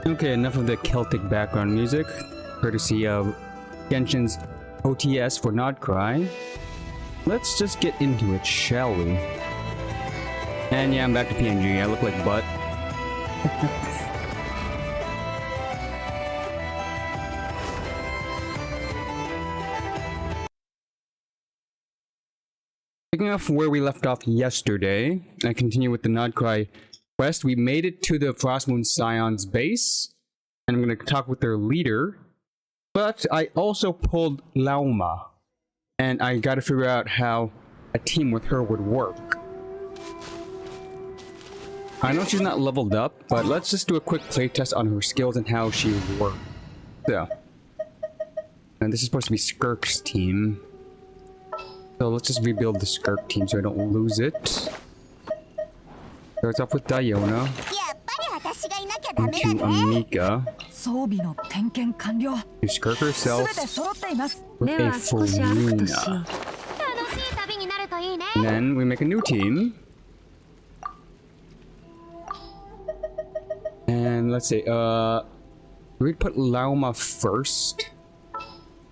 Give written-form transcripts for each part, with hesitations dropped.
Okay, enough of the Celtic background music, courtesy of Genshin's OTS for Not Krai. Let's just get into it, shall we? And yeah, I'm back to PNG. I look like butt. Picking up from where we left off yesterday, I continue with the Not Krai quest. We made it to the Frostmoon Scion's base, and I'm going to talk with their leader. But I also pulled Lauma, and I got to figure out how a team with her would work. I know she's not leveled up, but let's just do a quick playtest on her skills and how she would work. So, and this is supposed to be Skirk's team. So let's just rebuild the Skirk team so I don't lose it. Starts off with Diona. Into Amika. To Skirk herself with a Farina. And then we make a new team. And let's see, we'd put Lauma first.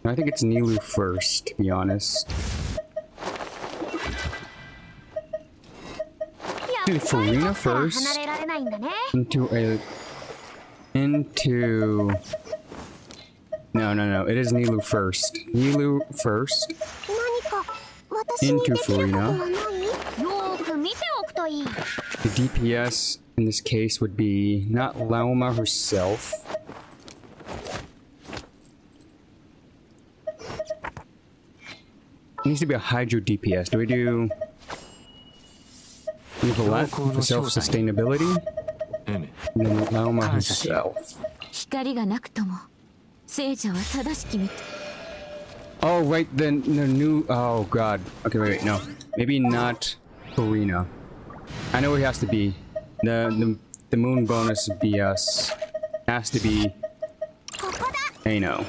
I think it's Nilu first, to be honest. Do Farina first. No, it is Nilu first. Nilu first. Into Farina. The DPS in this case would be not Lauma herself. It needs to be a Hydro DPS. Do we do Nicolette for self-sustainability? And then Lauma herself. Oh, right, then the new... Oh, God. Okay, wait, no. Maybe not Farina. I know it has to be. The moon bonus BS has to be... I know.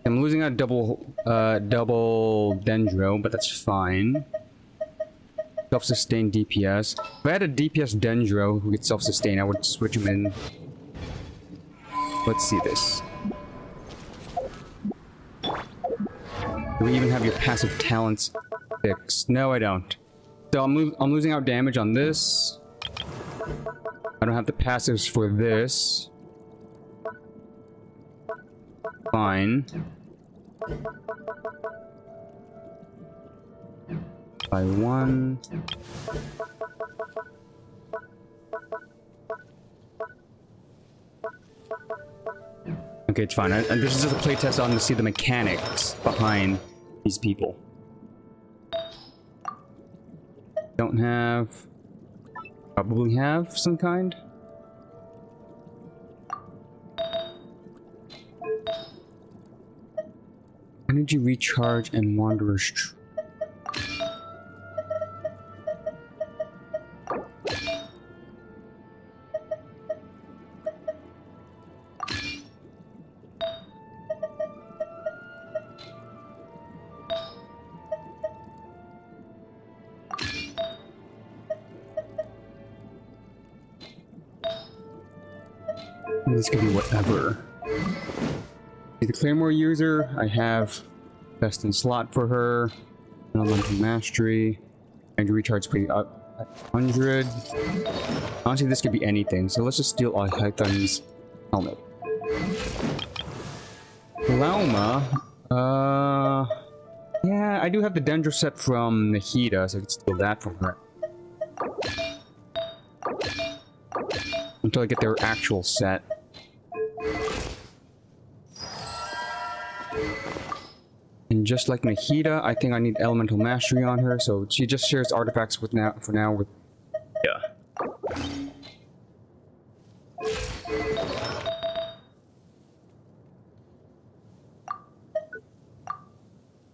I'm losing a double Dendro, but that's fine. Self-sustained DPS. If I had a DPS Dendro who gets self-sustained, I would switch him in. Let's see this. Do we even have your passive talents fixed? No, I don't. So I'm losing out damage on this. I don't have the passives for this. Fine. By one. Okay, it's fine. This is just a playtest on to see the mechanics behind these people. Don't have... Probably have some kind. Energy recharge and Wanderer's... This could be whatever. He's the Claymore user. I have best in slot for her. Elemental mastery. And recharge pretty up at 100. Honestly, this could be anything. So let's just steal Hython's helmet. Lauma. Yeah, I do have the Dendro set from Nahida, so I can steal that from her. Until I get their actual set. And just like Nahida, I think I need Elemental Mastery on her, so she just shares artifacts with for now with... Yeah.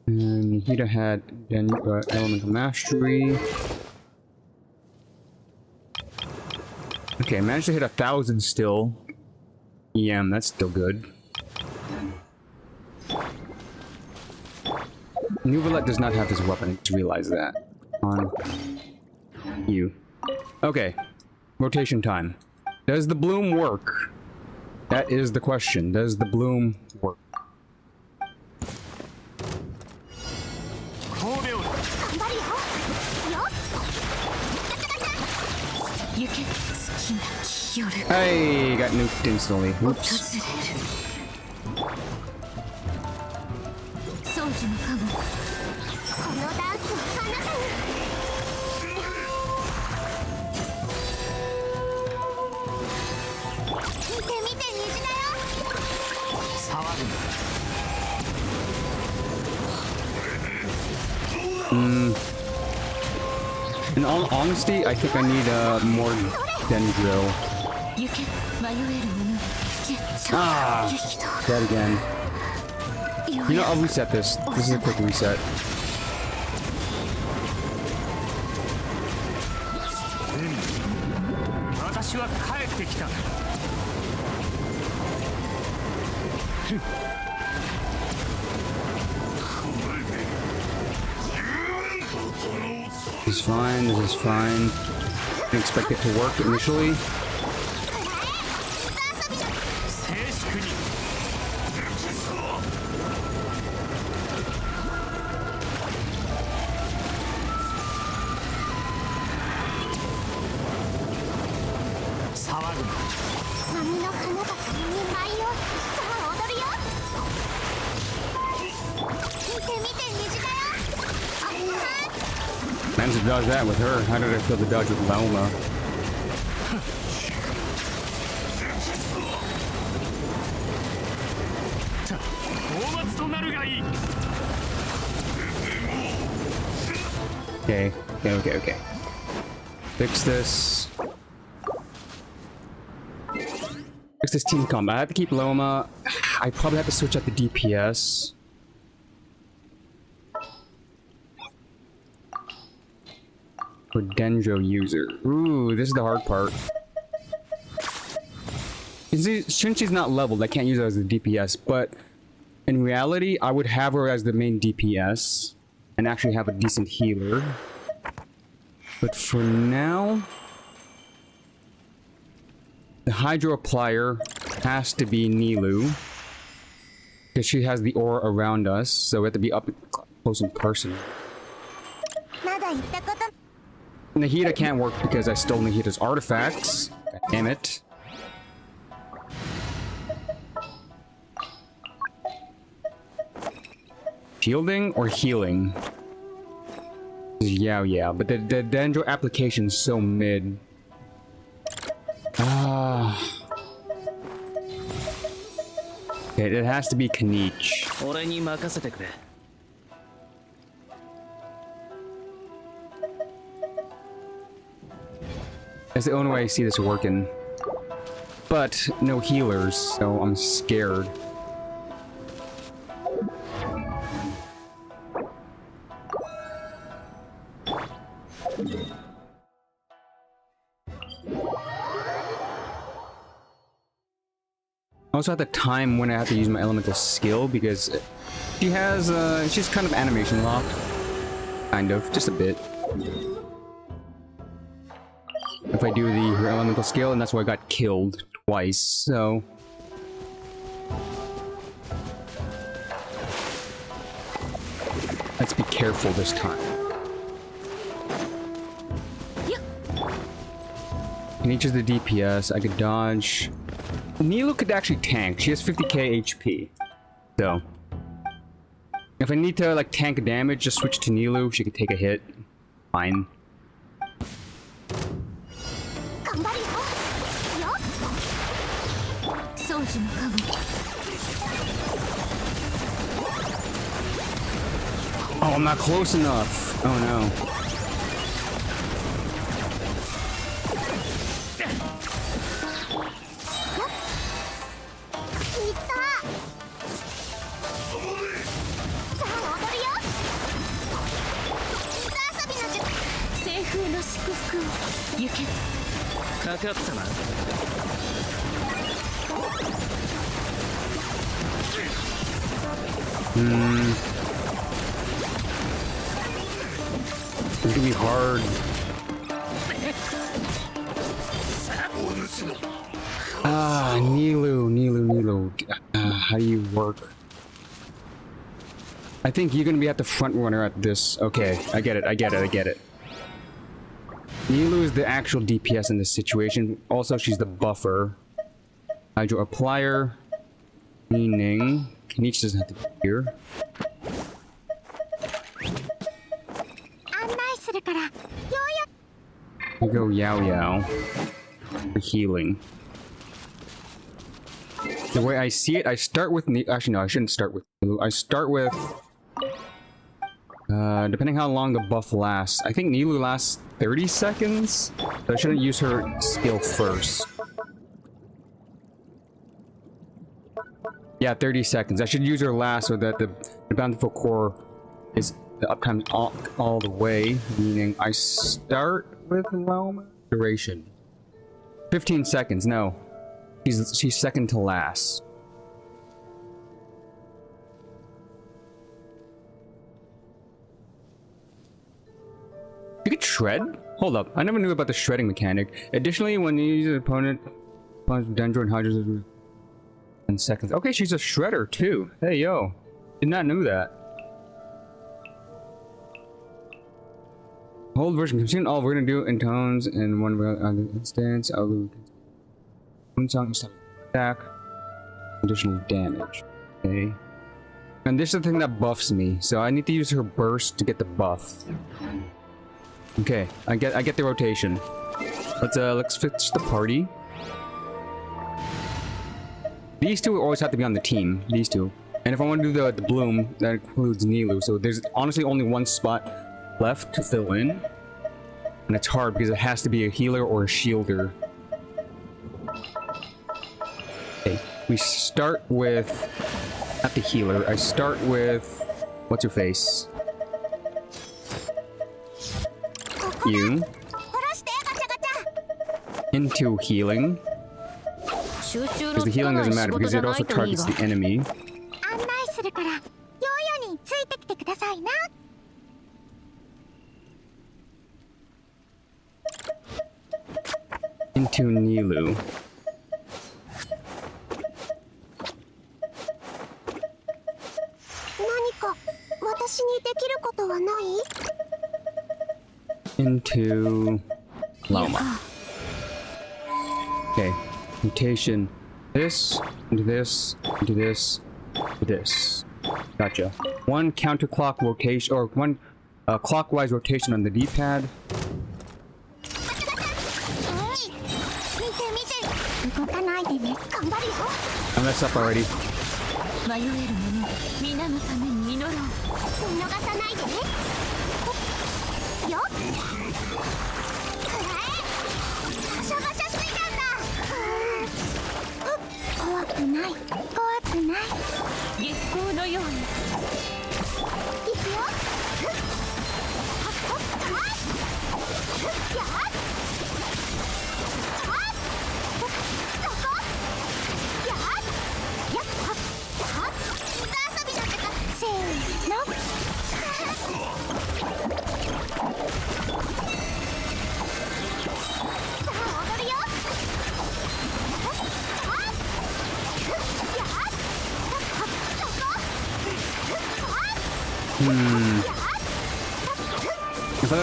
And Nahida had Elemental Mastery. Okay, I managed to hit 1,000 still. EM, that's still good. Nuvolette does not have this weapon, I just realized that. On you. Okay. Rotation time. Does the bloom work? That is the question. Does the bloom work? Hey, got nuked instantly. Whoops. In all honesty, I think I need more Dendro. Ah, dead again. You know, I'll reset this. This is a quick reset. This is fine, this is fine. Didn't expect it to work initially. Managed to dodge that with her. How did I feel the dodge with Lauma? Okay. Fix this. Fix this team combat. I have to keep Lauma. I probably have to switch out the DPS. For Dendro user. Ooh, this is the hard part. Since she's not leveled, I can't use her as the DPS, but in reality, I would have her as the main DPS and actually have a decent healer. But for now, the Hydro Applier has to be Nilou, because she has the aura around us, so we have to be up close and personal. Nahida can't work because I stole Nahida's artifacts. God damn it. Shielding or healing? Yeah, but the Dendro application's so mid. Ah. Okay, it has to be Kanich. That's the only way I see this working. But no healers, so I'm scared. Also at the time when I have to use my elemental skill because she has she's kind of animation locked. Kind of, just a bit. If I do her elemental skill, and that's why I got killed twice, so let's be careful this time. Kanich is the DPS, I could dodge. Nilou could actually tank. She has 50k HP. So if I need to like tank damage, just switch to Nilou. She could take a hit. Fine. Oh, I'm not close enough. Oh no. It's gonna be hard. Nilu. How do you work? I think you're gonna be at the front runner at this. Okay, I get it. Nilu is the actual DPS in this situation. Also, she's the buffer. Hydro applier. Meaning... Kenichi doesn't have to be here. We go Yao for healing. The way I see it, I start with actually no, I shouldn't start with Nilu. I start with depending how long the buff lasts. I think Nilu lasts 30 seconds. So I shouldn't use her skill first. Yeah, 30 seconds. I should use her last so that the bountiful core is the uptime all the way, meaning I start with low duration. 15 seconds, no. She's second to last. You could shred? Hold up, I never knew about the shredding mechanic. Additionally, when you use an opponent's Dendro and Hydros 10 seconds. Okay, she's a shredder too. Hey yo. Did not know that. Whole version consume all we're gonna do in tones in one instance. I'll do song attack. Additional damage. Okay. And this is the thing that buffs me, so I need to use her burst to get the buff. Okay, I get the rotation. Let's fix the party. These two always have to be on the team. These two. And if I want to do the bloom, that includes Nilu. So there's honestly only one spot left to fill in. And it's hard because it has to be a healer or a shielder. Okay, we start with... Not the healer. I start with... What's her face? You. Into healing. Because the healing doesn't matter, because it also targets the enemy. Into Nilu. Into Loma. Okay. Mutation. This, into this, into this, into this. Gotcha. One counterclock rotation, or one clockwise rotation on the D-pad. I messed up already.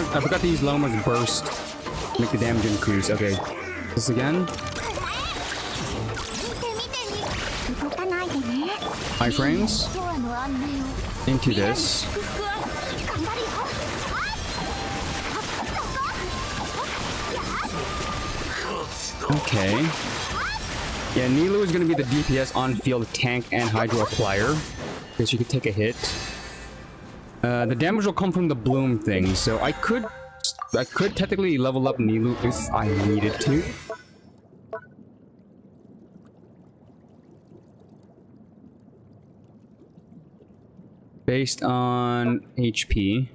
I forgot to use Loma's burst to make the damage increase. Okay. This again. High frames. Into this. Okay. Yeah, Nilu is going to be the DPS on-field tank and Hydro applier. Because she could take a hit. The damage will come from the bloom thing, so I could technically level up Nilu if I needed to. Based on HP,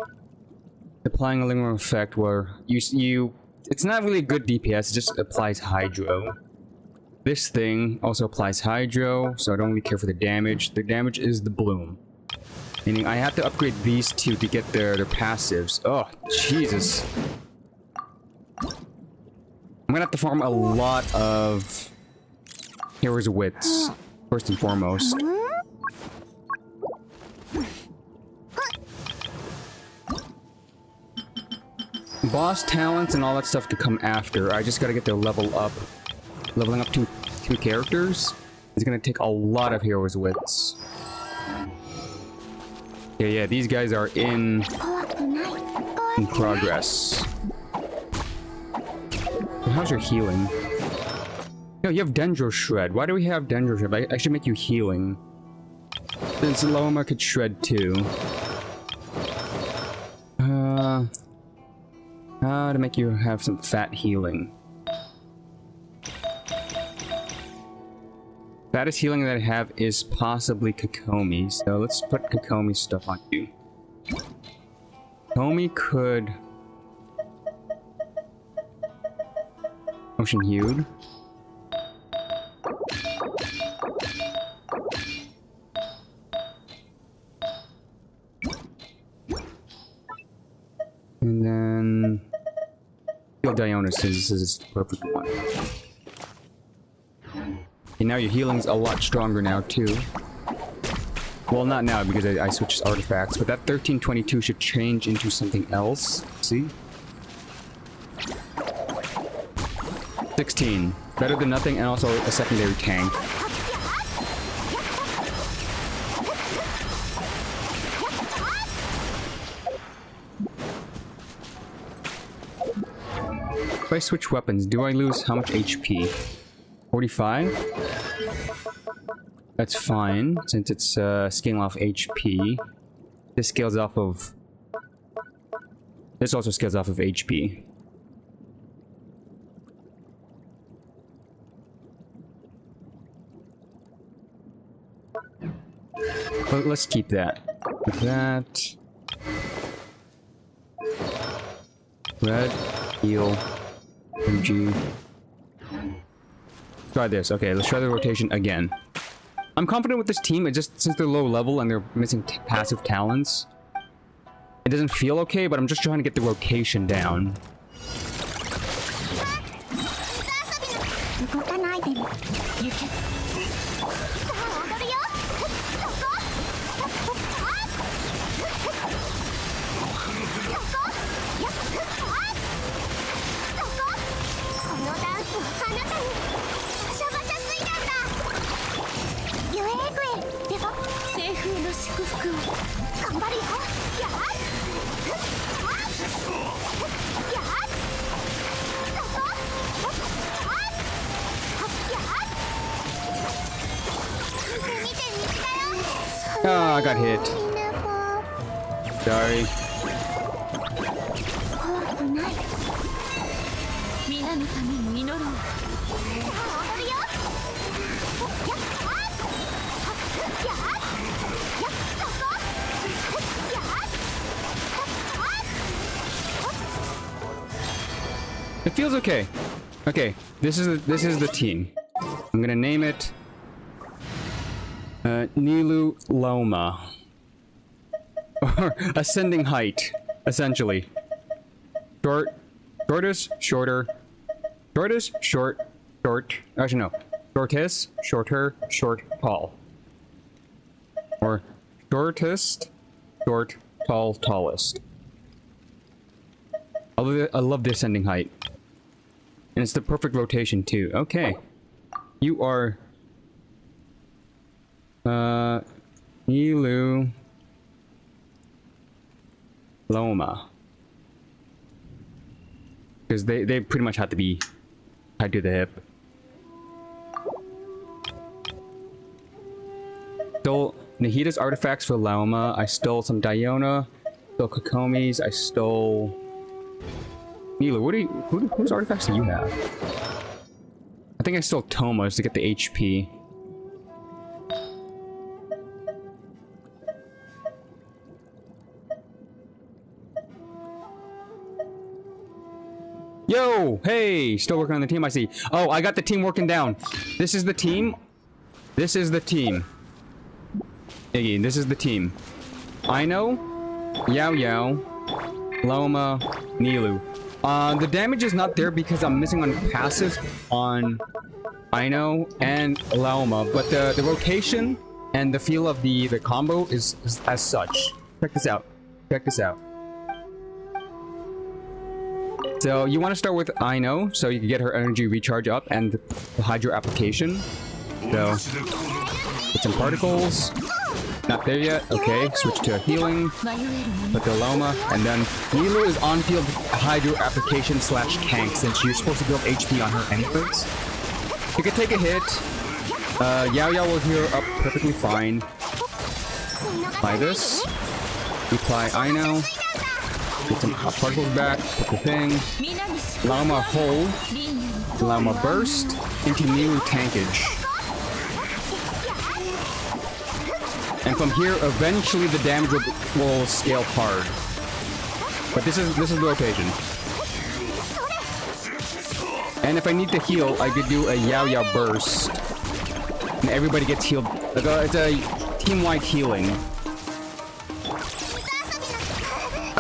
applying a lingering effect where it's not really a good DPS, it just applies Hydro. This thing also applies Hydro, so I don't really care for the damage. The damage is the bloom. Meaning I have to upgrade these two to get their passives. Oh, Jesus. I'm gonna have to farm a lot of Heroes wits, first and foremost. Boss talents and all that stuff to come after. I just gotta get their level up. Leveling up two characters is gonna take a lot of heroes wits. Yeah, these guys are in progress. So how's your healing? No, you have Dendro Shred. Why do we have Dendro Shred? I should make you healing. Since Loma could shred too. How to make you have some fat healing. Fattest healing that I have is possibly Kokomi, so let's put Kokomi stuff on you. Kokomi could... Ocean Hued. And then... Heal Dionis is the perfect one. And now your healing's a lot stronger now, too. Well, not now, because I switched artifacts, but that 1322 should change into something else. See? 16. Better than nothing, and also a secondary tank. If I switch weapons, do I lose how much HP? 45? That's fine, since it's scaling off HP. This scales off of... This also scales off of HP. But let's keep that. Like that. Red, heal, MG. Try this. Okay, let's try the rotation again. I'm confident with this team. It just, since they're low level and they're missing passive talents, it doesn't feel okay, but I'm just trying to get the rotation down. Ah, I got hit. Sorry. It feels okay. Okay, this is the team. I'm gonna name it Nilu Loma. Or ascending height, essentially. Shortest, shorter. Shortest, short. Actually, no. Shortest, shorter, short, tall. Or shortest, short, tall, tallest. I love the ascending height. And it's the perfect rotation, too. Okay. You are... Nilu Loma. Because they pretty much have to be tied to the hip. Stole Nahida's artifacts for Loma. I stole some Diona. Stole Kokomi's. I stole... Nilu, whose artifacts do you have? I think I stole Toma's to get the HP. Yo! Hey! Still working on the team, I see. Oh, I got the team working down. This is the team. This is the team. Iggy, this is the team. Aino, Yao Yao, Loma, Nilu. The damage is not there because I'm missing on passive on Ino and Lauma, but the rotation and the feel of the combo is as such. Check this out. Check this out. So you want to start with Ino, so you can get her energy recharge up and the Hydro application. So put some particles. Not there yet. Okay, switch to healing. Put the Lauma, and then Milu is on field Hydro application / tank since you're supposed to build HP on her anyways. You can take a hit. Yao Yao will heal up perfectly fine. Apply this. Apply Ino. Get some particles back. Put the thing. Lauma hold. Lauma burst into Milu tankage. And from here, eventually the damage will scale hard. But this is the rotation. And if I need to heal, I could do a Yao Yao burst. And everybody gets healed. It's a team-wide healing.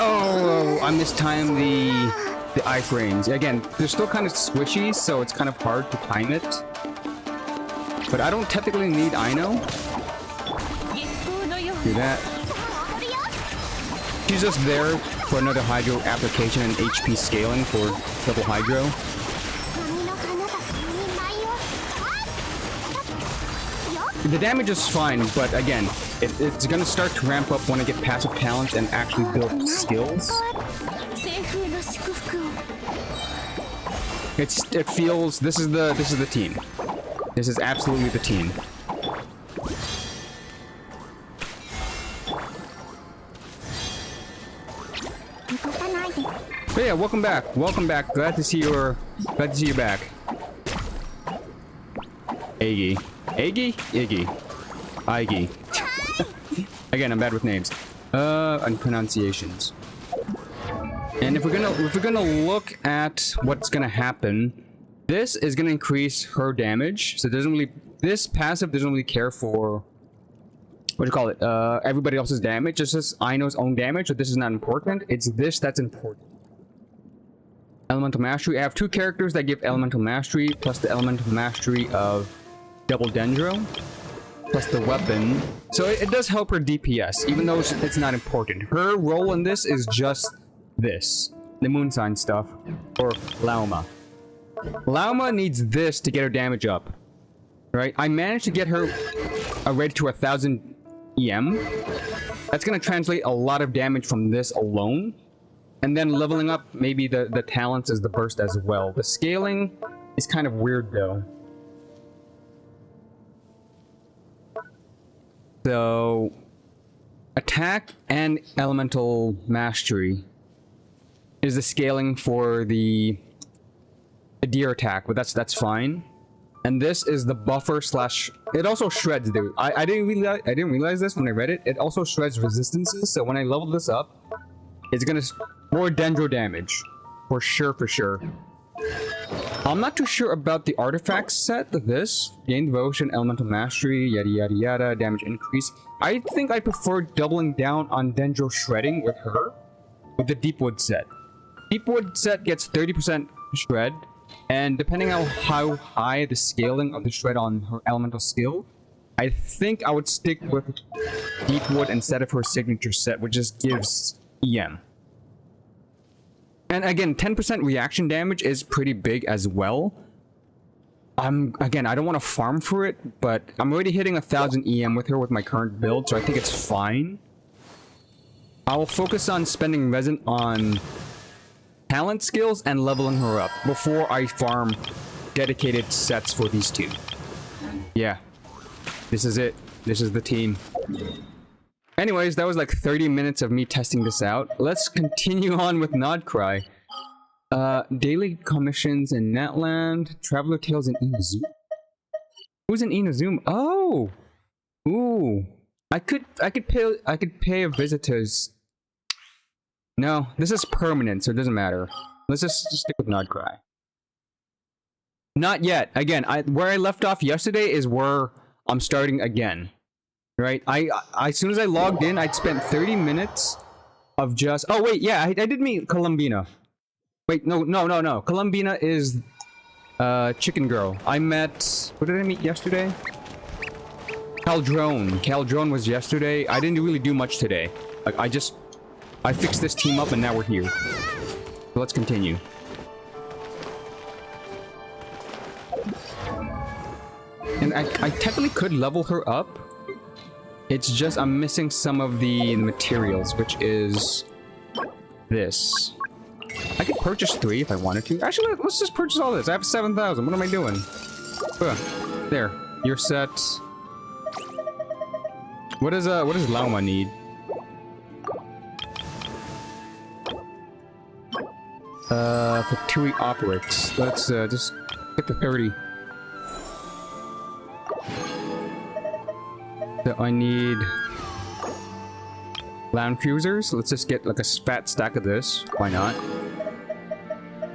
Oh, I mistimed the iframes. Again, they're still kind of squishy, so it's kind of hard to time it. But I don't technically need Ino. Do that. She's just there for another Hydro application and HP scaling for double Hydro. The damage is fine, but again, it's gonna start to ramp up when I get passive talents and actually build skills. It feels this is the team. This is absolutely the team. But yeah, welcome back. Welcome back. Glad to see you back. Iggy. Iggy? Iggy. Iggy. Again, I'm bad with names. And pronunciations. And if we're gonna look at what's gonna happen, this is gonna increase her damage. So it doesn't really, this passive doesn't really care for what do you call it? Everybody else's damage. It's just Ino's own damage. So this is not important. It's this that's important. Elemental Mastery. I have two characters that give Elemental Mastery, plus the Elemental Mastery of Double Dendro, plus the weapon. So it does help her DPS, even though it's not important. Her role in this is just this. The moon sign stuff. Or Lauma. Lauma needs this to get her damage up. Right? I managed to get her rated to 1000 EM. That's going to translate a lot of damage from this alone. And then leveling up maybe the talents as the burst as well. The scaling is kind of weird though. So attack and elemental mastery is the scaling for the deer attack, but that's fine. And this is the buffer / it also shreds, dude. I didn't realize this when I read it. It also shreds resistances, so when I level this up, it's gonna more dendro damage. For sure. I'm not too sure about the artifact set of this. Gain devotion, elemental mastery, yada yada yada, damage increase. I think I prefer doubling down on dendro shredding with her, with the Deepwood set. Deepwood set gets 30% shred, and depending on how high the scaling of the shred on her elemental skill, I think I would stick with Deepwood instead of her signature set, which just gives EM. And again, 10% reaction damage is pretty big as well. Again, I don't want to farm for it, but I'm already hitting 1000 EM with her with my current build, so I think it's fine. I will focus on spending resin on talent skills and leveling her up before I farm dedicated sets for these two. Yeah, this is it. This is the team. Anyways, that was like 30 minutes of me testing this out. Let's continue on with Krai. Daily commissions in Natland, Traveler Tales in Inazuma. Who's in Inazuma? Oh, ooh, I could pay a visitor's. No, this is permanent, so it doesn't matter. Let's just stick with Krai. Not yet. Again, where I left off yesterday is where I'm starting again. Right? As soon as I logged in, I'd spent 30 minutes of just... Oh, wait, yeah, I did meet Columbina. Wait, no. Columbina is Chicken Girl. I met... What did I meet yesterday? Caldrone. Caldrone was yesterday. I didn't really do much today. Like, I fixed this team up and now we're here. So let's continue. And I technically could level her up. It's just I'm missing some of the materials, which is this. I could purchase 3 if I wanted to. Actually, let's just purchase all this. I have 7,000. What am I doing? There. You're set. What does Lauma need? For 2 operates. Let's just get the 30. So I need land cruisers. Let's just get like a fat stack of this. Why not?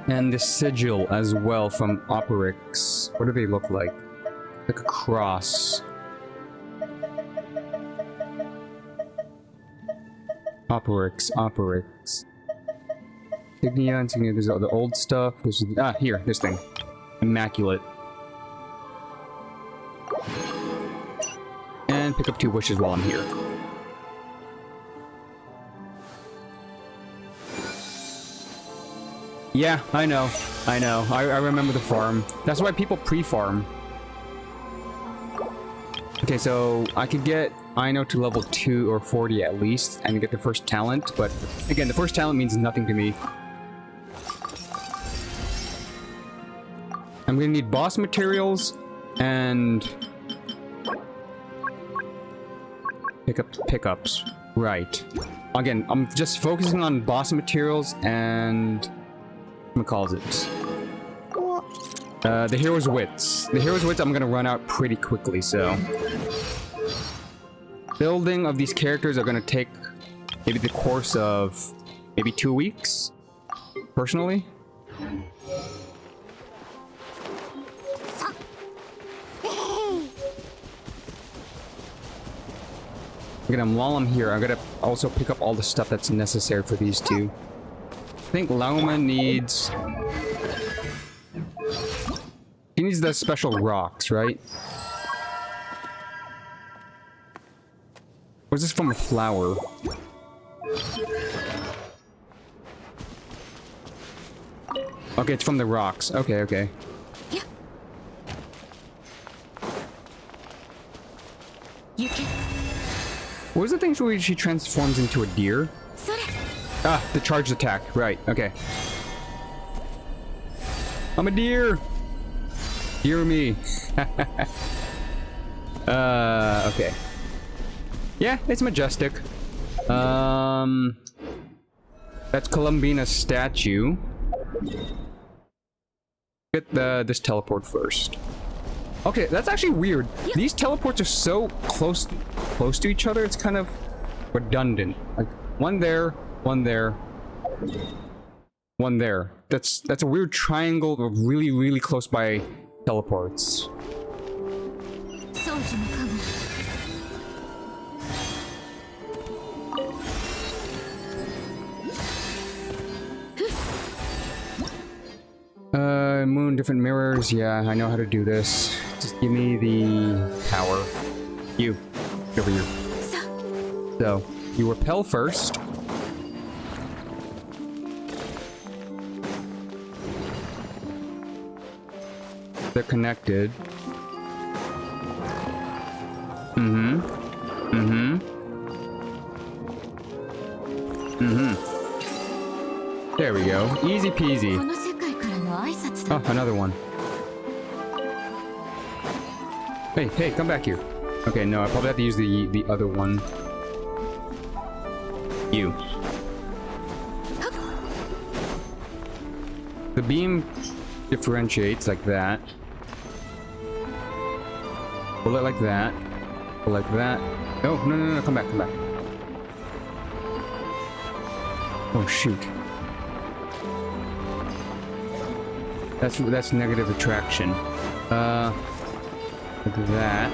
And the sigil as well from Operix. What do they look like? Like a cross. Operix. Insignia, there's all the old stuff. Here, this thing. Immaculate. And pick up 2 wishes while I'm here. Yeah, I know. I remember the farm. That's why people pre-farm. Okay, so I could get Ino to level 2 or 40 at least, and get the first talent, but again, the first talent means nothing to me. I'm gonna need boss materials, and... pickups. Right. Again, I'm just focusing on boss materials and... what calls it? The hero's wits. The hero's wits I'm gonna run out pretty quickly, so... building of these characters are gonna take maybe the course of maybe 2 weeks, personally. While I'm here, I'm gonna also pick up all the stuff that's necessary for these 2. I think Lauma needs... he needs the special rocks, right? Was this from a flower? Okay, it's from the rocks. Okay. Yeah. You can... what was the thing where she transforms into a deer? Ah, the charged attack. Right, okay. I'm a deer! Dear me. Okay. Yeah, it's majestic. That's Columbina's statue. Get this teleport first. Okay, that's actually weird. These teleports are so close to each other, it's kind of redundant. Like, one there, one there, one there. That's a weird triangle of really close by teleports. Moon, different mirrors. Yeah, I know how to do this. Just give me the power. You, over here. So, you repel first. They're connected. There we go. Easy peasy. Oh, another one. Hey, come back here. Okay, no, I probably have to use the other one. You. The beam differentiates like that. Pull it like that. Pull like that. Oh, no, come back. Oh, shoot. That's negative attraction. Like that.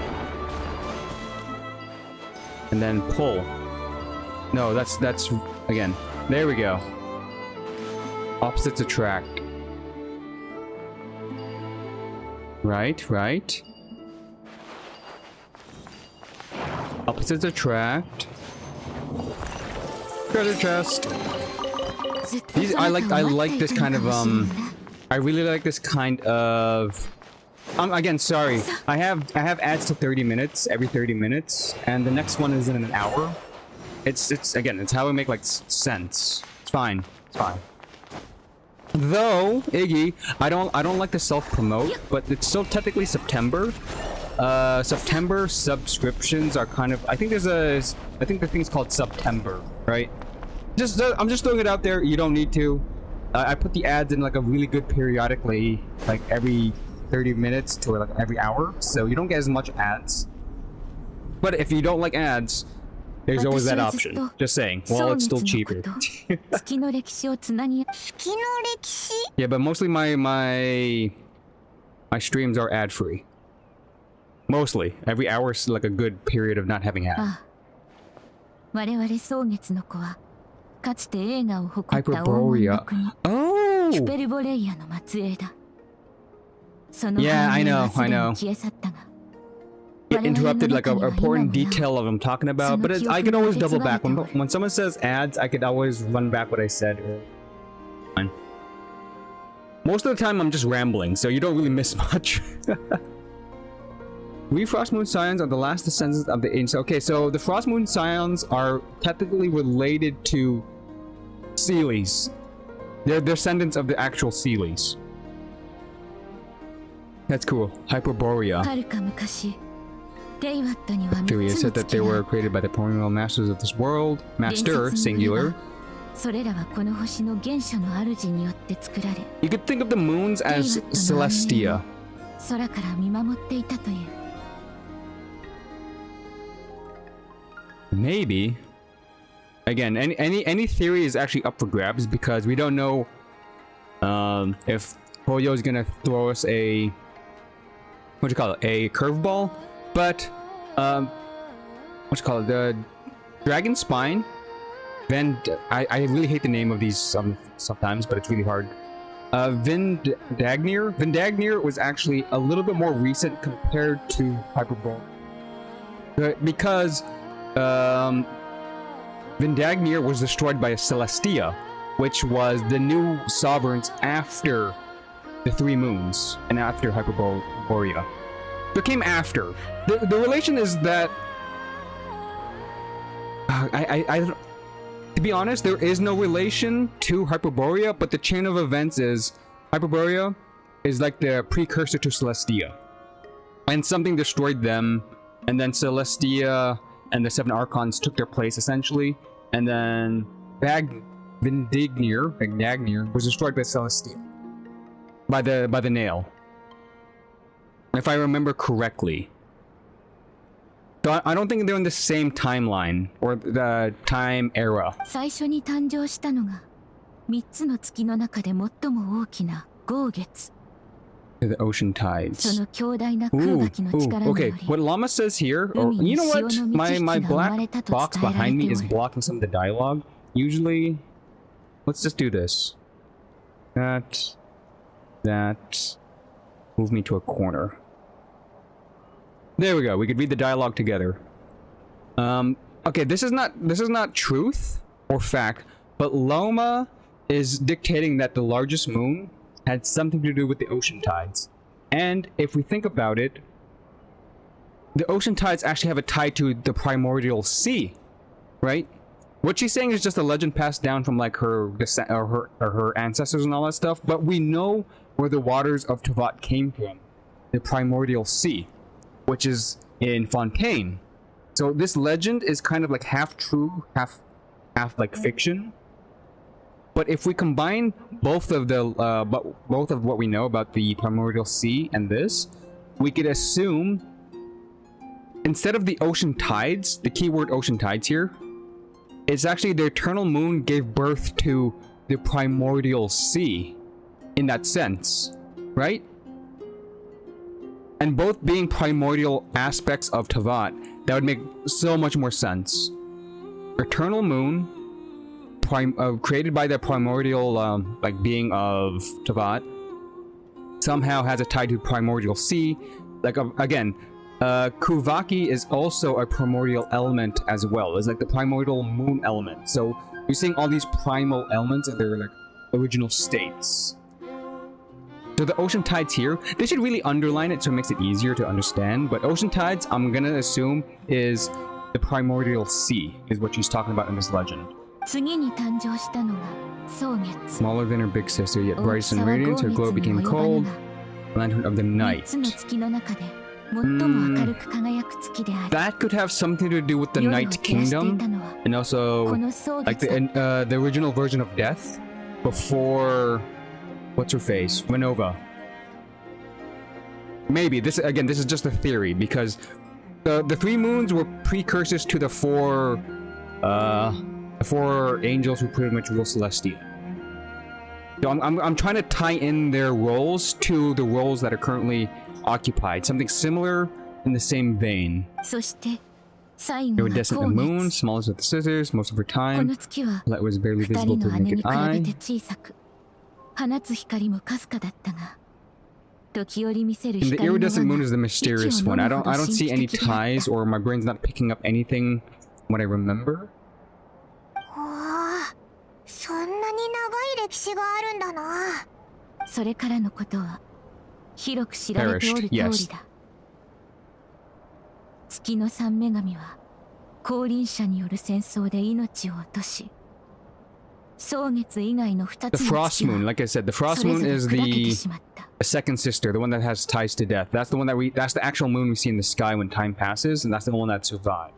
And then pull. No, that's again. There we go. Opposites attract. Right, right. Opposites attract. Treasure chest. These, I like this kind of I really like this kind of again, sorry. I have ads to 30 minutes every 30 minutes, and the next one is in an hour. It's again, it's how we make like sense. It's fine. It's fine. Though, Iggy, I don't like to self-promote, but it's still technically September. September subscriptions are kind of, I think the thing's called September, right? I'm just throwing it out there. You don't need to. I put the ads in like a really good periodically, like every 30 minutes to like every hour, so you don't get as much ads. But if you don't like ads, there's always that option. Just saying. Well, it's still cheaper. Yeah, but mostly my streams are ad-free. Mostly. Every hour is like a good period of not having ads. Hyperborea. Oh! Yeah, I know. It interrupted like an important detail of I'm talking about, but I can always double back. When someone says ads, I could always run back what I said. Fine. Most of the time I'm just rambling, so you don't really miss much. We Frost Moon Scions are the last descendants of the ancient. Okay, so the Frost Moon Scions are technically related to Sealies. They're descendants of the actual Sealies. That's cool. Hyperborea. Theory said that they were created by the primordial masters of this world. Master, singular. You could think of the moons as Celestia. Maybe. Again, any theory is actually up for grabs because we don't know if Hoyo is gonna throw us a curveball, but the Dragon Spine. I really hate the name of these sometimes, but it's really hard. Vindagnir was actually a little bit more recent compared to Hyperborea. Because Vindagnir was destroyed by a Celestia, which was the new sovereigns after the Three Moons and after Hyperborea. So it came after. The relation is that to be honest, there is no relation to Hyperborea, but the chain of events is Hyperborea is like the precursor to Celestia. And something destroyed them, and then Celestia and the Seven Archons took their place essentially, and then Vindagnir was destroyed by Celestia. By the nail. If I remember correctly. So I don't think they're in the same timeline or the time era. The ocean tides. Ooh, okay, what Llama says here, or you know what? My black box behind me is blocking some of the dialogue. Usually, let's just do this. That. Move me to a corner. There we go. We could read the dialogue together. Okay, this is not truth or fact, but Loma is dictating that the largest moon had something to do with the ocean tides. And if we think about it, the ocean tides actually have a tie to the primordial sea, right? What she's saying is just a legend passed down from like her ancestors and all that stuff, but we know where the waters of Teyvat came from, the primordial sea, which is in Fontaine. So this legend is kind of like half true, half like fiction. But if we combine both of what we know about the primordial sea and this, we could assume instead of the ocean tides, the keyword ocean tides here, it's actually the eternal moon gave birth to the primordial sea in that sense, right? And both being primordial aspects of Teyvat, that would make so much more sense. Eternal moon created by the primordial like being of Tavat, somehow has a tie to primordial sea. Like again, Kuvaki is also a primordial element as well. It's like the primordial moon element. So you're seeing all these primal elements and their like original states. So the ocean tides here, they should really underline it so it makes it easier to understand. But ocean tides, I'm gonna assume, is the primordial sea, is what she's talking about in this legend. Smaller than her big sister, yet bright and radiant, her glow became cold. Lantern of the night. That could have something to do with the Night Kingdom, and also like the original version of Death before what's her face, Renova. Maybe this is just a theory because the three moons were precursors to the four angels who pretty much rule Celestia. So I'm trying to tie in their roles to the roles that are currently occupied. Something similar in the same vein. Iridescent the moon, smallest of the scissors, most of her time. Light was barely visible to the naked eye. And the iridescent moon is the mysterious one. I don't see any ties, or my brain's not picking up anything from what I remember. Perished, yes. The Frost Moon, like I said, the Frost Moon is the second sister, the one that has ties to death. That's the one that's the actual moon we see in the sky when time passes, and that's the one that survived.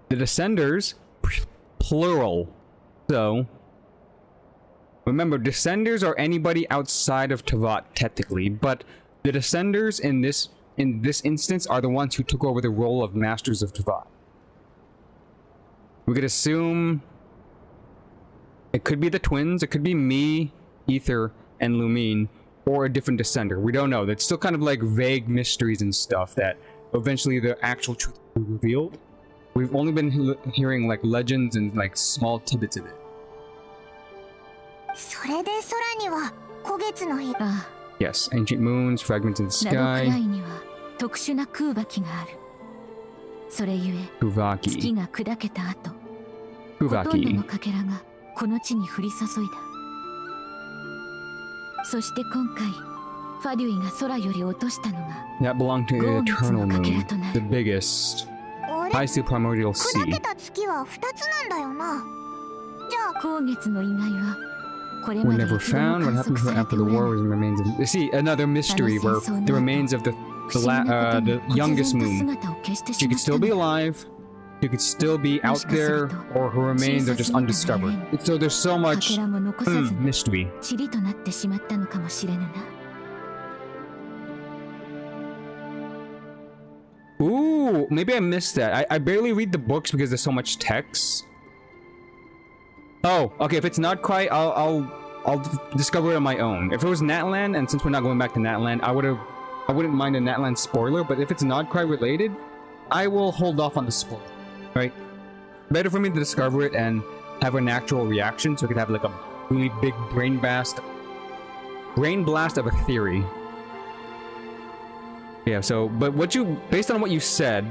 The Descenders, plural. So, remember, Descenders are anybody outside of Tavat, technically, but the Descenders in this instance are the ones who took over the role of Masters of Tavat. We could assume it could be the twins, it could be me, Ether, and Lumine, or a different Descender. We don't know. That's still kind of like vague mysteries and stuff that eventually the actual truth will be revealed. We've only been hearing like legends and like small tidbits of it. Yes, ancient moons, fragments in the sky. Kuvaki. Kuvaki. That belonged to the eternal moon, the biggest. Ties to primordial sea. Were never found. What happened to her after the war was the remains of. See, another mystery where the remains of the youngest moon. She could still be alive. She could still be out there, or her remains are just undiscovered. So there's so much mystery. Ooh, maybe I missed that. I barely read the books because there's so much text. Oh, okay. If it's not Krai, I'll discover it on my own. If it was Natlan, and since we're not going back to Natlan, I wouldn't mind a Natlan spoiler. But if it's not Krai related, I will hold off on the spoiler. Right? Better for me to discover it and have an actual reaction, so I could have like a really big brain blast of a theory. Yeah, so, but based on what you said,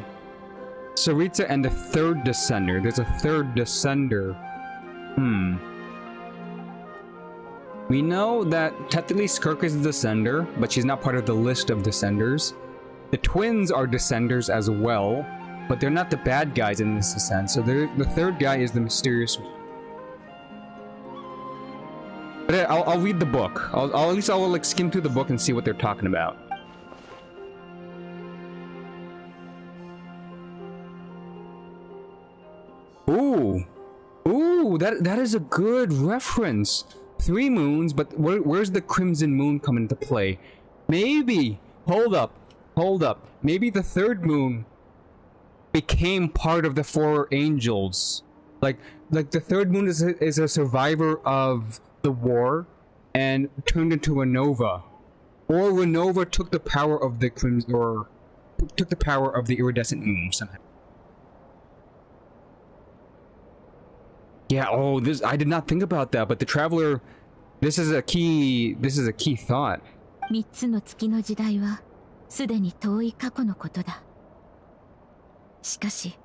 Saritsa and the third Descender, there's a third Descender. We know that technically Skirk is a Descender, but she's not part of the list of Descenders. The twins are Descenders as well, but they're not the bad guys in this sense, so the third guy is the mysterious one. But yeah, I'll read the book. At least I'll like skim through the book and see what they're talking about. Ooh, that is a good reference. 3 moons, but where's the Crimson Moon come into play? Maybe, hold up. Maybe the third moon became part of the 4 angels. Like the third moon is a survivor of the war and turned into a Nova. Or Renova took the power of the Crimson, or took the power of the iridescent moon somehow. Yeah, oh, this I did not think about that, but the traveler, this is a key thought. 3つの月の時代はすでに遠い過去のことだ。しかし、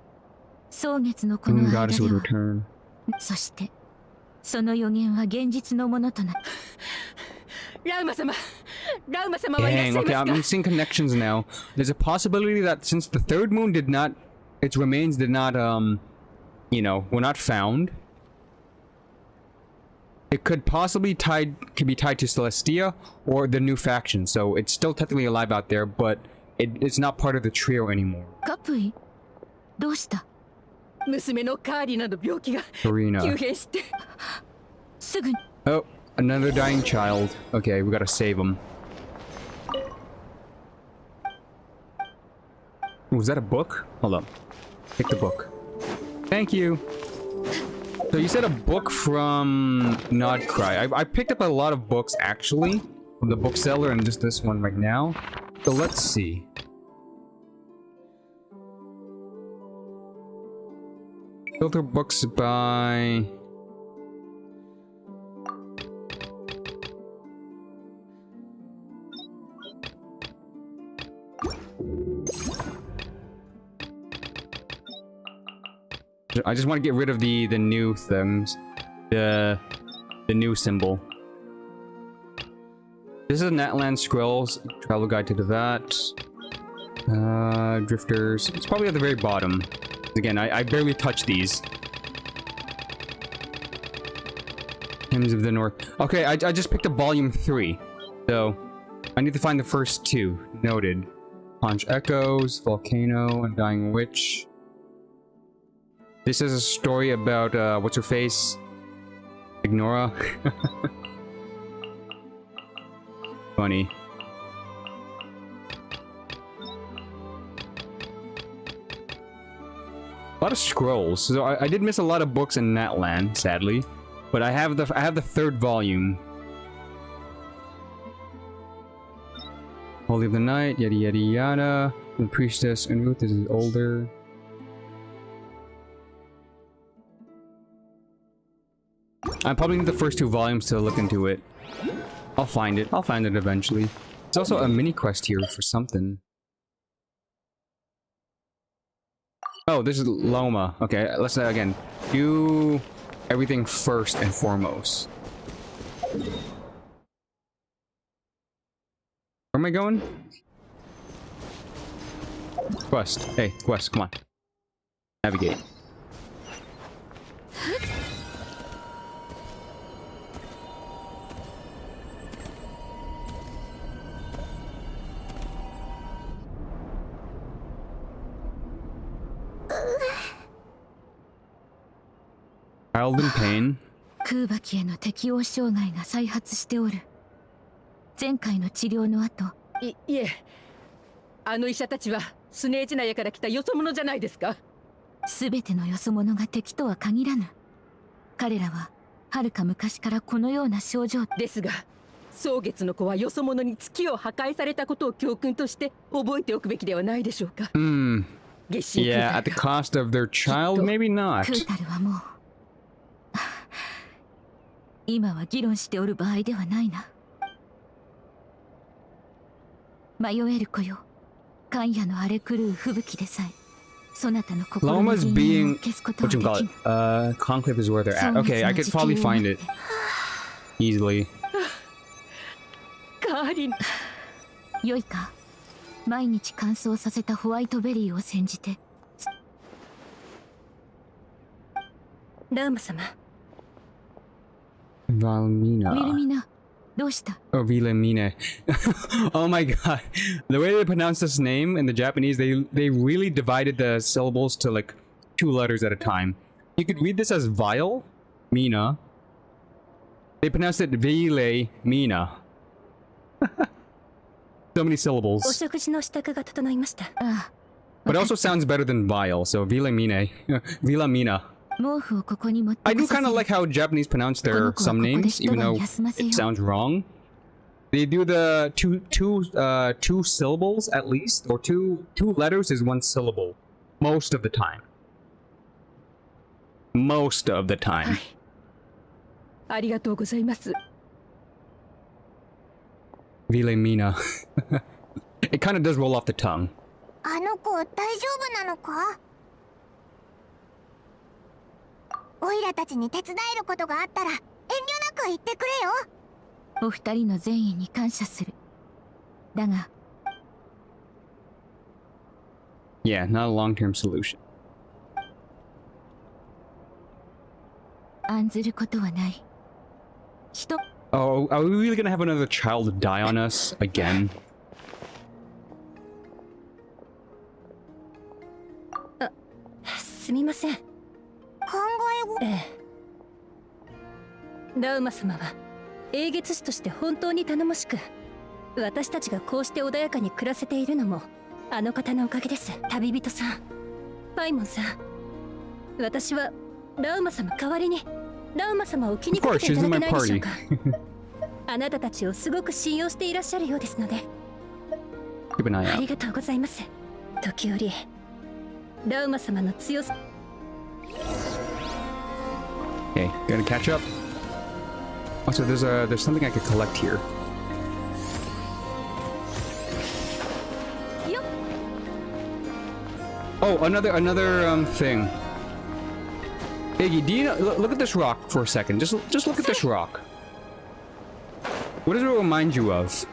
蒼月のこの Moon 間 goddess で would は、 return. そしてその予言は現実のものとなる。ラウマ様はいらっしゃい Dang, ます okay, か I'm seeing connections now. There's a possibility that since the third moon did not, its remains did not, you know, were not found, it could possibly be tied to Celestia or the new faction. So it's still technically alive out there, but it's not part of the trio anymore. カプイ、どうした？娘のカーリナの病気が Karina. 急変してすぐに。 Oh, another dying child. Okay, we gotta save him. Was that a book? Hold up. Take the book. Thank you. So you said a book from Krai. I picked up a lot of books actually from the bookseller and just this one right now. So let's see. Filter books by... I just want to get rid of the new things. The new symbol. This is a Natland Scrolls travel guide to the vat. Drifters. It's probably at the very bottom. Again, I barely touch these. Hymns of the North. Okay, I just picked up volume 3. So, I need to find the first 2. Noted. Conch Echoes, Volcano, and Dying Witch. This is a story about, what's her face? Ignora. Funny. A lot of scrolls. So I did miss a lot of books in Natland, sadly. But I have the 3rd volume. Holy of the Night, yada yada yada. The Priestess and Ruth is older. I probably need the first 2 volumes to look into it. I'll find it. I'll find it eventually. There's also a mini quest here for something. Oh, this is Loma. Okay, let's again. Do everything first and foremost. Where am I going? Quest. Hey, Quest, come on. Navigate. Child in pain. 空爆への適応障害が再発しておる。前回の治療の後。いえ、あの医者たちはスネーチナヤから来たよそ者じゃないですか。すべてのよそ者が敵とは限らぬ。彼らははるか昔からこのような症状ですが、蒼月の子はよそ者に月を破壊されたことを教訓として覚えておくべきではないでしょうか。Yeah, at the cost of their child, maybe not. クータルはもう。今は議論しておる場合ではないな。迷える子よ。寒夜の荒れ狂う吹雪でさえ、そなたの心の原因を消すことはできん。Conclave is where they're at. Okay, I could probably find it easily. カーリン。よいか。毎日乾燥させたホワイトベリーを煎じて。ラーム様。Valmina. Vilhelmina, どうした? Oh, Vilhelmina. Oh my god. The way they pronounce this name in the Japanese, they really divided the syllables to like 2 letters at a time. You could read this as Vile, Mina. They pronounced it Vilhelmina. So many syllables. But it also sounds better than Vile, so Vilhelmina. Vilhelmina. I do kind of like how Japanese pronounce their some names, even though it sounds wrong. They do the two syllables at least, or two letters is 1 syllable most of the time. Most of the time. ありがとうございます。 Vilemina. It kind of does roll off the tongue. あの子大丈夫なのか？オイラたちに手伝えることがあったら遠慮なく言ってくれよ。お二人の善意に感謝する。だが、 Yeah, not a long-term solution. 案ずることはない。人、 Oh, are we really gonna have another child die on us again? すみません。考えを。ラウマ様は英月師として本当に頼もしく、私たちがこうして穏やかに暮らせているのもあの方のおかげです。旅人さん、パイモンさん、私はラウマ様代わりにラウマ様を気にかけていただけないでしょうか。あなたたちをすごく信用していらっしゃるようですので。Keep an eye あ out. りがとうございます。時折ラウマ様の強さ。 Okay, gonna catch up. Also, there's something I could collect here. Oh, another thing. Iggy, do you know, look at this rock for a second. Just look at this rock. What does it remind you of?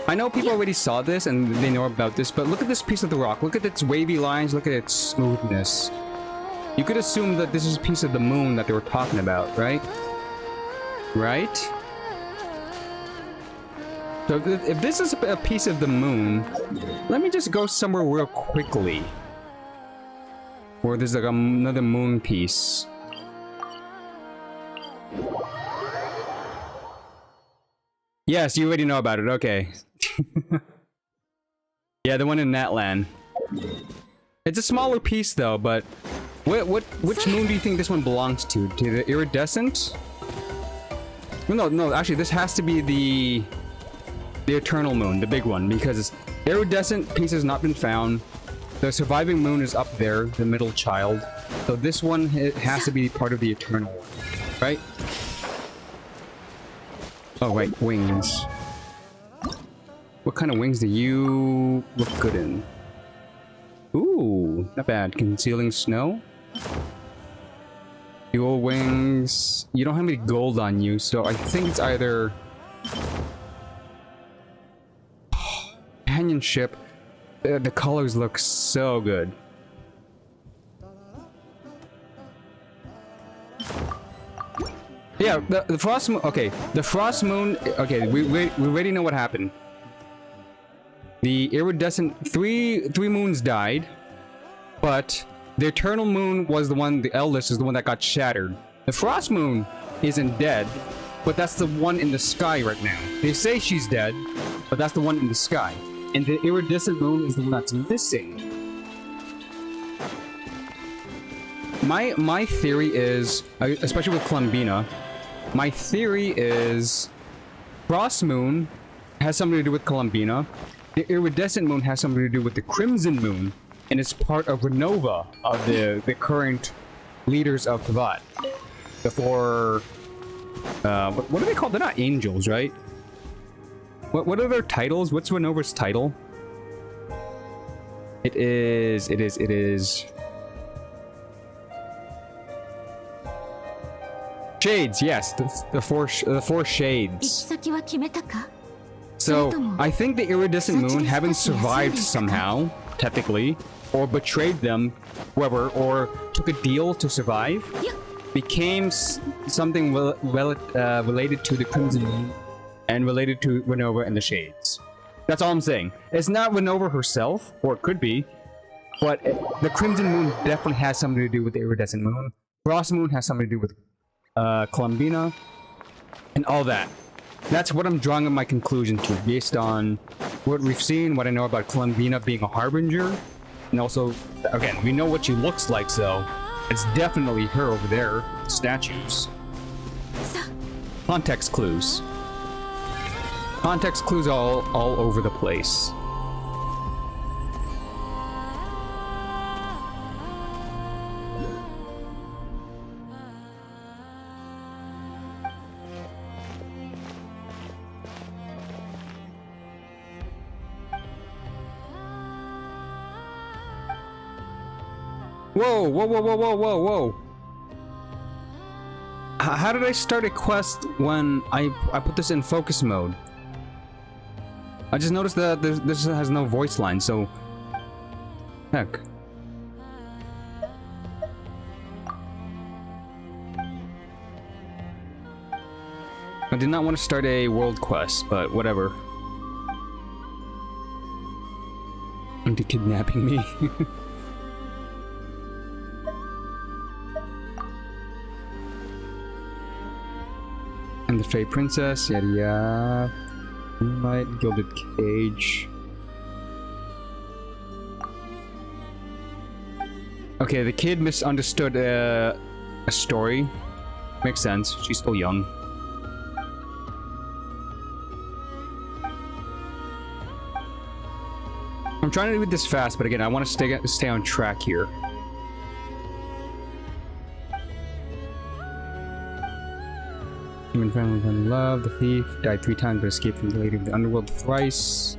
I know people already saw this and they know about this, but look at this piece of the rock. Look at its wavy lines. Look at its smoothness. You could assume that this is a piece of the moon that they were talking about, right? Right? So if this is a piece of the moon, let me just go somewhere real quickly. Where there's like another moon piece. Yes, you already know about it, okay. Yeah, the one in Natlan. It's a smaller piece though, but which moon do you think this one belongs to? To the iridescent? No, actually this has to be the eternal moon, the big one, because iridescent piece has not been found. The surviving moon is up there, the middle child. So this one has to be part of the eternal one, right? Oh wait, wings. What kind of wings do you look good in? Ooh, not bad. Concealing snow? Dual wings. You don't have any gold on you, so I think it's either companionship. The colors look so good. Yeah, the frost moon. Okay, the frost moon. Okay, we already know what happened. The iridescent three moons died, but the eternal moon was the one. The eldest is the one that got shattered. The frost moon isn't dead, but that's the one in the sky right now. They say she's dead, but that's the one in the sky. And the iridescent moon is the one that's missing. My theory is, especially with Columbina, my theory is Frost Moon has something to do with Columbina. The iridescent moon has something to do with the Crimson Moon, and it's part of Renova, of the current leaders of Teyvat. The four, what are they called? They're not angels, right? What are their titles? What's Renova's title? It is. Shades, yes, the four shades. So I think the iridescent moon, having survived somehow, technically, or betrayed them, whoever, or took a deal to survive, became something related to the Crimson Moon and related to Renova and the Shades. That's all I'm saying. It's not Renova herself, or it could be, but the Crimson Moon definitely has something to do with the iridescent moon. Frost Moon has something to do with Columbina, and all that. That's what I'm drawing my conclusion to, based on what we've seen, what I know about Columbina being a harbinger, and also, again, we know what she looks like, so it's definitely her over there, statues. Context clues. Context clues all over the place. Whoa, whoa, whoa, whoa, whoa, whoa, whoa. How did I start a quest when I put this in focus mode? I just noticed that this has no voice line, so... Heck. I did not want to start a world quest, but whatever. Into kidnapping me. And the Fey Princess, yada yada. Moonlight, Gilded Cage. Okay, the kid misunderstood a story. Makes sense, she's still young. I'm trying to do this fast, but again, I want to stay on track here. Human family found in love. The thief died 3 times but escaped from the lady of the underworld thrice.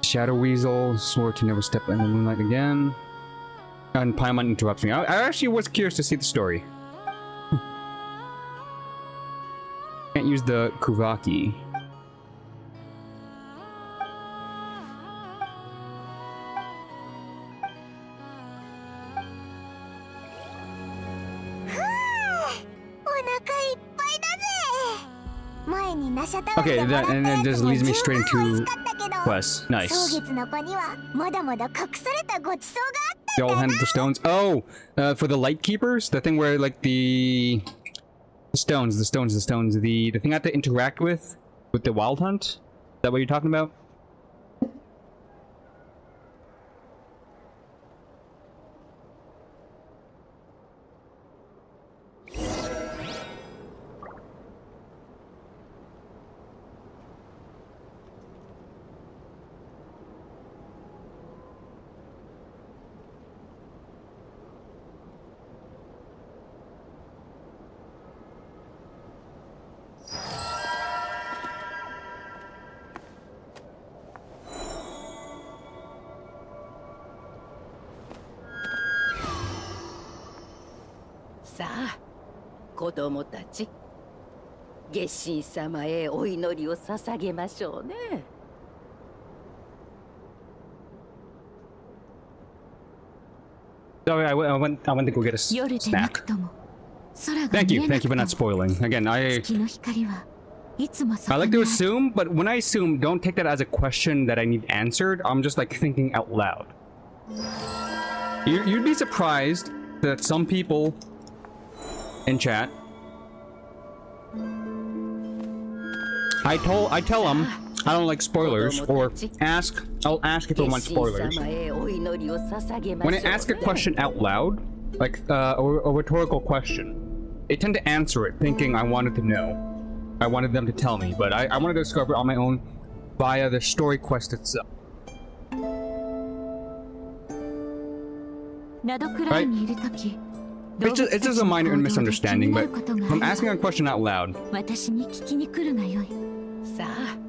Shadow Weasel swore to never step in the moonlight again. And Paimon interrupts me. I actually was curious to see the story. Can't use the Kuvaki. Okay, and then this leads me straight into quest. Nice. They all handed the stones. Oh, for the light keepers, the thing where like the stones, the thing I have to interact with the wild hunt. Is that what you're talking about?さあ、子供たち、月神様へお祈りを捧げましょうね。Oh, I went to go get a snack. Thank you for not spoiling. Again, I like to assume, but when I assume, don't take that as a question that I need answered. I'm just like thinking out loud. You'd be surprised that some people in chat, I tell them I don't like spoilers, or I'll ask if they want spoilers. When I ask a question out loud, like a rhetorical question, they tend to answer it thinking I wanted to know. I wanted them to tell me, but I wanted to discover on my own via the story quest itself. Right? It's just a minor misunderstanding, but if I'm asking a question out loud,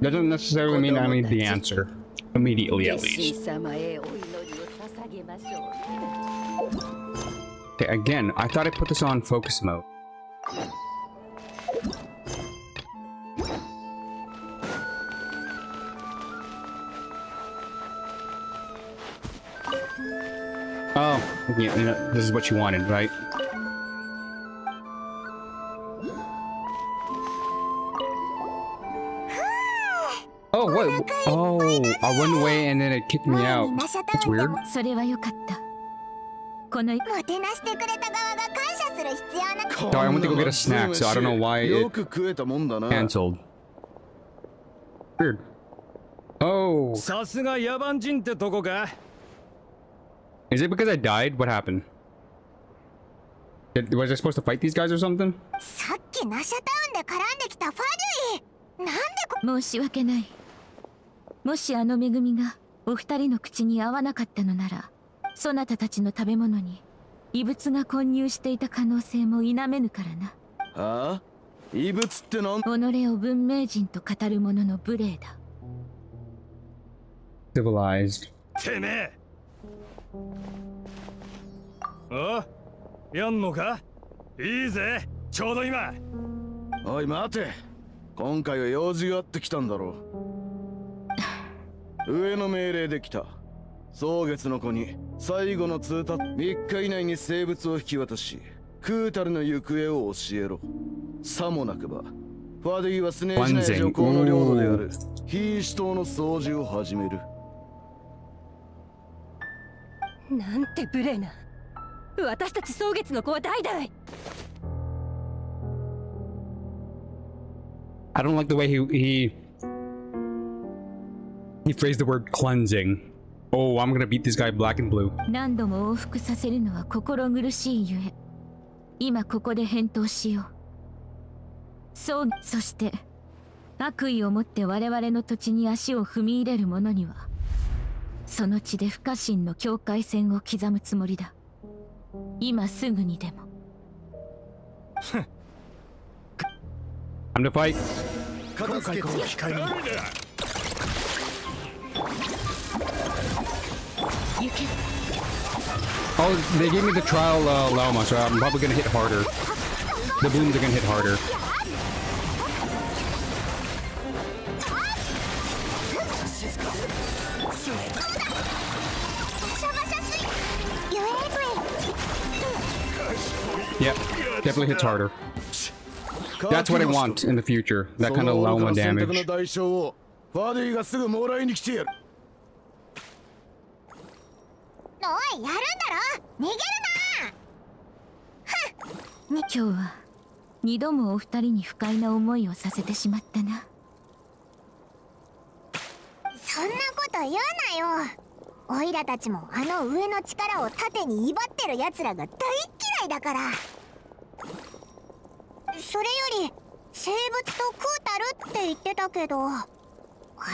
doesn't necessarily mean I need the answer immediately, at least. Okay, again, I thought I put this on focus mode. Oh, yeah, this is what you wanted, right? Oh, what? Oh, I went away and then it kicked me out. That's weird. Sorry, I went to go get a snack, so I don't know why it cancelled. Weird. Oh. Is it because I died? What happened? Was I supposed to fight these guys or something? 申し訳ない。もしあの恵みがお二人の口に合わなかったのなら、そなたたちの食べ物に異物が混入していた可能性も否めぬからな。ああ、異物ってなん己を文明人と語る者の無礼だ。Civilized. てめえ。お、やんのか？いいぜ、ちょうど今。おい待て。今回は用事があって来たんだろう。上の命令で来た。蒼月の子に最後の通達3日以内に生物を引き渡し、クータルの行方を教えろ。さもなくばファディはスネージナイ女皇の領土であるヒーシ島の掃除を始める。なんて無礼な。私たち蒼月の子は代々。I don't like the way he phrased the word cleansing. Oh, I'm gonna beat this guy black and blue. 何度も往復させるのは心苦しいゆえ、今ここで返答しよう。そう、そして悪意を持って我々の土地に足を踏み入れる者には、その地で不可侵の境界線を刻むつもりだ。今すぐにでも。Time to fight. 片付けこの機会に。Oh, they gave me the trial Lauma, so I'm probably gonna hit harder. The booms are gonna hit harder. Yep, definitely hits harder. That's what I want in the future. That kind of Lauma damage. ファディがすぐもらいに来てやる。おい、やるんだろ、逃げるな。今日は二度もお二人に不快な思いをさせてしまったな。そんなこと言うなよ。オイラたちもあの上の力を盾に威張ってる奴らが大嫌いだから。それより生物とクータルって言ってたけど、あ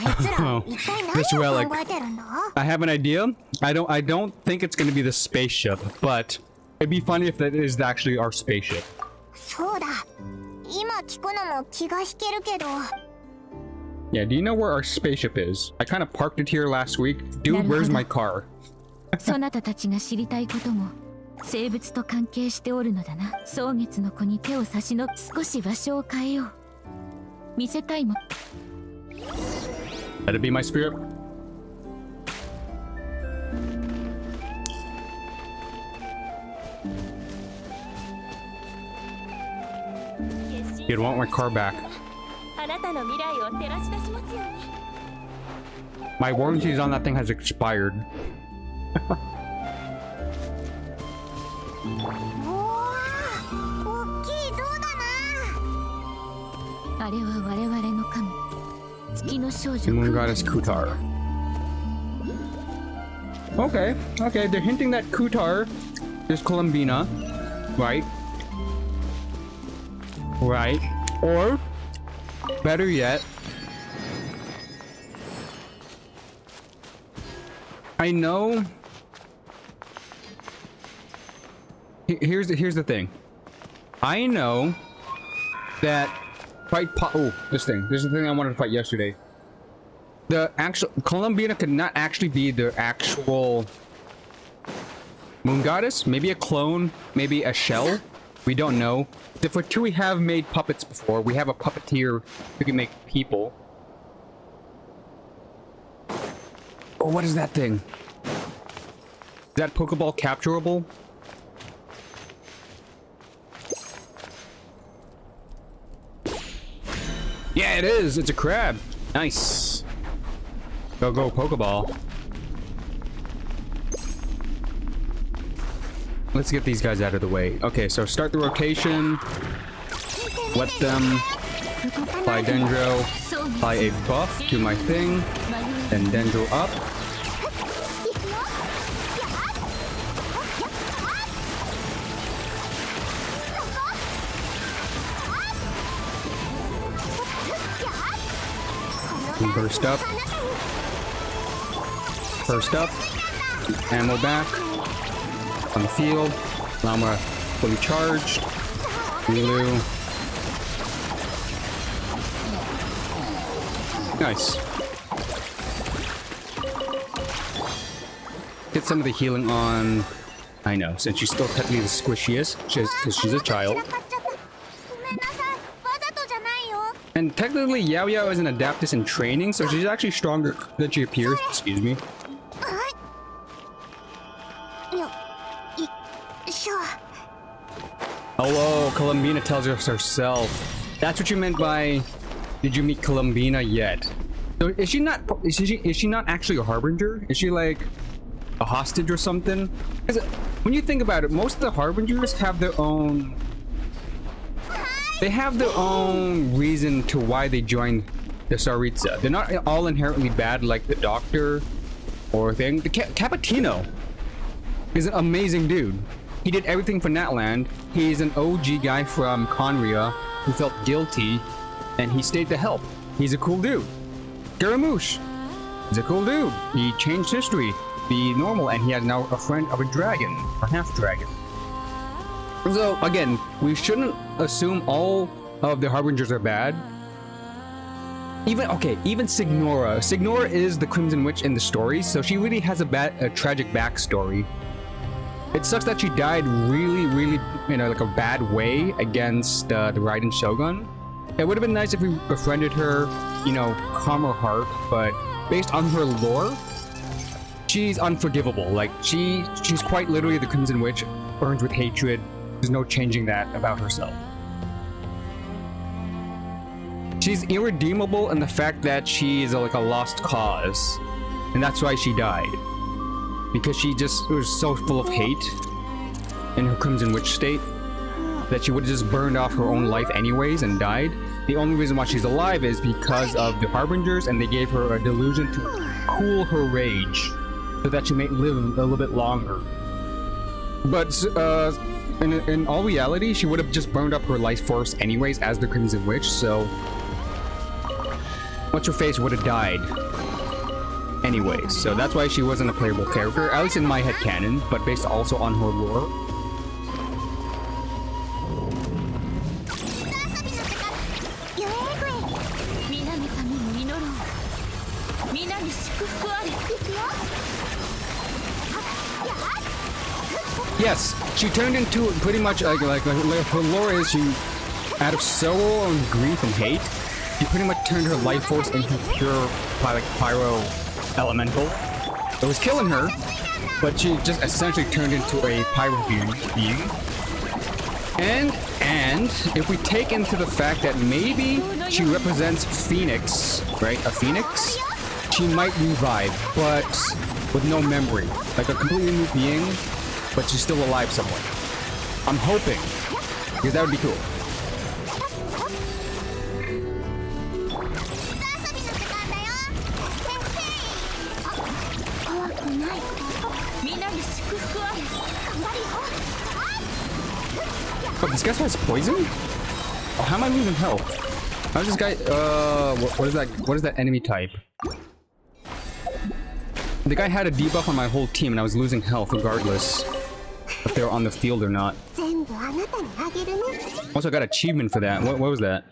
いつら一体何を考えてるんだ？ I have an idea. I don't think it's gonna be the spaceship, but it'd be funny if that is actually our spaceship. そうだ。今聞くのも気が引けるけど。Yeah, do you know where our spaceship is? I kind of parked it here last week. Dude, where's my car? そなたたちが知りたいことも生物と関係しておるのだな。蒼月の子に手を差し伸べ、少し場所を変えよう。見せたいも。Let it be my spirit. You'd want my car back. あなたの未来を照らし出しますように。 My warranties on that thing has expired. 大きい像だな。あれは我々の神、月の少女 Moon Goddess Kutar. Okay, okay, they're hinting that Kutar is Columbina, right? Right. Or, better yet, I know. Here's the thing. I know that this thing. This is the thing I wanted to fight yesterday. The actual Columbina could not actually be the actual Moon Goddess. Maybe a clone. Maybe a shell. We don't know. The Fatui have made puppets before. We have a puppeteer who can make people. Oh, what is that thing? Is that Pokeball capturable? Yeah, it is. It's a crab. Nice. Go, Pokeball. Let's get these guys out of the way. Okay, so start the rotation. Wet them. Apply Dendro. Apply a buff to my thing. Then Dendro up. Burst up. Burst up. Ammo back. On the field. Llama fully charged. Lulu. Nice. Get some of the healing on... I know, since she's still technically the squishiest, because she's a child. ごめんなさい。わざとじゃないよ。 And technically, Yao Yao is an adaptus in training, so she's actually stronger than she appears. Excuse me. よいしょ。 Oh, Columbina tells us herself. That's what you meant by, did you meet Columbina yet? So is she not actually a harbinger? Is she like a hostage or something? 'Cause when you think about it, most of the harbingers have their own... They have their own reason to why they joined the Tsaritsa. They're not all inherently bad like the Doctor or thing. The Cappuccino is an amazing dude. He did everything for Natland. He's an OG guy from Conria who felt guilty and he stayed to help. He's a cool dude. Garamouche is a cool dude. He changed history, be normal, and he is now a friend of a dragon, a half-dragon. So, again, we shouldn't assume all of the Harbingers are bad. Even Signora. Signora is the Crimson Witch in the story, so she really has a tragic backstory. It sucks that she died really, like a bad way against the Raiden Shogun. It would have been nice if we befriended her, calm her heart, but based on her lore, she's unforgivable. Like, she's quite literally the Crimson Witch, burns with hatred. There's no changing that about herself. She's irredeemable in the fact that she is like a lost cause, and that's why she died. Because she just was so full of hate in her Crimson Witch state that she would have just burned off her own life anyways and died. The only reason why she's alive is because of the Harbingers, and they gave her a delusion to cool her rage so that she may live a little bit longer. But in all reality, she would have just burned up her life force anyways as the Crimson Witch, so What's-Her-Face would have died anyways. So that's why she wasn't a playable character, at least in my headcanon, but based also on her lore. Yes, she turned into pretty much like her lore is she, out of sorrow and grief and hate, she pretty much turned her life force into pure pyro elemental. It was killing her, but she just essentially turned into a pyro being. And if we take into the fact that maybe she represents Phoenix, right? A Phoenix, she might revive, but with no memory, like a completely new being. But she's still alive somewhere. I'm hoping, because that would be cool. Oh, this guy has poison? Oh, how am I losing health? How's this guy? What is that? What is that enemy type? The guy had a debuff on my whole team, and I was losing health regardless if they were on the field or not. Also got achievement for that. What was that?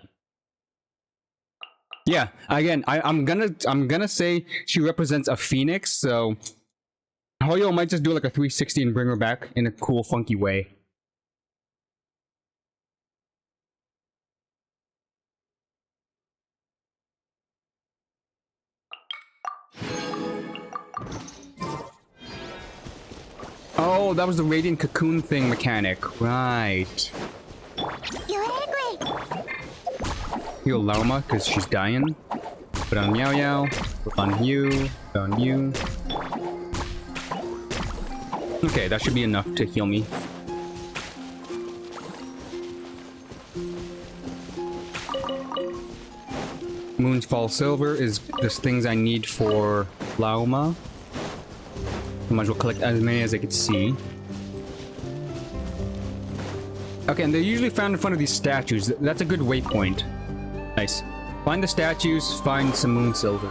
Yeah, again, I'm gonna say she represents a Phoenix, so Hoyo might just do like a 360 and bring her back in a cool, funky way. Oh, that was the Radiant Cocoon thing mechanic. Right. Heal Lauma, because she's dying. Put on Yao Yao. Put on you. Put on you. Okay, that should be enough to heal me. Moon's Fall Silver is just things I need for Lauma. I might as well collect as many as I could see. Okay, and they're usually found in front of these statues. That's a good waypoint. Nice. Find the statues, find some moon silver.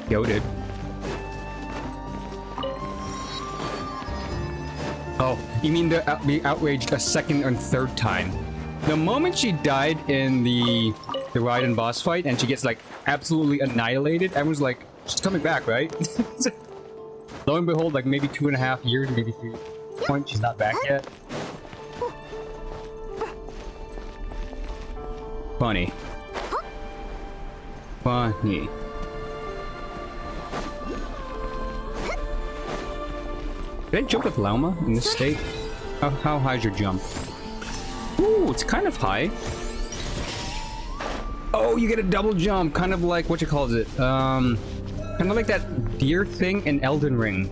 Goated. Oh, you mean be outraged a second and third time? The moment she died in the Raiden boss fight and she gets like absolutely annihilated, everyone's like, she's coming back, right? Lo and behold, like maybe 2.5 years, maybe 3 point, she's not back yet. Funny. Funny. Did I jump with Lauma in this state? How high is your jump? Ooh, it's kind of high. Oh, you get a double jump, kind of like what you calls it. Kind of like that deer thing in Elden Ring.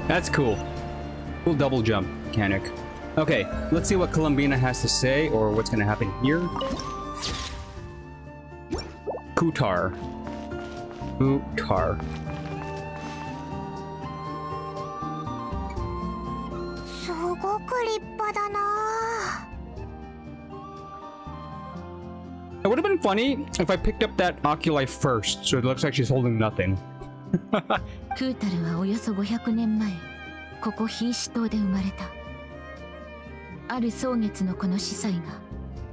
That's cool. Cool double jump mechanic. Okay, let's see what Columbina has to say or what's gonna happen here. Kutar. Kutar. It would have been funny if I picked up that oculi first, so it looks like she's holding nothing. クータルはおよそ500年前、ここヒーシ島で生まれた。ある蒼月の子の司祭が、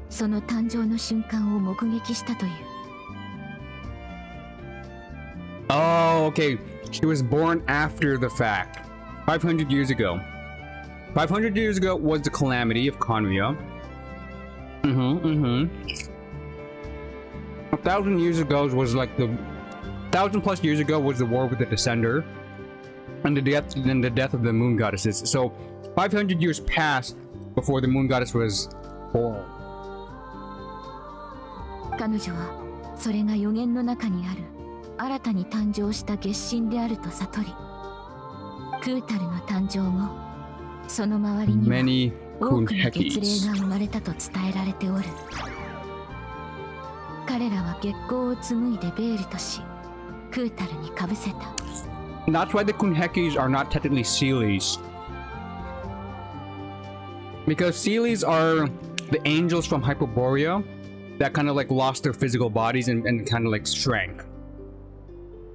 その誕生の瞬間を目撃したという。Oh, okay. She was born after the fact. 500 years ago. 500 years ago was the calamity of Convia. 1,000 years ago was like the 1,000+ years ago was the war with the Descender, and the death of the Moon Goddesses. So 500 years passed before the Moon Goddess was born. 彼女はそれが予言の中にある新たに誕生した月神であると悟り、クータルの誕生後、その周りには多くの月霊が生まれたと伝えられておる。彼らは月光を紡いでベールとし、クータルにかぶせた。That's why the Kunhekis are not technically Seelies. Because Seelies are the angels from Hyperborea that kind of like lost their physical bodies and kind of like shrank.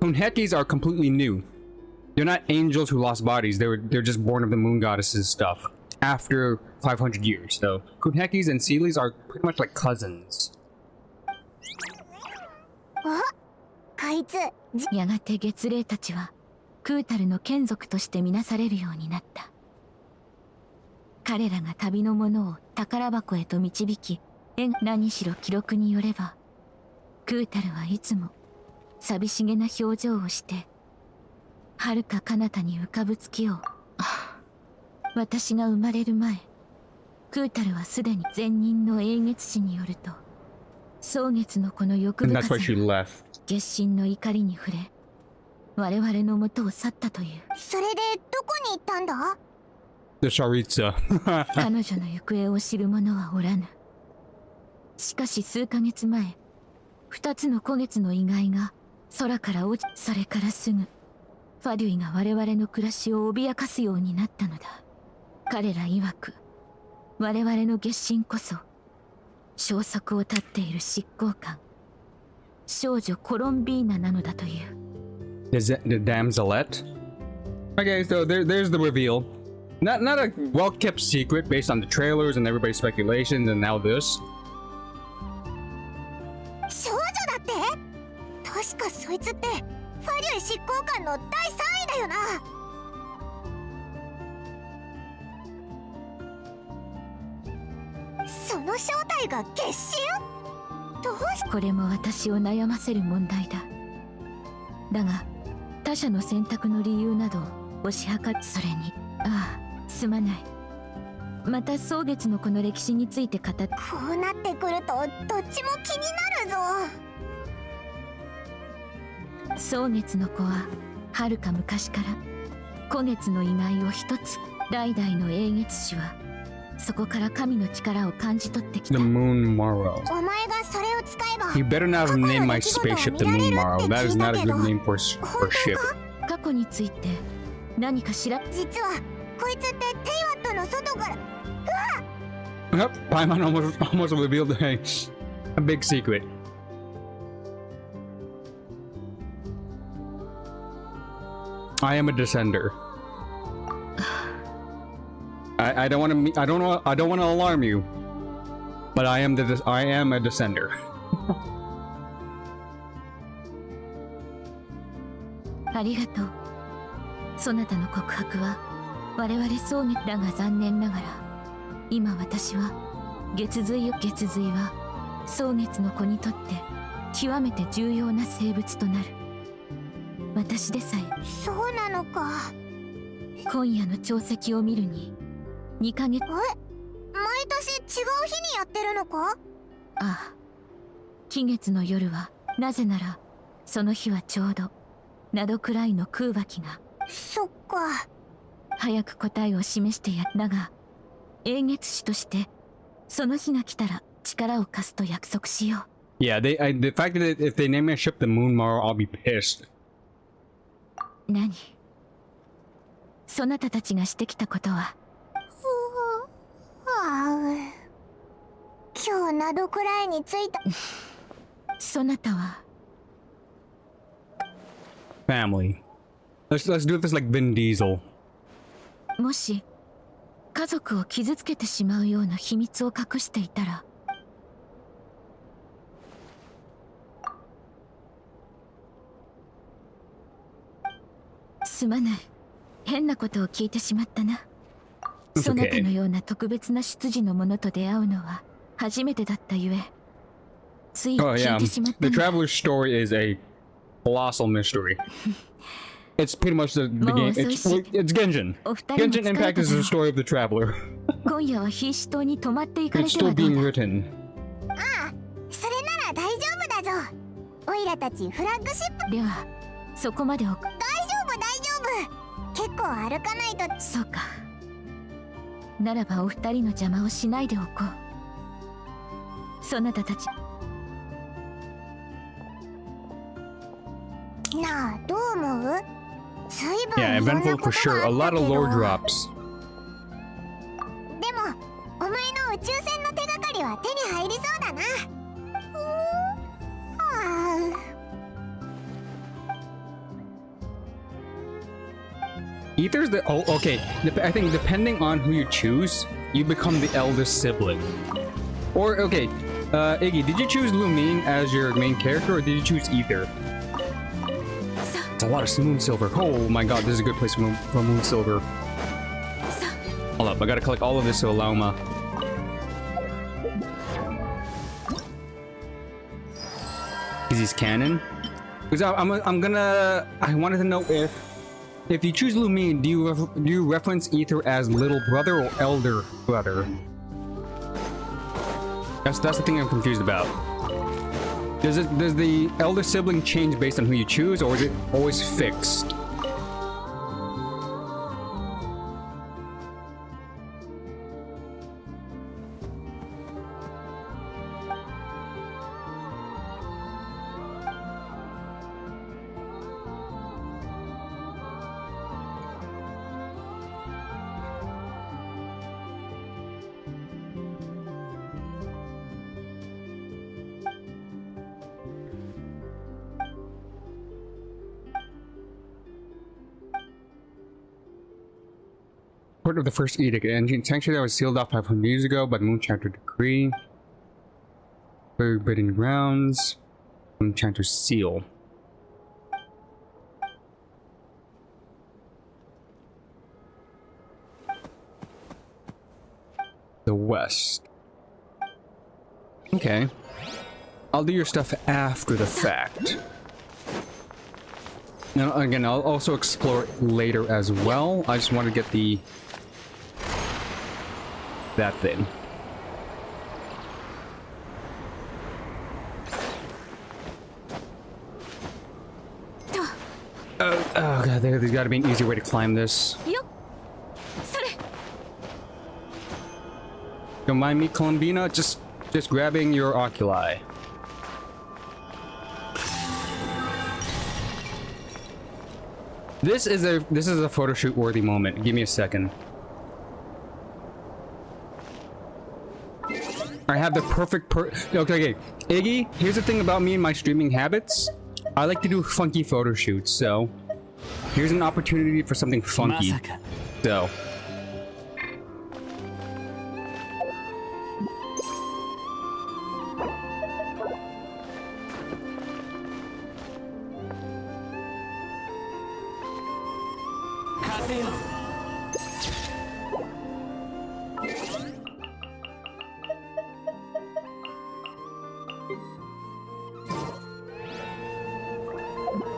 Kunhekis are completely new. They're not angels who lost bodies. They're just born of the Moon Goddess's stuff after 500 years. So Kunhekis and Seelies are pretty much like cousins. やがて月霊たちはクータルの眷属としてみなされるようになった。彼らが旅の者を宝箱へと導き、何しろ記録によれば、クータルはいつも寂しげな表情をして、遥か彼方に浮かぶ月を。私が生まれる前、クータルはすでに前任の英月氏によると、蒼月のこの欲深さが月神の怒りに触れ、我々の元を去ったという。それでどこに行ったんだ？ The Sharitza. 彼女の行方を知る者はおらぬ。しかし数ヶ月前、2つの古月の遺骸が空から落ち、それからすぐ、ファデュイが我々の暮らしを脅かすようになったのだ。彼ら曰く、我々の月神こそ、消息を絶っている執行官、少女コロンビーナなのだという。The damselette? Okay, so there's the reveal. Not a well-kept secret based on the trailers and everybody's speculations, and now this. 少女だって？確かそいつってファリュイ執行官の第3位だよな。その正体が月神？どうし…これも私を悩ませる問題だ。だが他者の選択の理由など推し量る。それに、ああ、すまない。また蒼月のこの歴史について語って。こうなってくるとどっちも気になるぞ。蒼月の子ははるか昔から古月の遺骸を一つ。代々の英月氏はそこから神の力を感じ取ってきた。 The Moon Morrow. お前がそれを使えば You better not name my spaceship the Moon Morrow. That is not a good name for ship. 過去について何か知ら…実はこいつってテイワットの外から。 Yep, Paimon almost revealed a big secret. I am a descender. I don't want to. I don't want to alarm you, but I am a descender. ありがとう。そなたの告白は我々葬儀だが残念ながら今私は月髄は蒼月の子にとって極めて重要な生物となる。私でさえそうなのか。今夜の朝夕を見るに2ヶ月。毎年違う日にやってるのか？ああ、期月の夜はなぜならその日はちょうどナドくらいの空爆が。そっか。早く答えを示してやだが英月使としてその日が来たら力を貸すと約束しよう。Yeah, the fact that if they name my ship the Moon Morrow, I'll be pissed. 何？そなたたちがしてきたことは？今日ナドくらいに着いた。そなたは Family. Let's do this like Vin Diesel. もし家族を傷つけてしまうような秘密を隠していたら。すまない。変なことを聞いてしまったな。そなたのような特別な出自のものと出会うのは初めてだったゆえ。つい聞いてしまったな。The traveler's story is a colossal mystery. It's pretty much the game. It's Genshin. Genshin Impact is the story of the traveler. 今夜は必死島に泊まっていかれ It's ては still どう being だ。written. ああ、それなら大丈夫だぞ。オイラたちフラッグシップ。ではそこまで大丈夫。結構歩かないと。そうか。ならばお二人の邪魔をしないでおこう。そなたたち。なあ、どう思う？随分 Yeah, いろんな eventful こ for と sure. が A あ lot った of けど。 lore drops. でも、お前の宇宙船の手がかりは手に入りそうだな。Ether's the okay. I think depending on who you choose, you become the eldest sibling. Or okay, Iggy, did you choose Lumine as your main character, or did you choose Ether? It's a lot of Moon Silver. Oh my god, this is a good place for Moon Silver. Hold up, I gotta collect all of this to allow my. Is he's canon? Because I wanted to know if you choose Lumine, do you reference Ether as little brother or elder brother? That's the thing I'm confused about. Does the elder sibling change based on who you choose, or is it always fixed? Part of the first edict. An ancient sanctuary that was sealed off 500 years ago by the Moonchanter decree. Forbidden grounds. Moonchanter seal. The west. Okay. I'll do your stuff after the fact. Now, again, I'll also explore it later as well. I just want to get that thing. Oh god, there's got to be an easier way to climb this. Don't mind me, Columbina. Just grabbing your oculi. This is a photo shoot worthy moment. Give me a second. I have the perfect okay. Iggy, here's the thing about me and my streaming habits. I like to do funky photo shoots, so Here's an opportunity for something funky. So.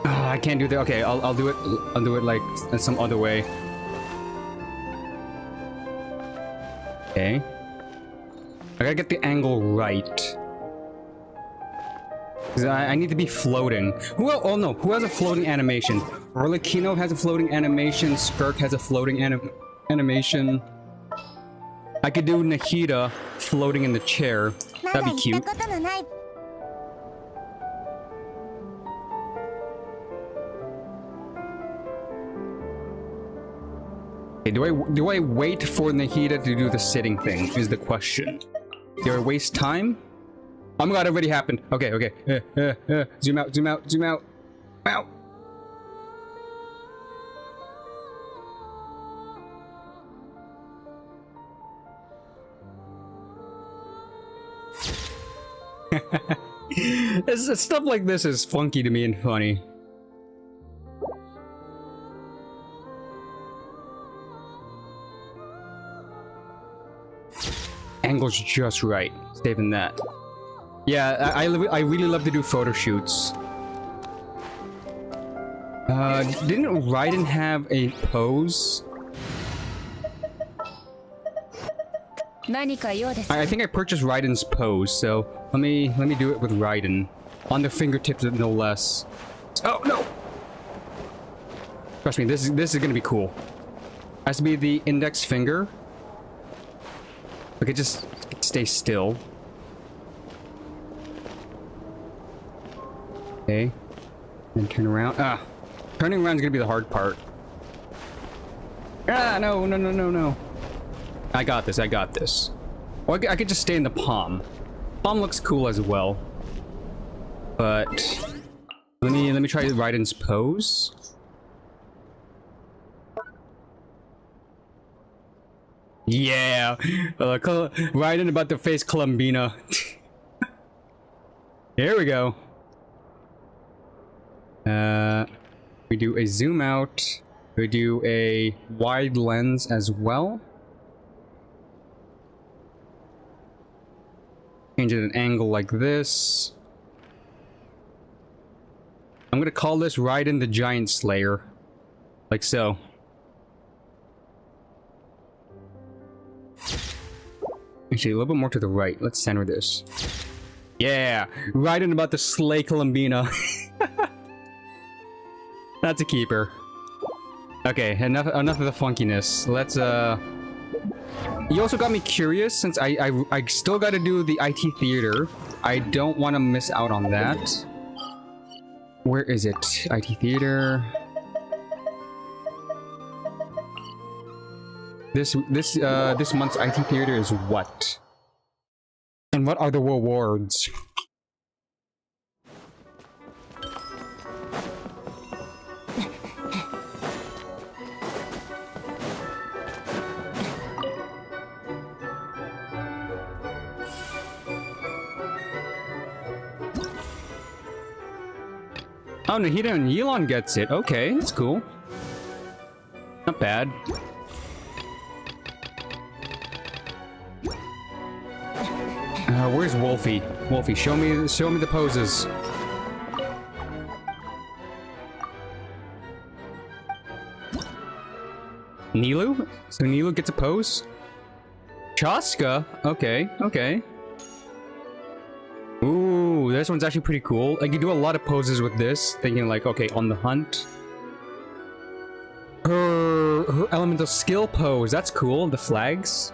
I can't do that. Okay, I'll do it. I'll do it like some other way. Okay. I gotta get the angle right. 'Cause I need to be floating. Oh no, who has a floating animation? Orlikino has a floating animation. Skirk has a floating animation. I could do Nahida floating in the chair. That'd be cute. Okay, do I wait for Nahida to do the sitting thing is the question. Do I waste time? Oh my god, it already happened. Okay, okay. Zoom out, zoom out, zoom out. Out. Stuff like this is funky to me and funny. Angle's just right. Saving that. Yeah, I really love to do photo shoots. Didn't Raiden have a pose? I think I purchased Raiden's pose, so let me do it with Raiden. On the fingertips, no less. Oh no! Trust me, this is gonna be cool. Has to be the index finger. Okay, just stay still. Okay. Then turn around. Ah! Turning around is gonna be the hard part. Ah, no, no, no, no, no. I got this, I got this. Well, I could just stay in the palm. Palm looks cool as well. But... Let me try Raiden's pose. Yeah! Raiden about to face Columbina. Here we go. We do a zoom out. We do a wide lens as well. Change it an angle like this. I'm gonna call this Raiden the Giant Slayer. Like so. Actually, a little bit more to the right. Let's center this. Yeah! Raiden about to slay Columbina. That's a keeper. Okay, enough of the funkiness. Let's, You also got me curious, since I still gotta do the IT theater. I don't want to miss out on that. Where is it? IT theater... This month's IT theater is what? And what are the rewards? Oh, Nahida and Yelan gets it. Okay, that's cool. Not bad. Where's Wolfie? Wolfie, show me the poses. Nilu? So Nilu gets a pose? Chaska? Okay, okay. Ooh, this one's actually pretty cool. I can do a lot of poses with this, thinking like, okay, on the hunt. Her elemental skill pose, that's cool, the flags.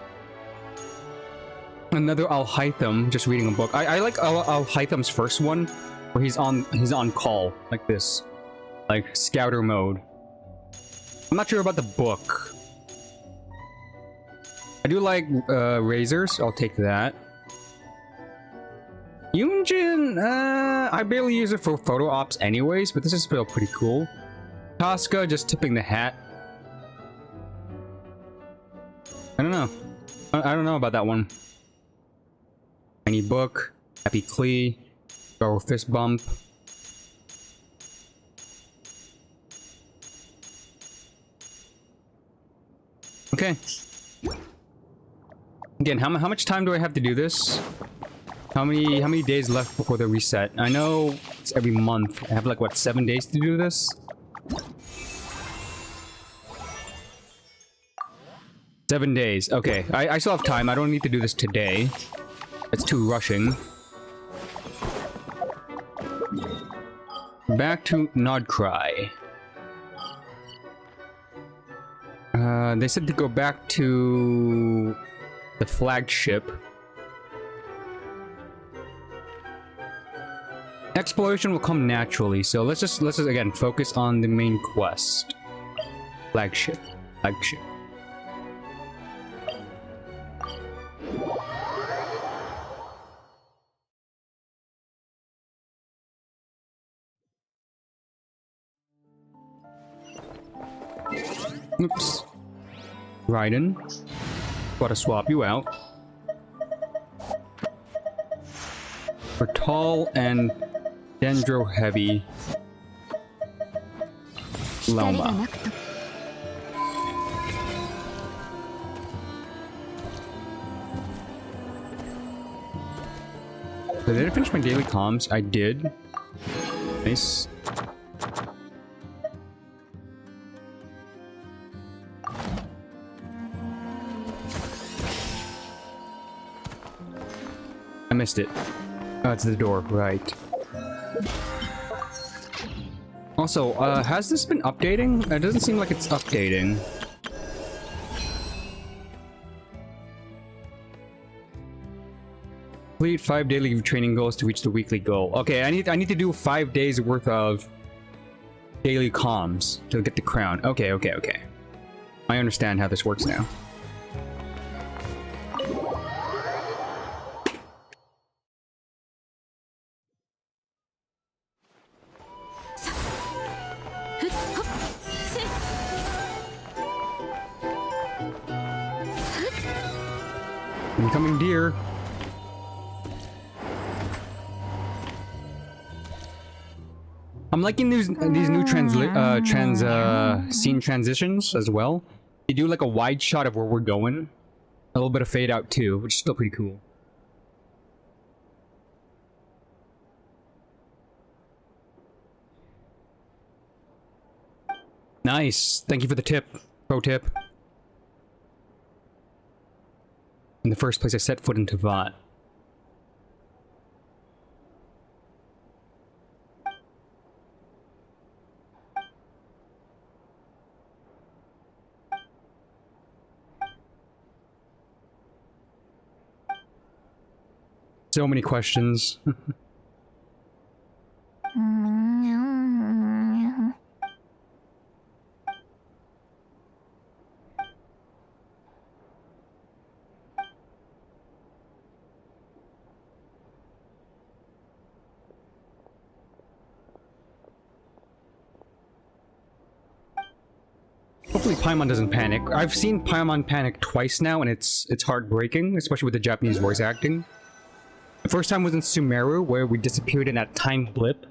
Another Alhaitham, just reading a book. I like Alhaitham's first one, where he's on call, like this. Like, scouter mode. I'm not sure about the book. I do like, razors, I'll take that. Yunjin, I barely use it for photo ops anyways, but this is still pretty cool. Tosca just tipping the hat. I don't know. I don't know about that one. Tiny book. Happy Klee. Go fist bump. Okay. Again, how much time do I have to do this? How many days left before the reset? I know it's every month. I have like what, 7 days to do this? 7 days. Okay, I still have time. I don't need to do this today. It's too rushing. Back to Krai. They said to go back to the flagship. Exploration will come naturally, so let's just again focus on the main quest. Flagship. Oops. Raiden. Gotta swap you out. For tall and dendro heavy Loma. So did I finish my daily comms? I did. Nice. I missed it. Oh, it's the door, right. Also, has this been updating? It doesn't seem like it's updating. Complete 5 daily training goals to reach the weekly goal. Okay, I need to do 5 days worth of daily comms to get the crown. Okay. I understand how this works now. Incoming deer. I'm liking these new scene transitions as well. You do like a wide shot of where we're going, a little bit of fade out too, which is still pretty cool. Nice. Thank you for the tip. Pro tip. In the first place I set foot into Vat. So many questions. Hopefully Paimon doesn't panic. I've seen Paimon panic twice now, and it's heartbreaking, especially with the Japanese voice acting. The first time was in Sumeru, where we disappeared in that time blip.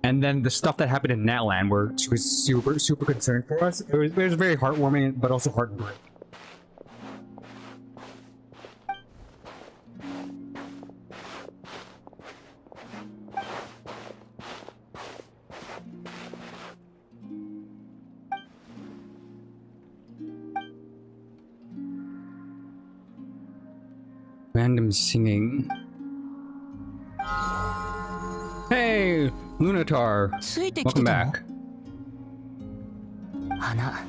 And then the stuff that happened in Natlan, where she was super concerned for us. It was very heartwarming, but also heartbreaking. Random singing. Hey, Lunatar. Welcome back. 花。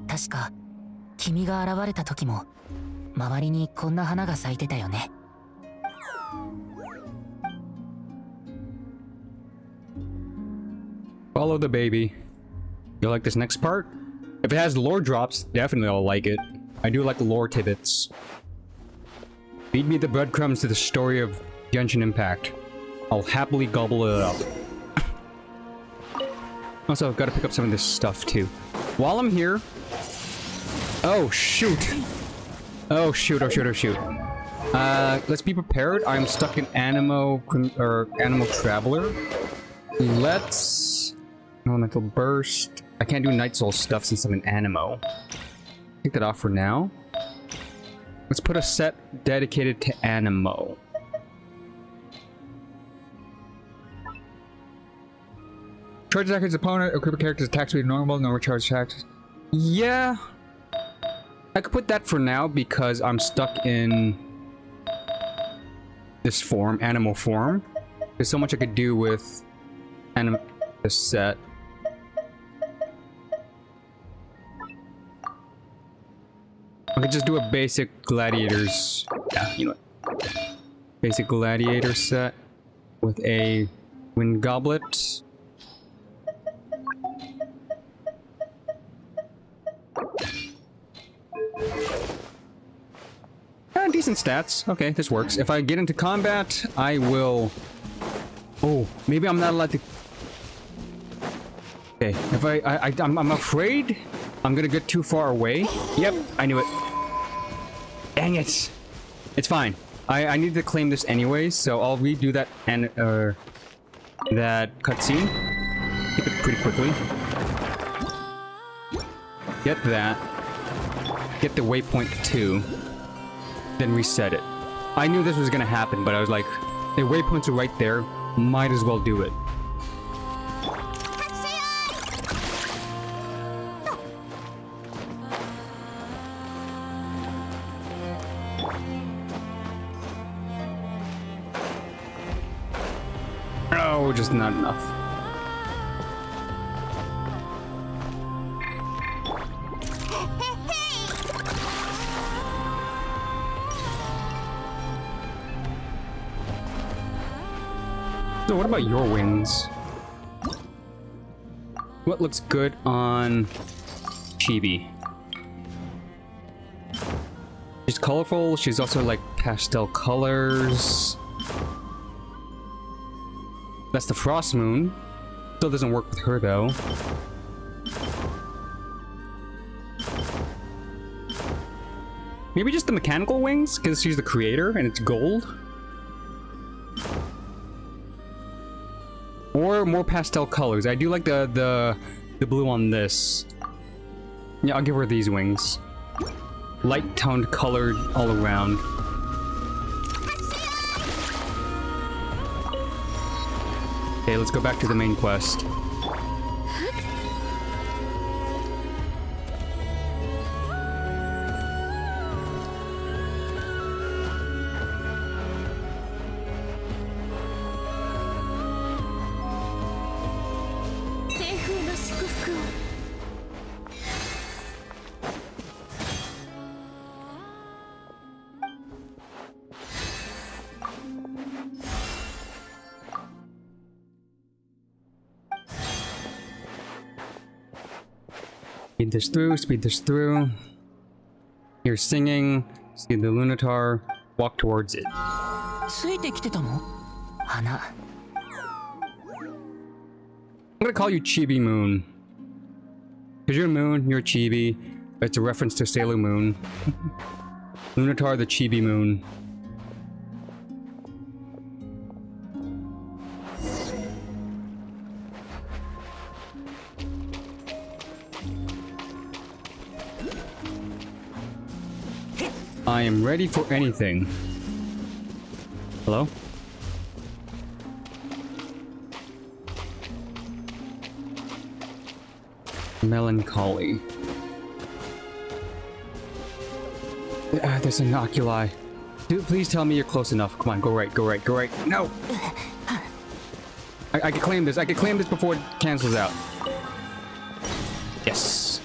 確か君が現れた時も周りにこんな花が咲いてたよね。Follow the baby. You'll like this next part? If it has lore drops, definitely I'll like it. I do like the lore tidbits. Feed me the breadcrumbs to the story of Genshin Impact. I'll happily gobble it up. Also, I've got to pick up some of this stuff too. While I'm here... Oh, shoot. Oh, shoot, oh, shoot, oh, shoot. Let's be prepared. I'm stuck in Animal Traveler. Let's... Elemental Burst. I can't do Night Soul stuff since I'm in Animo. Take that off for now. Let's put a set dedicated to Animo. Charge attacker's opponent, equip a character's attack speed normal, no recharge attacks. Yeah. I could put that for now because I'm stuck in this form, Animal form. There's so much I could do with this set. I could just do a basic gladiators. Yeah, you know what? Basic gladiator set with a wind goblet. Decent stats. Okay, this works. If I get into combat, I will... Oh, maybe I'm not allowed to... Okay, if I'm afraid I'm gonna get too far away. Yep, I knew it. Dang it. It's fine. I need to claim this anyways, so I'll redo that and that cutscene. Keep it pretty quickly. Get that. Get the waypoint 2. Then reset it. I knew this was gonna happen, but I was like, the waypoints are right there. Might as well do it. Oh, just not enough. So what about your wings? What looks good on Chibi? She's colorful, she's also like pastel colors. That's the Frost Moon. Still doesn't work with her though. Maybe just the mechanical wings, because she's the creator and it's gold. Or more pastel colors. I do like the blue on this. Yeah, I'll give her these wings. Light toned colored all around. Okay, let's go back to the main quest. Speed this through. Hear singing, see the Lunatar, walk towards it. I'm gonna call you Chibi Moon. Because you're Moon, you're Chibi. It's a reference to Sailor Moon. Lunatar the Chibi Moon. I am ready for anything. Hello? Melancholy. There's an oculi. Dude, please tell me you're close enough. Come on, go right, go right, go right. No! I can claim this. I can claim this before it cancels out. Yes.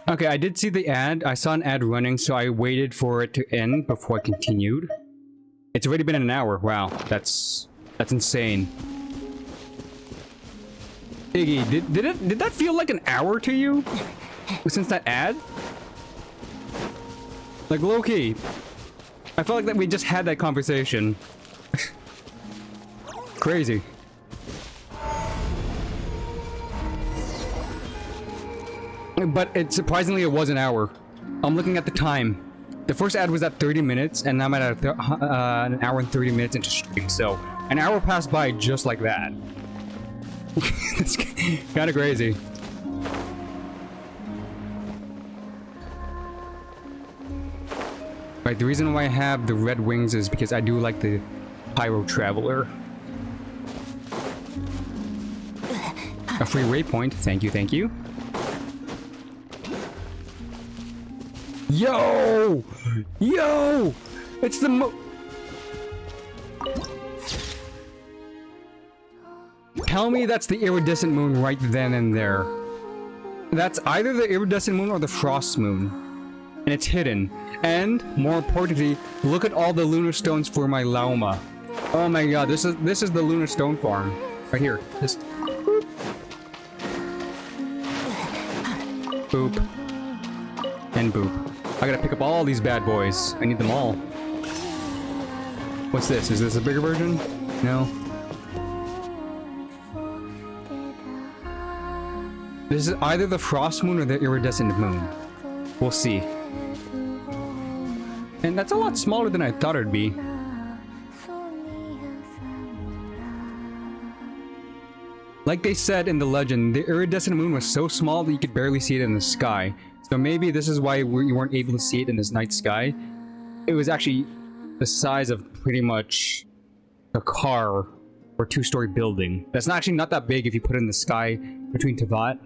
Okay, I did see the ad. I saw an ad running, so I waited for it to end before I continued. It's already been an hour. Wow, that's insane. Iggy, did that feel like an hour to you since that ad? Like low-key, I felt like that we just had that conversation. Crazy. But surprisingly it was an hour. I'm looking at the time. The first ad was at 30 minutes, and I'm at an hour and 30 minutes into stream. So an hour passed by just like that. It's kind of crazy. Right, the reason why I have the red wings is because I do like the Pyro Traveler. A free waypoint. Thank you, thank you. Yo! Yo! It's the Tell me that's the iridescent moon right then and there. That's either the iridescent moon or the frost moon. And it's hidden. And, more importantly, look at all the lunar stones for my Lauma. Oh my god, this is the lunar stone farm. Right here. This. Boop. And boop. I gotta pick up all these bad boys. I need them all. What's this? Is this a bigger version? No. This is either the frost moon or the iridescent moon. We'll see. And that's a lot smaller than I thought it'd be. Like they said in the legend, the iridescent moon was so small that you could barely see it in the sky. So maybe this is why you weren't able to see it in this night sky. It was actually the size of pretty much a car or two-story building. That's actually not that big if you put it in the sky between Tavat.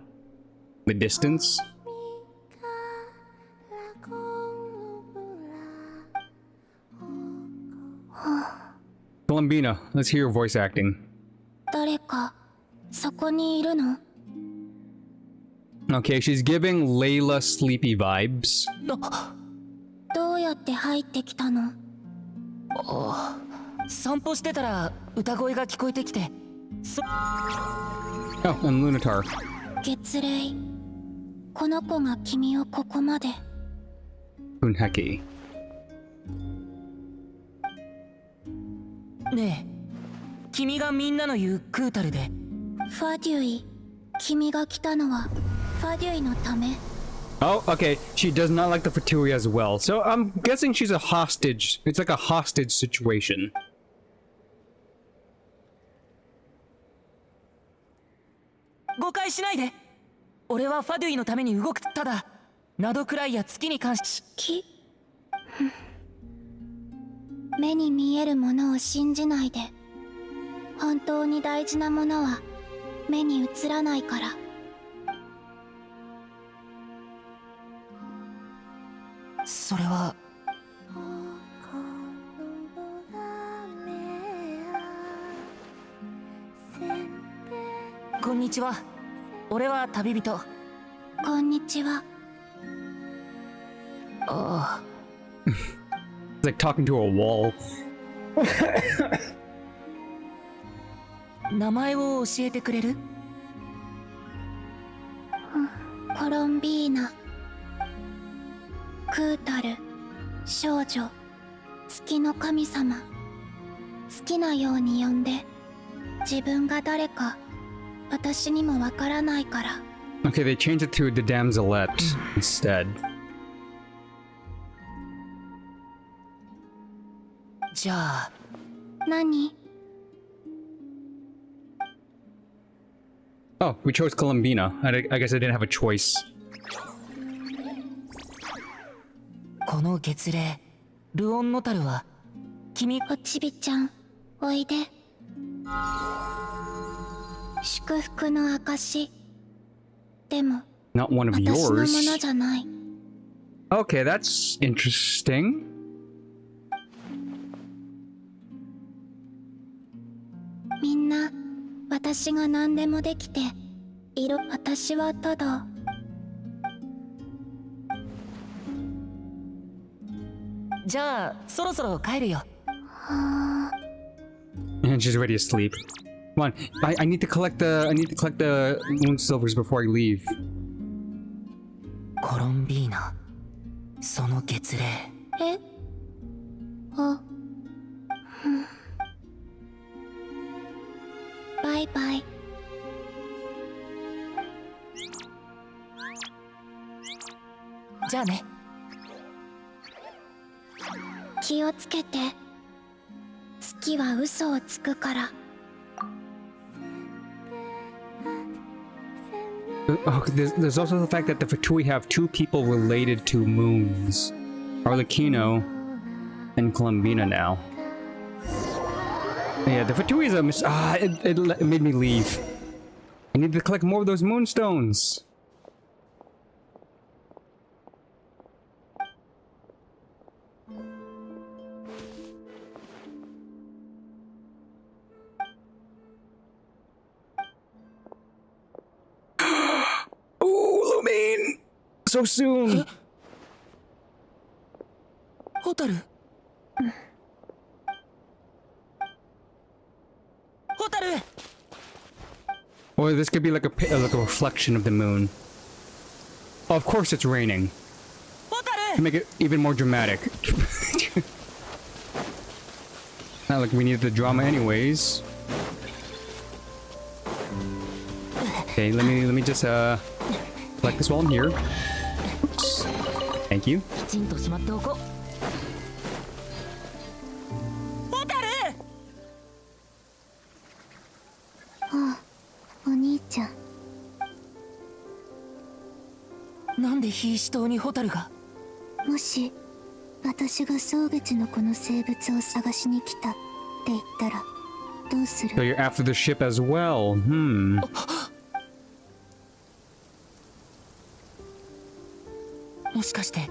The distance. Columbina, let's hear your voice acting. Okay, she's giving Layla sleepy vibes. Oh, and Lunatar. Unheki. ねえ、君がみんなの言うクータルで。ファデュイ、君が来たのはファデュイのため。 Oh, okay. She does not like the Fatui as well. So I'm guessing she's a hostage. It's like a hostage situation. 誤解しないで。俺はファデュイのために動く。ただ、ナドクライや月に関し。目に見えるものを信じないで。本当に大事なものは目に映らないから。それは。こんにちは。俺は旅人。こんにちは。ああ。It's like talking to a wall. 名前を教えてくれる？コロンビーナ、クータル、少女、月の神様。好きなように呼んで。自分が誰か私にもわからないから。 Okay, they changed it to the Damselette instead. じゃあ。何？ Oh, we chose Columbina. I guess I didn't have a choice. この月齢、ルオンノタルは君。おちびちゃん、おいで。祝福の証。でも、 Not one of 私のもの yours. じゃない。 Okay, that's interesting. 私が何でもできて私はただじゃあそろそろ帰るよ。And she's ready to sleep. Come on, I need to collect the moon silvers before I leave. コロンビーナ、その月齢。えあバイバイ。じゃあね。気をつけて。月は嘘をつくから。There's also the fact that the Fatui have two people related to moons. Arlecchino and Columbina now. Yeah, the Fatui is a it made me leave. I need to collect more of those moonstones. Oh, Lumine! So soon! ホタル。ホタル。 Or this could be like a reflection of the moon. Oh, of course it's raining. ホタル。 To make it even more dramatic. Not like we needed the drama anyways. Okay, let me just collect this while I'm here. Oops. Thank you. きちんとしまっておこう。ホタル。ああ、お兄ちゃん。なんで非死島にホタルが。もし私が蒼月のこの生物を探しに来たって言ったらどうす So る？ you're after the ship as well. Hmm. もしかして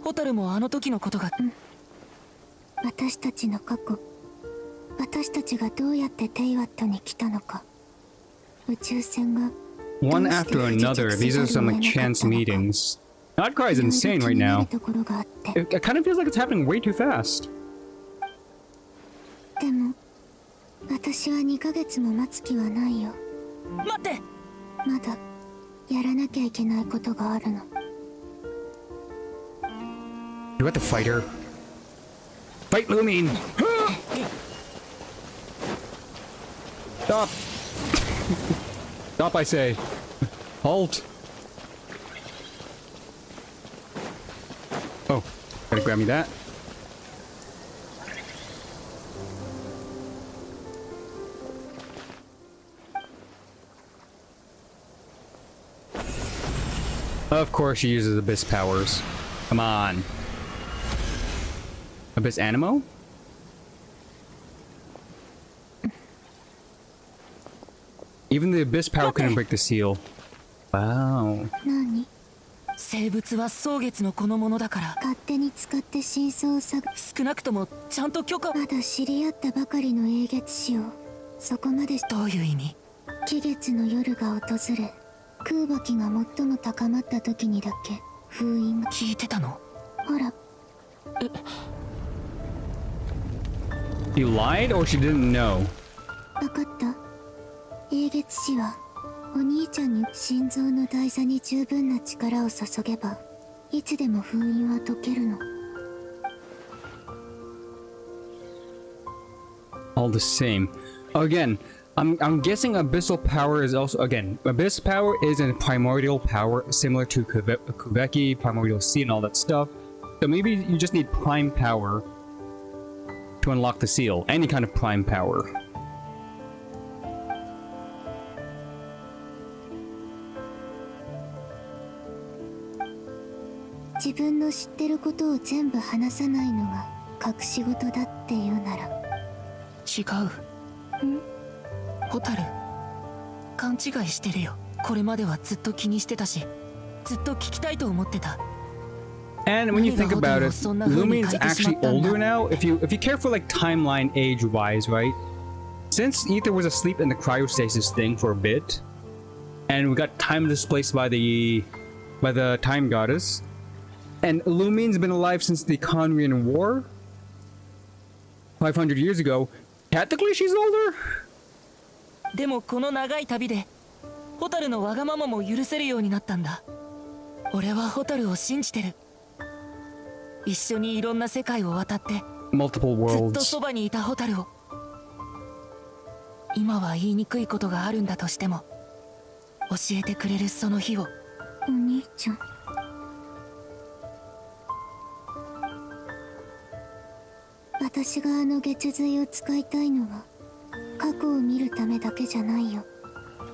ホタルもあの時のことが。私たちの過去、私たちがどうやってテイワットに来たのか、宇宙船が One after another, these are some like chance meetings. Krai is insane right now. It kind of feels like it's happening way too fast. でも私は2ヶ月も待つ気はないよ。待って。まだやらなきゃいけないことがあるの。You have to fight her. Fight Lumine! Stop! Stop, I say. Halt! Oh, gotta grab me that. Of course she uses Abyss powers. Come on. Abyss Animo? Even the Abyss power couldn't break the seal. Wow. 何？生物は蒼月のこのものだから。勝手に使って真相を探少なくともちゃんと許可。まだ知り合ったばかりの英月使をそこまで。どういう意味？期月の夜が訪れ、空母機が最も高まった時にだけ封印が。聞いてたの？ほら。You lied or she didn't know? わかった。英月使はお兄ちゃんに心臓の台座に十分な力を注げばいつでも封印は解けるの。All the same. Again, I'm guessing abyssal power is also, again, abyss power is a primordial power similar to Kuveki, primordial sea and all that stuff. So maybe you just need prime power to unlock the seal. Any kind of prime power. "自分の知ってることを全部話さないのが隠し事だっていうなら。違う。ホタル、勘違いしてるよ。これまではずっと気にしてたし、ずっと聞きたいと思ってた。And when you think about it, Lumine's actually older now. If you care for like timeline age wise, right? since Ether was asleep in the cryostasis thing for a bit, and we got time displaced by the time goddess, and Lumine's been alive since the Conrian War 500 years ago, technically she's older. でもこの長い旅でホタルのわがままも許せるようになったんだ。俺はホタルを信じてる。一緒にいろんな世界を渡って Multiple ずっ worlds. とそばにいたホタルを。今は言いにくいことがあるんだとしても教えてくれるその日を。お兄ちゃん。私があの月髄を使いたいのは過去を見るためだけじゃないよ。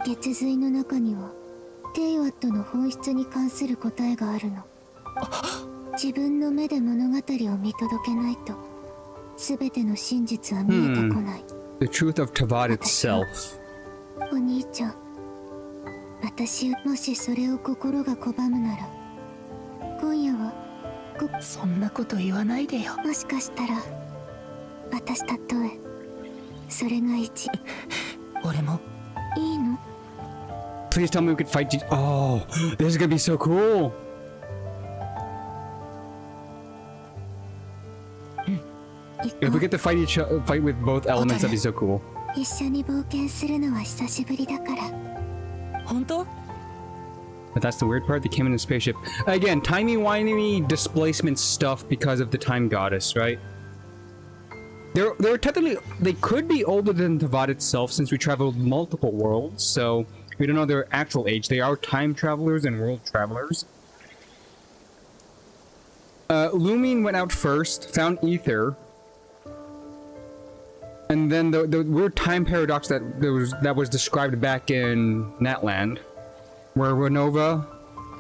月髄の中にはテイワットの本質に関する答えがあるの。自分の目で物語を見届けないと全ての真実は見えてこない。The truth of Tavad itself. お兄ちゃん、私もしそれを心が拒むなら今夜はそんなこと言わないでよ。もしかしたら私たとえそれが一俺もいいの？ Please tell me we could fight. Oh, this is gonna be so cool. If we get to fight with both elements, that'd be so cool. 一緒に冒険するのは久しぶりだから。本当？ But that's the weird part. They came in a spaceship again. Timey-wimey displacement stuff because of the time goddess, right? They're technically they could be older than Tavad itself since we traveled multiple worlds. So we don't know their actual age. They are time travelers and world travelers. Lumine went out first, found Ether. And then the weird time paradox that was described back in Natland, where Renova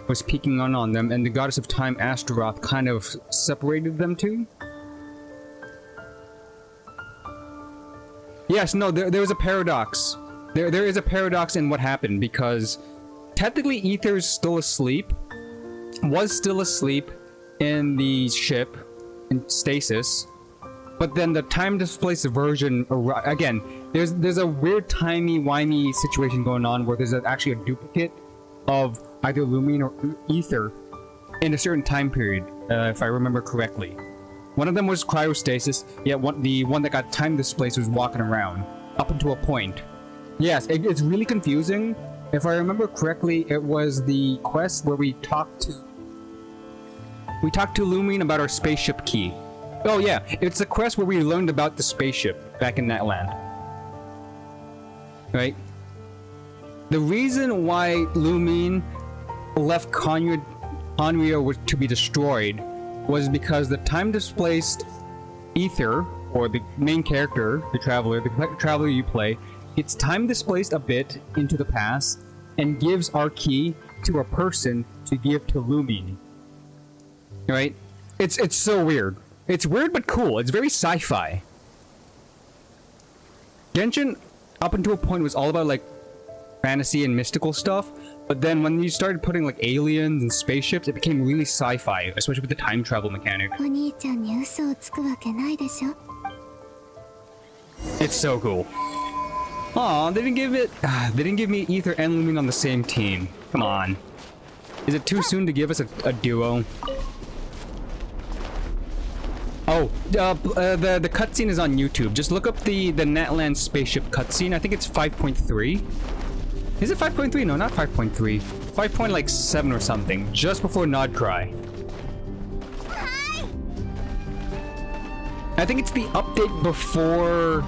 was peeking on them, and the goddess of time Astaroth kind of separated them two. Yes, no, there was a paradox. There is a paradox in what happened, because technically Ether's still asleep, was still asleep in the ship, in stasis. But then the time displaced version, again, there's a weird timey-wimey situation going on where there's actually a duplicate of either Lumine or Ether in a certain time period, if I remember correctly. One of them was cryostasis, yet the one that got time displaced was walking around, up until a point. Yes, it's really confusing. If I remember correctly, it was the quest where we talked to Lumine about our spaceship key. Oh yeah, it's the quest where we learned about the spaceship back in that land. Right? The reason why Lumine left Conria to be destroyed was because the time-displaced Ether, or the main character, the traveler you play, gets time-displaced a bit into the past and gives our key to a person to give to Lumine. Right? It's so weird. It's weird but cool. It's very sci-fi. Genshin, up until a point, was all about like fantasy and mystical stuff, but then when you started putting like aliens and spaceships, it became really sci-fi, especially with the time travel mechanic. It's so cool. Aw, they didn't give me Ether and Lumine on the same team. Come on. Is it too soon to give us a duo? Oh, the cutscene is on YouTube. Just look up the Natland spaceship cutscene. I think it's 5.3. Is it 5.3? No, not 5.3. 5.7 or something. Just before Nod Cry. I think it's the update before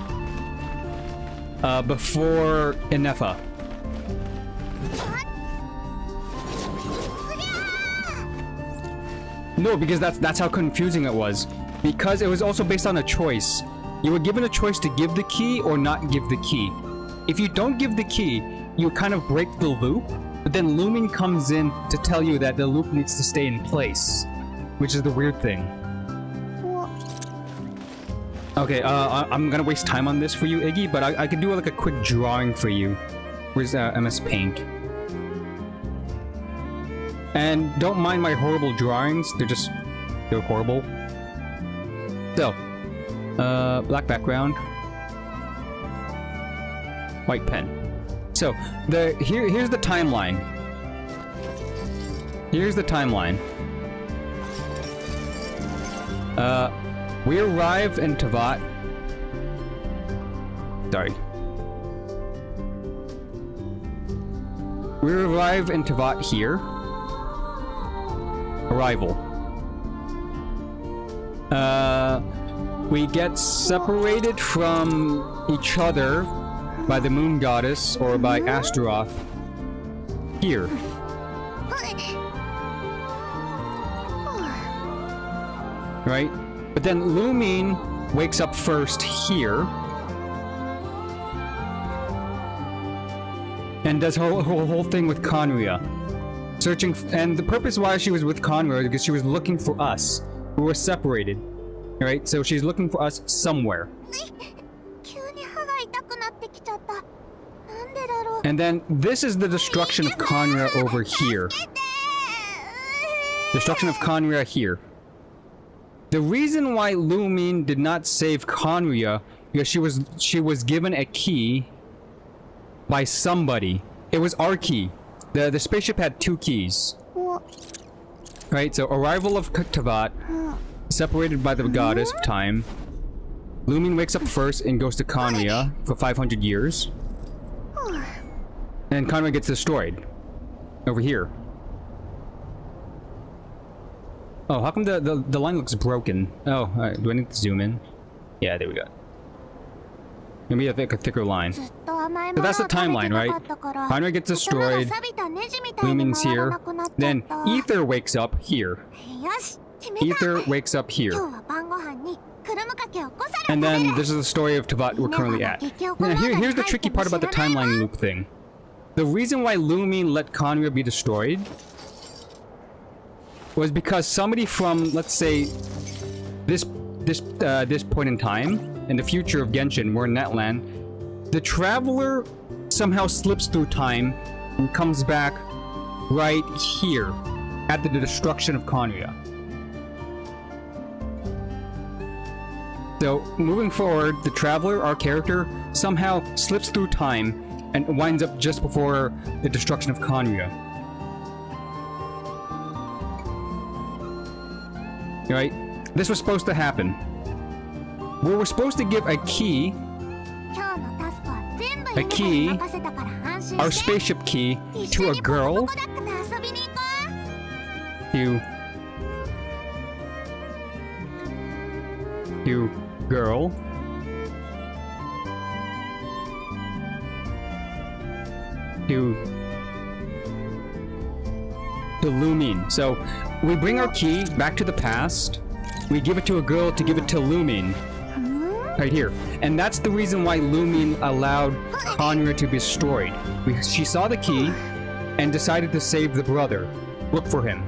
Inefa. No, because that's how confusing it was. Because it was also based on a choice. You were given a choice to give the key or not give the key. If you don't give the key, you kind of break the loop, but then Lumine comes in to tell you that the loop needs to stay in place, which is the weird thing. Okay, I'm gonna waste time on this for you, Iggy, but I could do like a quick drawing for you. Where's MS Paint? And don't mind my horrible drawings, they're horrible. So, black background. white pen. So here's the timeline. Here's the timeline. We arrive in Tavat. Sorry. We arrive in Tavat here. Arrival. We get separated from each other by the moon goddess or by Astaroth here. Right? But then Lumine wakes up first here and does her whole thing with Conria. Searching, and the purpose why she was with Conria is because she was looking for us, who were separated. Right? So she's looking for us somewhere. And then this is the destruction of Conria over here. Destruction of Conria here. The reason why Lumine did not save Conria because she was given a key by somebody. It was our key. The spaceship had 2 keys. Right, so arrival of Tavat, separated by the goddess of time. Lumine wakes up first and goes to Conria for 500 years. And Conria gets destroyed. Over here. Oh, how come the line looks broken? Oh, alright, do I need to zoom in? Yeah, there we go. Maybe a thicker line. So that's the timeline, right? Conria gets destroyed. Lumine's here. Then Ether wakes up here. Ether wakes up here. And then this is the story of Tavat we're currently at. Now here's the tricky part about the timeline loop thing. The reason why Lumine let Conria be destroyed was because somebody from, let's say, this point in time, in the future of Genshin, we're in Netland, the Traveler somehow slips through time and comes back right here at the destruction of Conria. So, moving forward, the Traveler, our character, somehow slips through time and winds up just before the destruction of Conria. Right? This was supposed to happen. We were supposed to give a key, our spaceship key, to a girl, to girl, to Lumine. So we bring our key back to the past, we give it to a girl to give it to Lumine. Right here. And that's the reason why Lumine allowed Conria to be destroyed. She saw the key and decided to save the brother. Look for him.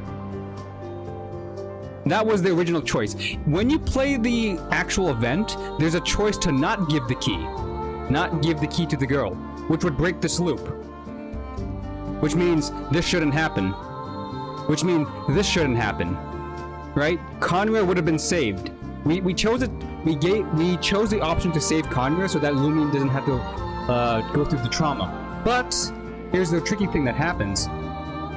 That was the original choice. When you play the actual event, there's a choice to not give the key. Not give the key to the girl, which would break this loop. Which means this shouldn't happen. Which means this shouldn't happen. Right? Conria would have been saved. We chose it. We chose the option to save Conria so that Lumine doesn't have to go through the trauma. But here's the tricky thing that happens.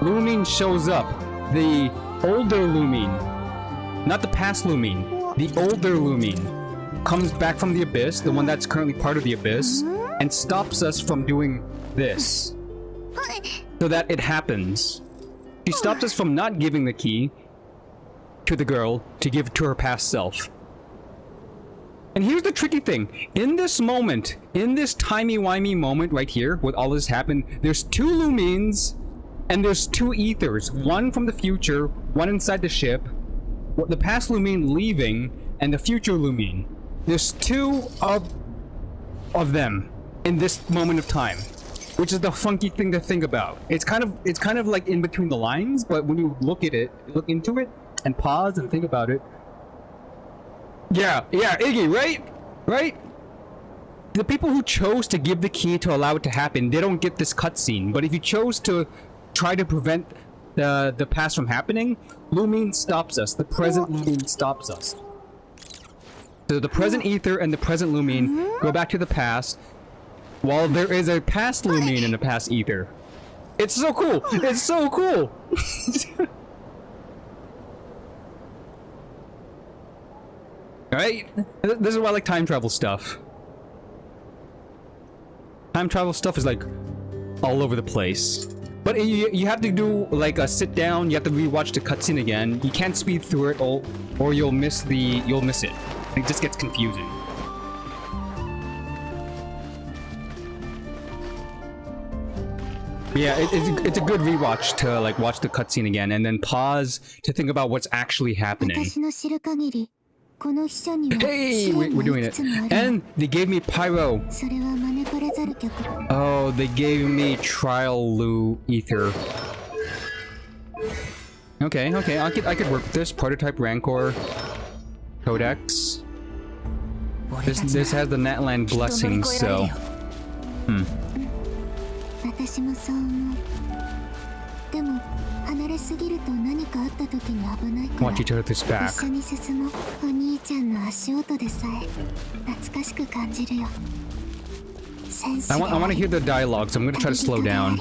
Lumine shows up. The older Lumine, not the past Lumine, the older Lumine comes back from the abyss, the one that's currently part of the abyss, and stops us from doing this. So that it happens. She stops us from not giving the key to the girl to give it to her past self. And here's the tricky thing. In this moment, in this timey-wimey moment right here, with all this happened, there's 2 Lumines and there's 2 Ethers. One from the future, one inside the ship, the past Lumine leaving, and the future Lumine. There's 2 of them in this moment of time, which is the funky thing to think about. It's kind of like in between the lines, but when you look into it, and pause and think about it. Yeah, Iggy, right? The people who chose to give the key to allow it to happen, they don't get this cutscene. But if you chose to try to prevent the past from happening, Lumine stops us. The present Lumine stops us. So the present Ether and the present Lumine go back to the past, while there is a past Lumine and a past Ether. It's so cool! It's so cool! Right? This is why I like time travel stuff. Time travel stuff is like all over the place. But you have to do like a sit down, you have to rewatch the cutscene again. You can't speed through it or you'll miss it. It just gets confusing. Yeah, it's a good rewatch to like watch the cutscene again and then pause to think about what's actually happening. Hey, we're doing it. And they gave me Pyro. Oh, they gave me Trial Lu Ether. Okay, I could work with this. Prototype Rancor. Codex. This has the Natland blessing, so. Watch each other's back. I want to hear the dialogue, so I'm going to try to slow down.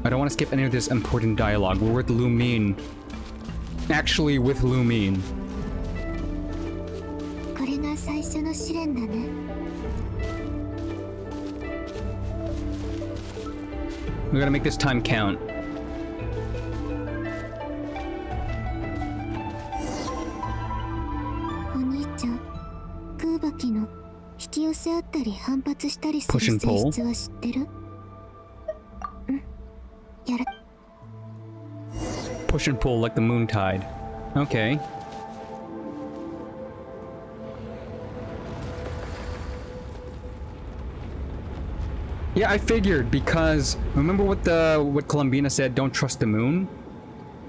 I don't want to skip any of this important dialogue. We're with Lumine. Actually, with Lumine. We gotta make this time count. Push and pull. Push and pull like the moon tide. Okay. Yeah, I figured, because remember what Columbina said, don't trust the moon?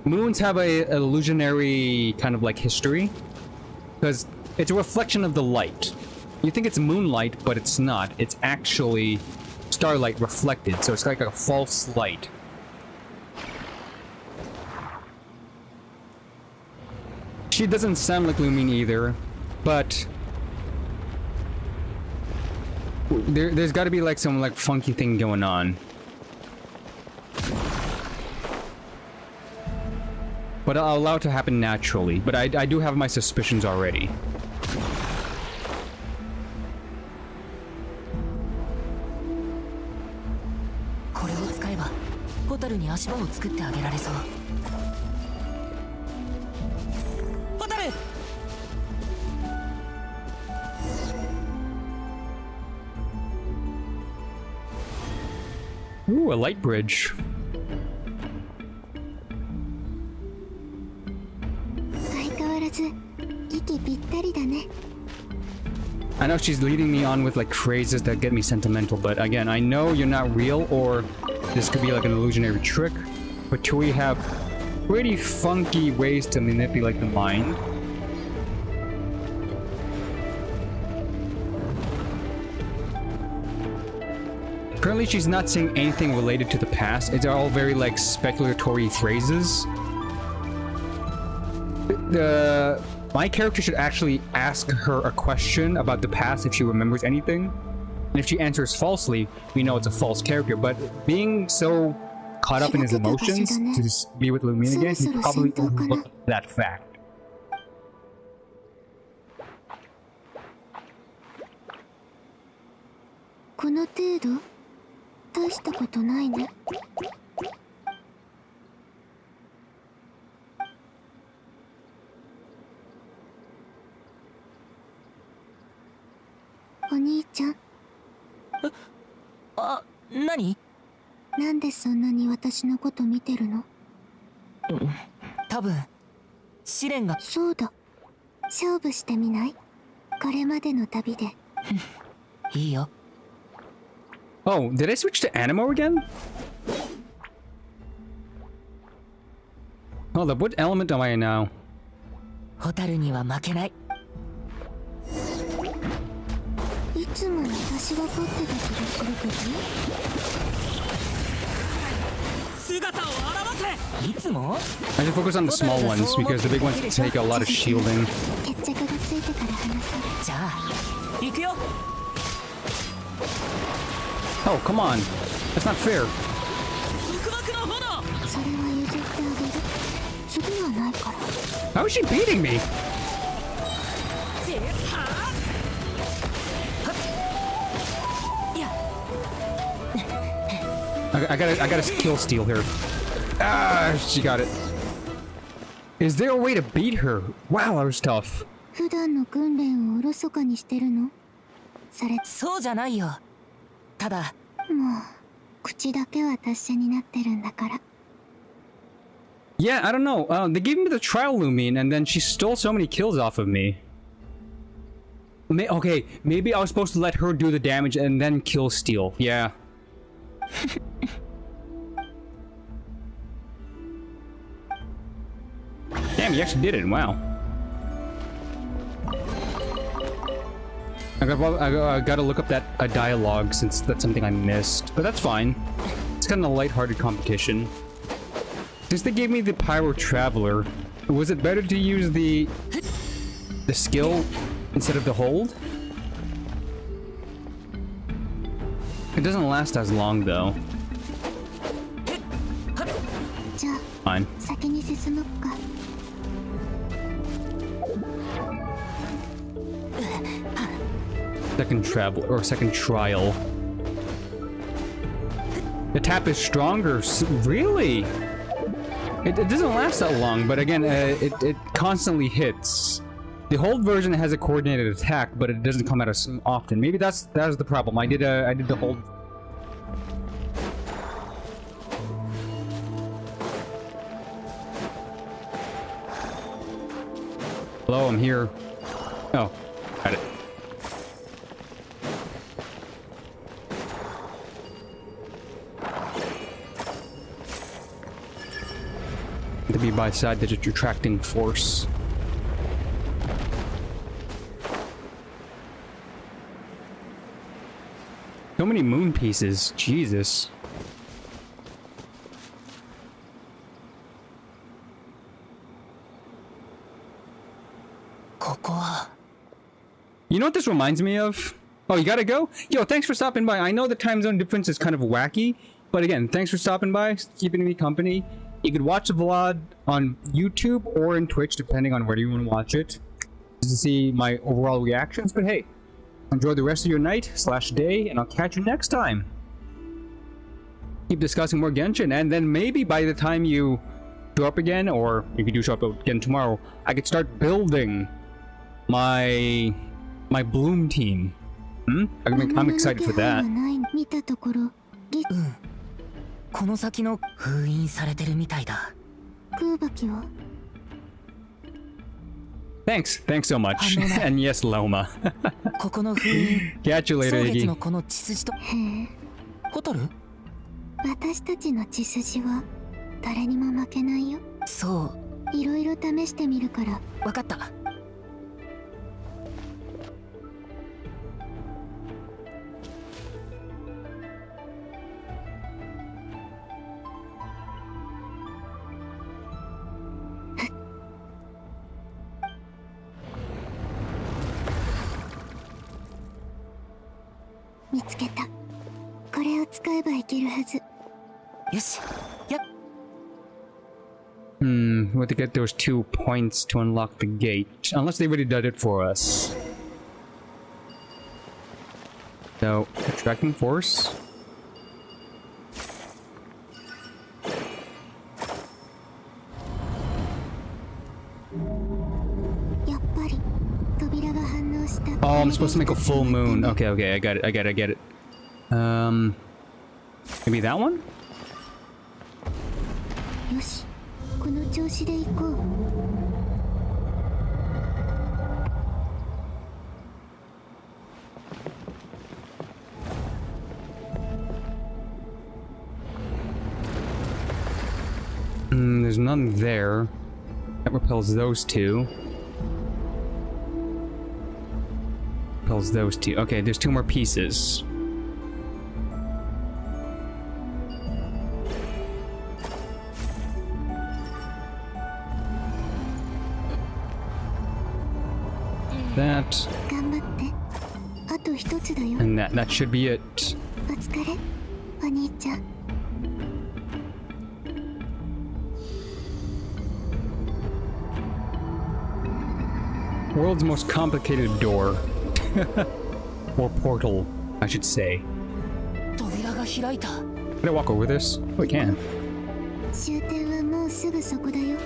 Moons have a illusionary kind of like history, because it's a reflection of the light. You think it's moonlight, but it's not. It's actually starlight reflected, so it's like a false light. She doesn't sound like Lumine either, but there's got to be like some like funky thing going on. But I'll allow it to happen naturally. But I do have my suspicions already. Ooh, a light bridge. I know she's leading me on with like phrases that get me sentimental, but again, I know you're not real, or this could be like an illusionary trick, but Toei have pretty funky ways to manipulate the mind. Currently, she's not saying anything related to the past. It's all very like speculatory phrases. My character should actually ask her a question about the past if she remembers anything. And if she answers falsely, we know it's a false character. But being so caught up in his emotions to just be with Lumine again, he probably overlooked that fact. Nani? なんでそんなに私のこと見てるの？多分試練が。そうだ。勝負してみない？これまでの旅で。いいよ。Oh, did I switch to Animo again? Hold up, what element am I in now? ホタルには負けない。いつも私が勝ってた気がするけど。いつも I should focus on the small ones because the big ones take a lot of shielding. 決着がついてから話そう。じゃあ行くよ。 Oh, come on. That's not fair. それは譲ってあげる。次はないから。 How is she beating me? I gotta kill steal here. Ah, she got it. Is there a way to beat her? Wow, that was tough. 普段の訓練をおろそかにしてるの？それそうじゃないよ。ただもう口だけは達者になってるんだから。 Yeah, I don't know. They gave me the trial Lumine and then she stole so many kills off of me. Okay, maybe I was supposed to let her do the damage and then kill steal. Yeah. Damn, you actually did it. Wow. I gotta look up that dialogue since that's something I missed. But that's fine. It's kind of a lighthearted competition. Since they gave me the Pyro Traveler, was it better to use the skill instead of the hold? It doesn't last as long though. じゃあ Fine. 先に進もっか。 Second travel or second trial. The tap is stronger. Really? It doesn't last that long, but again, it constantly hits. The hold version has a coordinated attack, but it doesn't come out as often. Maybe that was the problem. I did the hold. Hello, I'm here. Oh, got it. To be by side, there's a retracting force. So many moon pieces. Jesus. You know what this reminds me of? Oh, you gotta go? Yo, thanks for stopping by. I know the time zone difference is kind of wacky, but again, thanks for stopping by, keeping me company. You could watch the vlog on YouTube or in Twitch, depending on where you want to watch it, just to see my overall reactions. But hey, enjoy the rest of your night / day, and I'll catch you next time. Keep discussing more Genshin, and then maybe by the time you show up again, or if you do show up again tomorrow, I could start building my Bloom team. I'm excited for that. 見たところ、この先の封印されてるみたいだ。空爆は Thanks so much. And yes, Loma. ここの封印。 Catch you later, 蒼月 Iggy. のこの血筋と。ホタル？私たちの血筋は誰にも負けないよ。そいろいろ試してみるから。う、わかった。見つけた。これを使えばいけるはず。よし、やっ。We have to get those 2 points to unlock the gate. Unless they already did it for us. So, attracting force. Oh, I'm supposed to make a full moon. Okay, I got it. Maybe that one? よし、この調子で行こう。There's none there. That repels those two. Repels those two. Okay, there's 2 more pieces. that. 頑張って。あと一つだよ。 And that should be it. お疲れ、お兄ちゃん。World's most complicated door. Or portal, I should say. 扉が開いた。 Can I walk over this? Oh, we can. 終点はもうすぐそこだよ。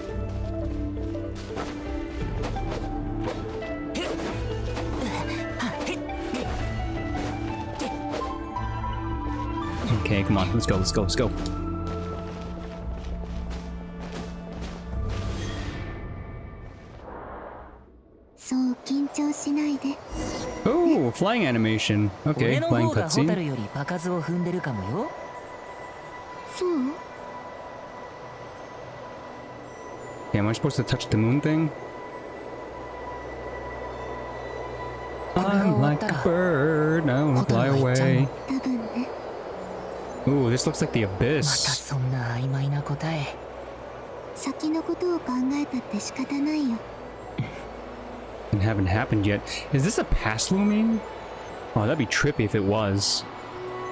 Okay, come on, let's go, let's go, let's go. So, 緊張しないで。 Oh, flying animation. 俺 Okay, の flying 方がホタル cutscene. より場数を踏んでるかもよ。そう？ Okay, am I supposed to touch the moon thing? I'm like a bird, I wanna fly away. 多分ね。 Ooh, this looks like the また abyss. そんな曖昧な答え。先のことを考えたって仕方ないよ。 And haven't happened yet. Is this a past looming? Oh, that'd be trippy if it was.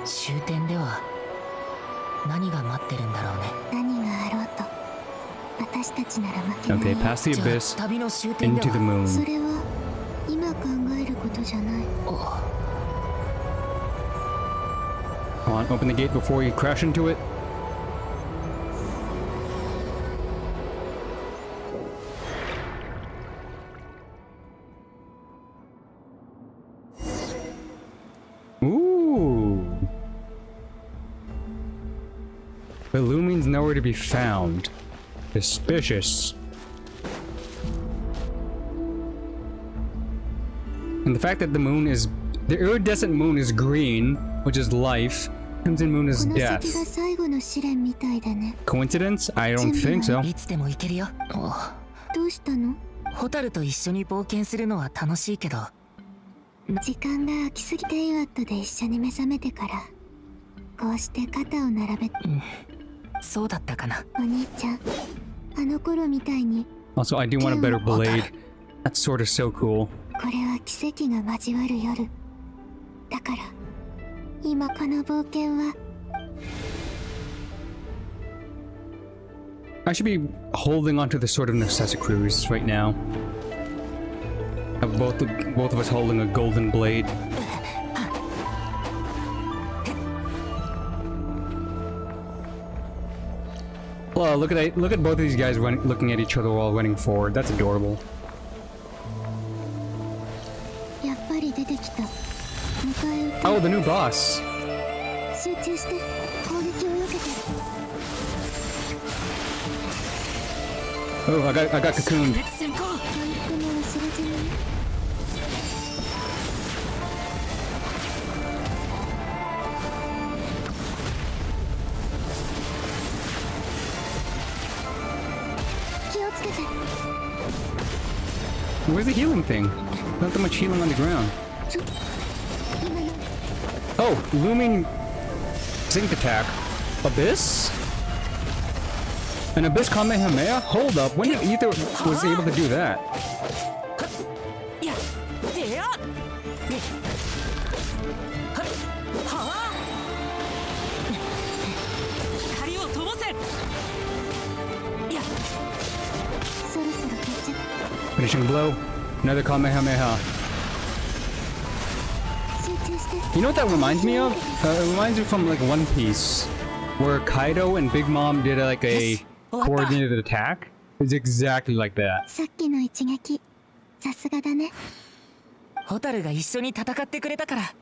終点では何が待ってるんだろうね。何があろうと、私たちなら負けない Okay, past the じゃあ abyss 旅の終点で into the は。 moon. それは今考えることじゃない。 Come on, open the gate before you crash into it. Ooh. The Lumine's nowhere to be found. Suspicious. And the fact that the moon is... The iridescent moon is green, which is life. Crimson moon is この death. 先が最後の試練みたいだね。 Coincidence? I don't think so. いつでも行けるよ。どうしたの？ホタルと一緒に冒険するのは楽しいけど、時間が空きすぎてイワットで一緒に目覚めてから、こうして肩を並べて。そうだったかな。お兄ちゃん、あの頃みたいに。 Also, I do want a better blade. That's sort of so cool. これは奇跡が交わる夜。だから、今この冒険は。 I should be holding onto the sword of Necessicruise right now. Have both of us holding a golden blade. Well, look at both of these guys looking at each other while running forward. That's adorable. やっぱり出てきた。迎え撃て。 Oh, the new boss. 集中して攻撃を受けて。 Oh, I got cocooned. 回復も忘れずに。 気をつけて。 Where's the healing thing? Not that much healing on the ground. 今の Oh, looming zinc attack. Abyss? An Abyss Kamehameha? Hold up, when did Ether was able to do that? いや、でや。はあ。光を灯せ。いや。そろそろ決着。 Finishing blow. Another Kamehameha. 集中して。 You know what that reminds me of? It reminds me from like One Piece, where Kaido and Big Mom did like a coordinated attack. It's exactly like that. さっきの一撃、さすがだね。ホタルが一緒に戦ってくれたから。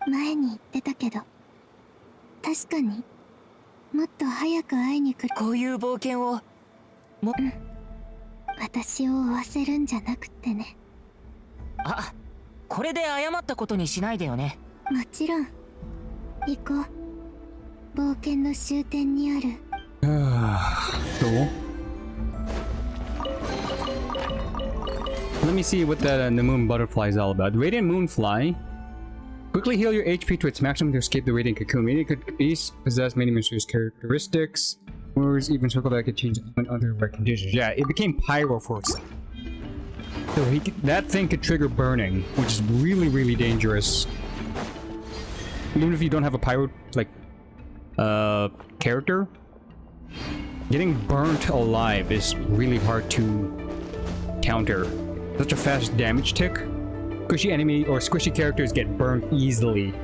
前に言ってたけど、確かにもっと早く会いに来る。こういう冒険を私を追わせるんじゃなくてね。あ、これで謝ったことにしないでよね。もちろん。行こう。冒険の終点にある。 Cool. Let me see what the moon butterfly is all about. The radiant moonfly. Quickly heal your HP to its maximum to escape the radiant cocoon. Radiant beasts possess many mysterious characteristics. Words even circle that could change when under right conditions. Yeah, it became pyro for a second. So that thing could trigger burning, which is really, really dangerous. Even if you don't have a pyro, like, character, getting burnt alive is really hard to counter. Such a fast damage tick. Squishy enemy or squishy characters get burnt easily.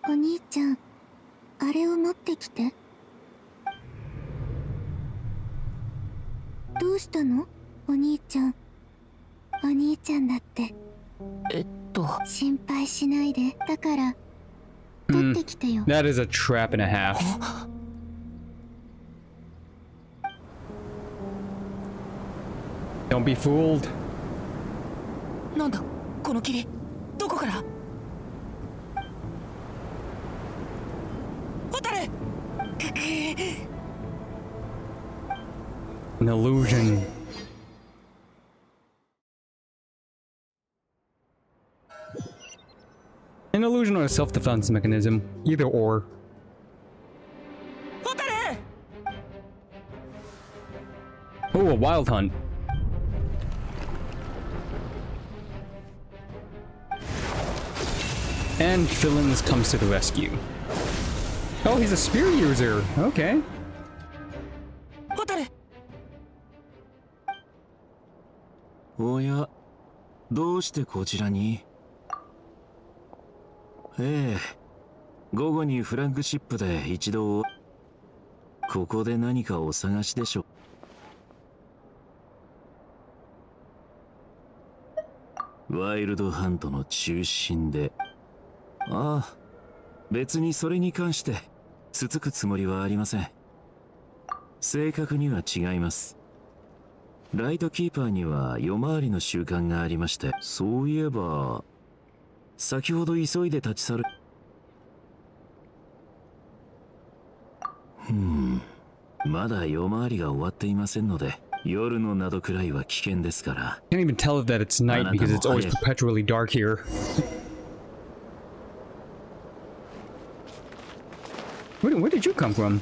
お兄ちゃん、あれを持ってきて。どうしたの？お兄ちゃん。お兄ちゃんだって。心配しないで。だから、取ってきてよ。That is a trap and a half. Don't be fooled. なんだこの霧どこから？ホタル！ An illusion. An illusion or a self-defense mechanism. Either or. ホタル！ Oh, a wild hunt. And Villains comes to the rescue. Oh, he's a spear user. Okay. ホタル！おや、どうしてこちらに？ええ、午後にフラッグシップで一度。ここで何かお探しでしょ。ワイルドハントの中心で。ああ、別にそれに関してつつくつもりはありません。正確には違います。ライトキーパーには夜回りの習慣がありまして、そういえば先ほど急いで立ち去る。まだ夜回りが終わっていませんので、夜のなどくらいは危険ですから。Can't even tell that it's night because it's always perpetually dark here. Where did you come from?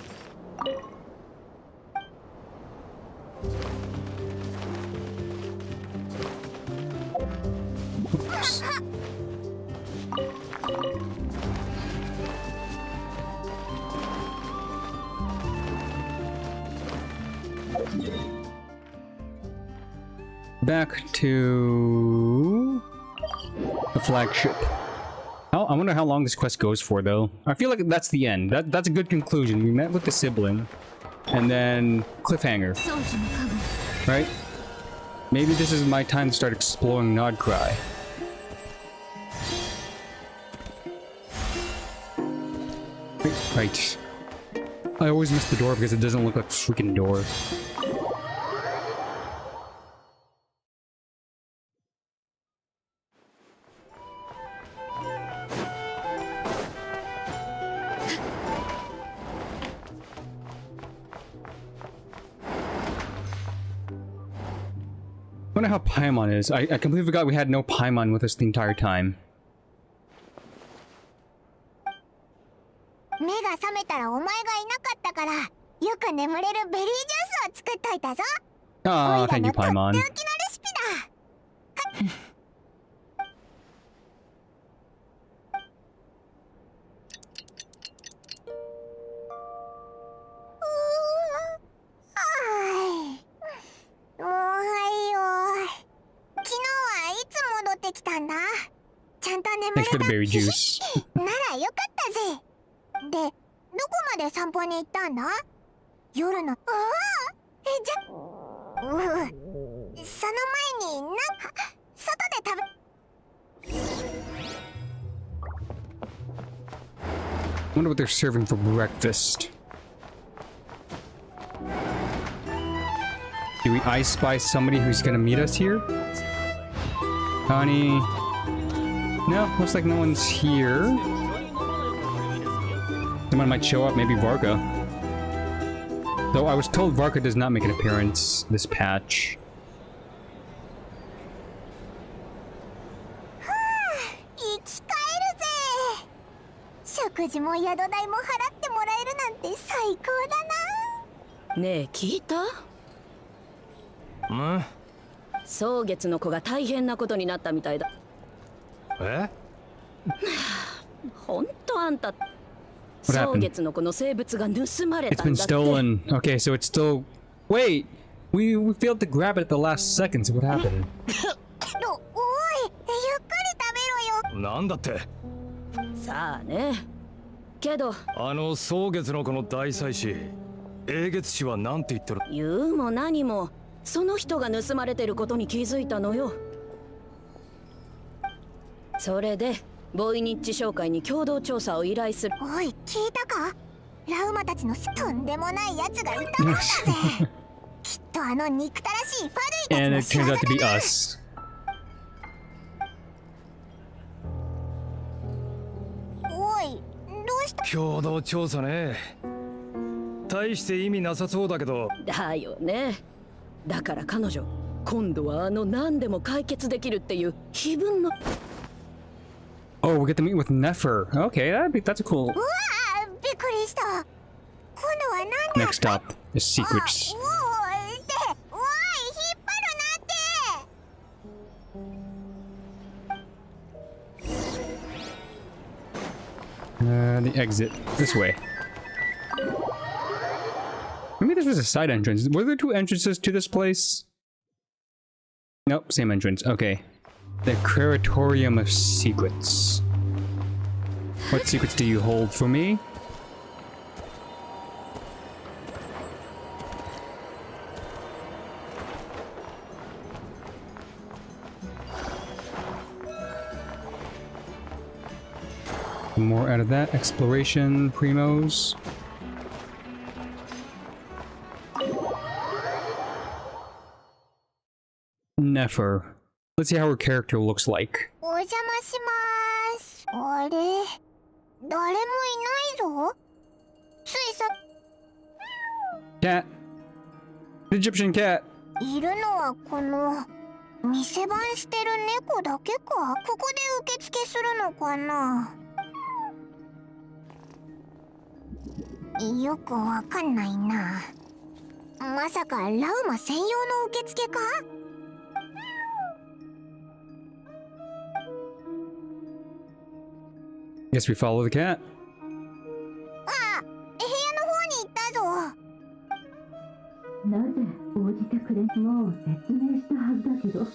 Oops. Back to the flagship. I wonder how long this quest goes for, though. I feel like that's the end. That's a good conclusion. We met with the sibling, and then cliffhanger, right? Maybe this is my time to start exploring Krai. Right. I always miss the door because it doesn't look like a freaking door. I wonder how Paimon is. I completely forgot we had no Paimon with us the entire time. 目が覚めたらお前がいなかったから、よく眠れるベリージュースを作っといたぞ。 Ah, thank you, Paimon. とっておきのレシピだ。もうはいよ。昨日はいつ戻ってきたんだ。ちゃんと眠れ Thanks for the berry juice. ならよかったぜ。で、どこまで散歩に行ったんだ？夜の。じゃ、その前に外で食べ。I wonder what they're serving for breakfast. Do we I spy somebody who's gonna meet us here? Honey. No, looks like no one's here. Someone might show up, maybe Varka. Though I was told Varka does not make an appearance this patch. 食事も宿代も払ってもらえるなんて最高だな。ねえ、聞いた？うん？蒼月の子が大変なことになったみたいだ。え？ほんとあんた。蒼月の子の生物が盗まれ It's たん been だって。 stolen. Okay, so it's still. Wait, we failed to grab it at the last second. So what happened? おい、ゆっくり食べろよ。なんだって？さあね。けど蒼月の子の大祭司英月氏は何て言ってる？言うも何もその人が盗まれてることに気づいたのよ。それでボイニッチ商会に共同調査を依頼する。おい、聞いたか？ラウマたちのとんでもないやつがいたもんだぜ。きっとあの憎たらしいファル And イ it たち turns の out 仕 to 業 be だな。 us. おい、どうした？共同調査ね。大して意味なさそうだけど。だよね。だから彼女今度は何でも解決できるっていう非分の。 Oh, we get to meet with Nefer. Okay, that's a cool. うわあ、びっくりした。今度は何だ？ Next stop is secrets. おい、おい、引っ張るなって。The exit this way. Maybe this was a side entrance. Were there two entrances to this place? Nope, same entrance. Okay. The Crematorium of Secrets. What secrets do you hold for me? More out of that. Exploration, primos. Nefer. Let's see how her character looks like. お邪魔します。あれ、誰もいないぞ。ついさ Cat. The Egyptian cat. いるのはこの店番してる猫だけか。ここで受付するのかな。よくわかんないな。まさかラウマ専用の受付か？ Guess we follow the cat. あ、部屋の方に行ったぞ。なぜ応じてくれもう説明したはずだけど。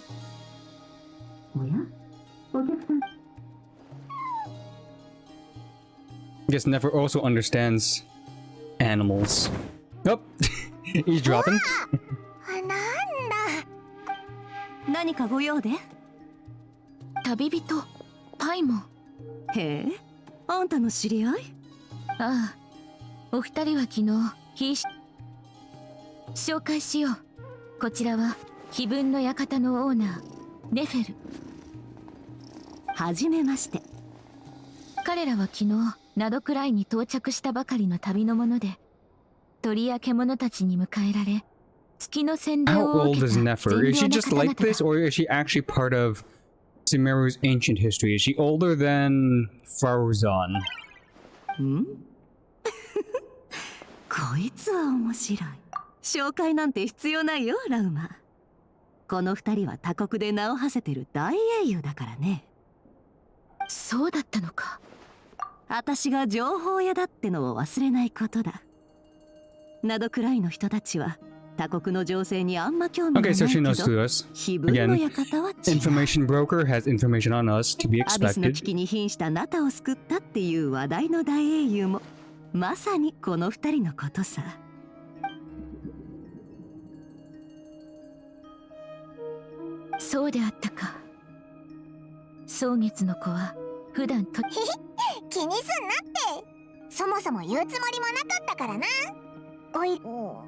おや、お客さん。 Guess Nefer also understands animals. Oh, he's dropping. なんだ。何かご用で？旅人パイモン。へえ、あんたの知り合い？ああ、お二人は昨日紹介しよう。こちらは碑文の館のオーナーネフェル。はじめまして。彼らは昨日ナドクライに到着したばかりの旅の者で、鳥や獣たちに迎えられ月の洗礼 How を old 受け is た Nefer? Is she 善良な just 方々 like this, だ。 or is she actually part of Sumeru's ancient history? Is she older than Farazan? んこいつは面白い。紹介なんて必要ないよ、ラウマ。この二人は他国で名を馳せてる大英雄だからね。そうだったのか。私が情報屋だってのを忘れないことだ。ナドクライの人たちは他国の情勢にあんま興味がな Okay, い so け she knows ど、 to us. 碑文の Again, 館は違う。 information broker has information on us to be アビスの危 expected. 機に瀕したナタを救ったっていう話題の大英雄もまさにこの二人のことさ。そうであったか。蒼月の子は普段と気にすんなって。そもそも言うつもりもなかったからな。おい、ど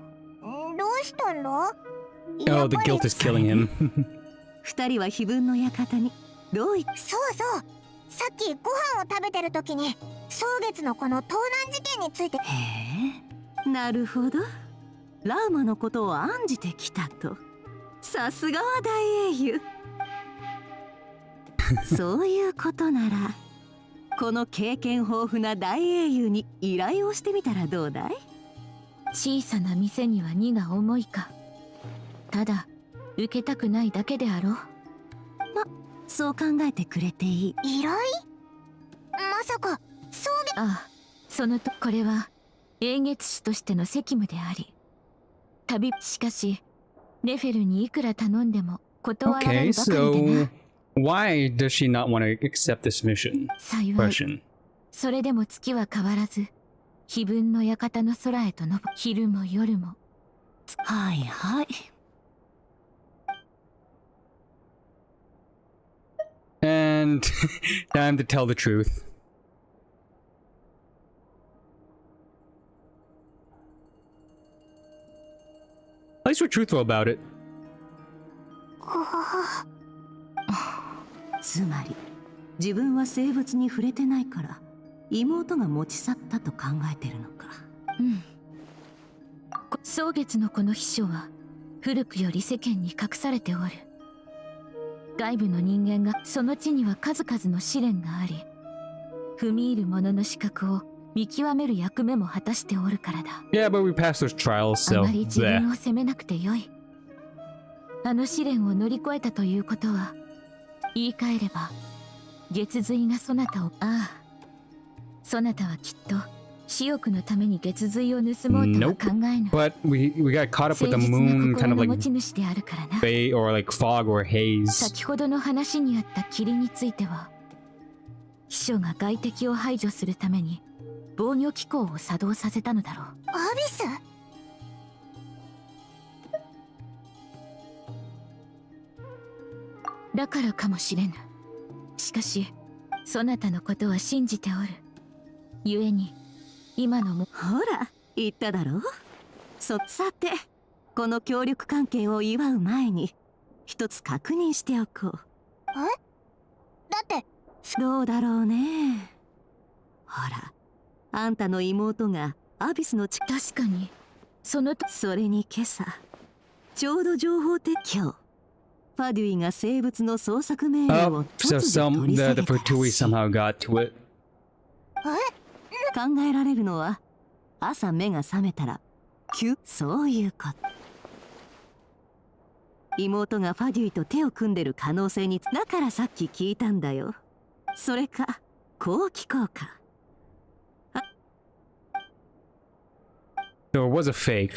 うしたんだ？ Oh, the guilt is killing him. 二人は碑文の館にどういそうそう。さっきご飯を食べてる時に蒼月のこの盗難事件について。へえ、なるほど。ラウマのことを案じてきたと。さすがは大英雄。そういうことならこの経験豊富な大英雄に依頼をしてみたらどうだい？小さな店には荷が重いか。ただ受けたくないだけであろう。そう考えてくれていい。依頼？まさかそうで。ああ、これは英月使としての責務であり、しかしレフェルにいくら頼んでも断られ Okay, るばかりで so な。why does she not want to accept this mission? 幸い Question. それでも月は変わらず碑文の館の空へと昇る。昼も夜も。はいはい。And time to tell the truth. At least we're truthful about it. つまり自分は生物に触れてないから妹が持ち去ったと考えてるのか。うん。蒼月のこの秘書は古くより世間に隠されておる。外部の人間がその地には数々の試練があり、踏み入る者の資格を見極める役目も果たしておるからだ。Yeah, but we passed those trials, あ so まり自 bleh. 分を責めなくてよい。あの試練を乗り越えたということは、言い換えれば月髄がそなたを、ああ、そなたはきっと私欲のために月髄を盗もうとは考えぬ。 But we got caught up with the 誠実な moon, 心 kind of の like 持ち主であるからな。 bay or like fog or haze. 先ほどの話にあった霧については、秘書が外敵を排除するために防御機構を作動させたのだろう。アビス？だからかもしれぬ。しかしそなたのことは信じておる。故に今のも。ほら言っただろう。さてこの協力関係を祝う前に一つ確認しておこう。だってどうだろうね。ほらあんたの妹がアビスの確かにそれに今朝ちょうど情報提供、ファデュイが生物の捜索命令を Oh, so 突如 some 取り下 the げたら Fatui しい。 somehow got to it. 考えられるのは朝目が覚めたらそういうこと。妹がファデュイと手を組んでる可能性にだからさっき聞いたんだよ。それかこう聞こうか。 So it was a fake.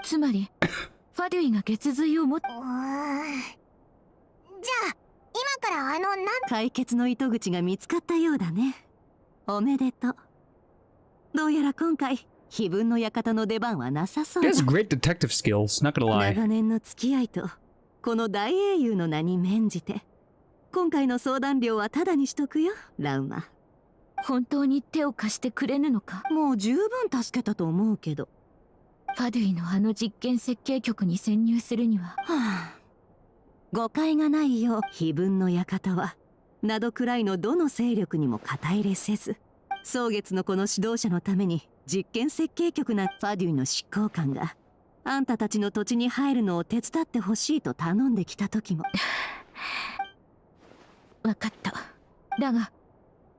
つまりファデュイが月髄を持っ。じゃあ今から解決の糸口が見つかったようだね。おめでとう。どうやら今回碑文の館の出番はなさそう He だ。 has great detective skills, not gonna lie. 長年の付き合いとこの大英雄の名に免じて今回の相談料はタダにしとくよ、ラウマ。本当に手を貸してくれぬのか。もう十分助けたと思うけど。ファデュイのあの実験設計局に潜入するには。はあ、誤解がないよう碑文の館はなどくらいのどの勢力にも肩入れせず、蒼月のこの指導者のために実験設計局なファデュイの執行官があんたたちの土地に入るのを手伝ってほしいと頼んできた時も。わかった。だが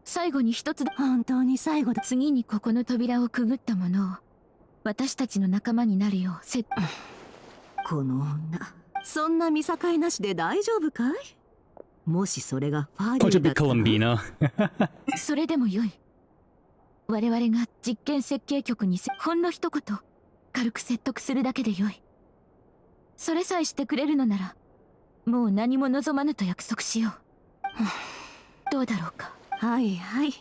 最後に一つだ。本当に最後だ。次にここの扉をくぐったものを私たちの仲間になるようこの女、そんな見境なしで大丈夫かい？もしそれがファデ Could ュ it イ be だったら Columbina? それでもよい。我々が実験設計局にほんの一言軽く説得するだけでよい。それさえしてくれるのならもう何も望まぬと約束しよう。どうだろうか。はいはい。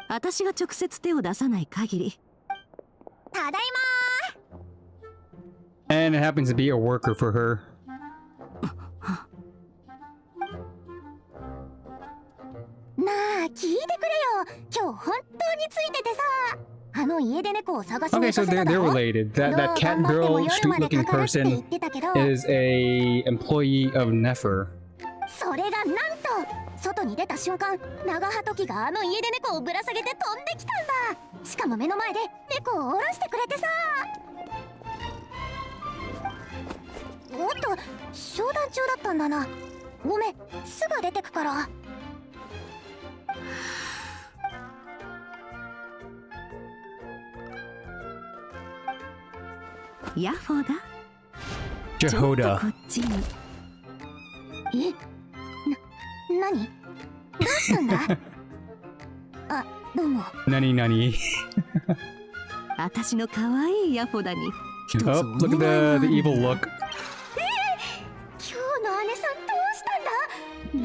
私が直接手を出さない限り。ただい And it happens to be a worker for her. まなあ聞いてくれよ。今日本当についててさ、あの家出猫を探しに Okay, 行か so せた they're だろ。 related. That cat どう頑張っても girl, 夜まで street-looking かかるって言 person ってたけど、 is a employee of Nefer. それがなんと外に出た瞬間、長羽時があの家出猫をぶら下げて飛んできたんだ。しかも目の前で猫を下ろしてくれてさ。おっと、商談中だったんだな。ごめん、すぐ出てくから。ヤッホーだ。 Jehoda. こっちに。何？どうしたんだ？あ、どうも。Nani nani. 私の可愛いヤフォダに一つお Oh, 願い look が at あ the る evil んだ。 look. 今日の姉さんどうしたんだ？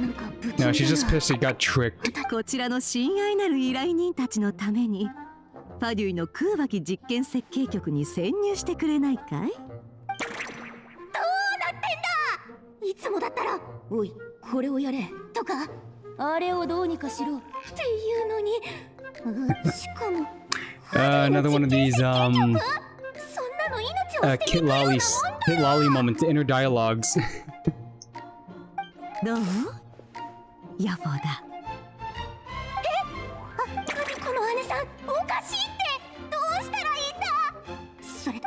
なんか不気 No, 味 she's だ just な。 pissed she got tricked. こちらの親愛なる依頼人たちのためにパデュイの空爆実験設計局に潜入してくれないかい？どうなってんだ？いつもだったらおいこれをやれとかあれをどうにかしろっていうのに、しかも Another one of these そんなの命を捨て Kit に行くような Lolly もん moments, inner dialogues. どう？ヤフォだ。何この姉さんおかしいってどうしたらいいんだ？それ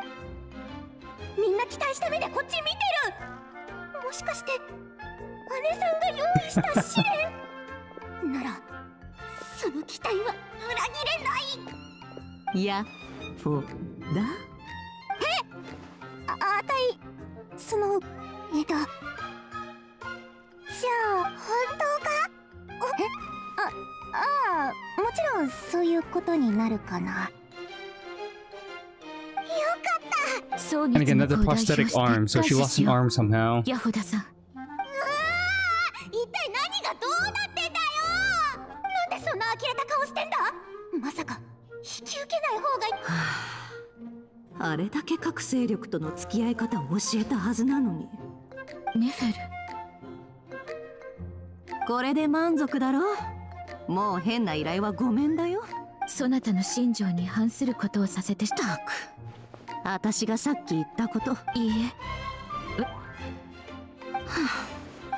みんな期待した目でこっち見てる。もしかして姉さんが用意した試練ならその期待は裏切れない。ヤフォだ。あたいそのじゃあ本当か？もちろんそういうことになるかな。よかった。葬 And 儀 again, の that's a 子を代表 prosthetic して arm, so 感 she 謝 lost し an よう。 arm somehow. ヤホダさん、一体何がどうなってんだよ。なんでそんな呆れた顔してんだ。まさか引き受けない方がいい。あれだけ各勢力との付き合い方を教えたはずなのに。ネフェル。これで満足だろう。もう変な依頼はごめんだよ。そなたの心情に反することをさせてしたく。私がさっき言ったこと。いい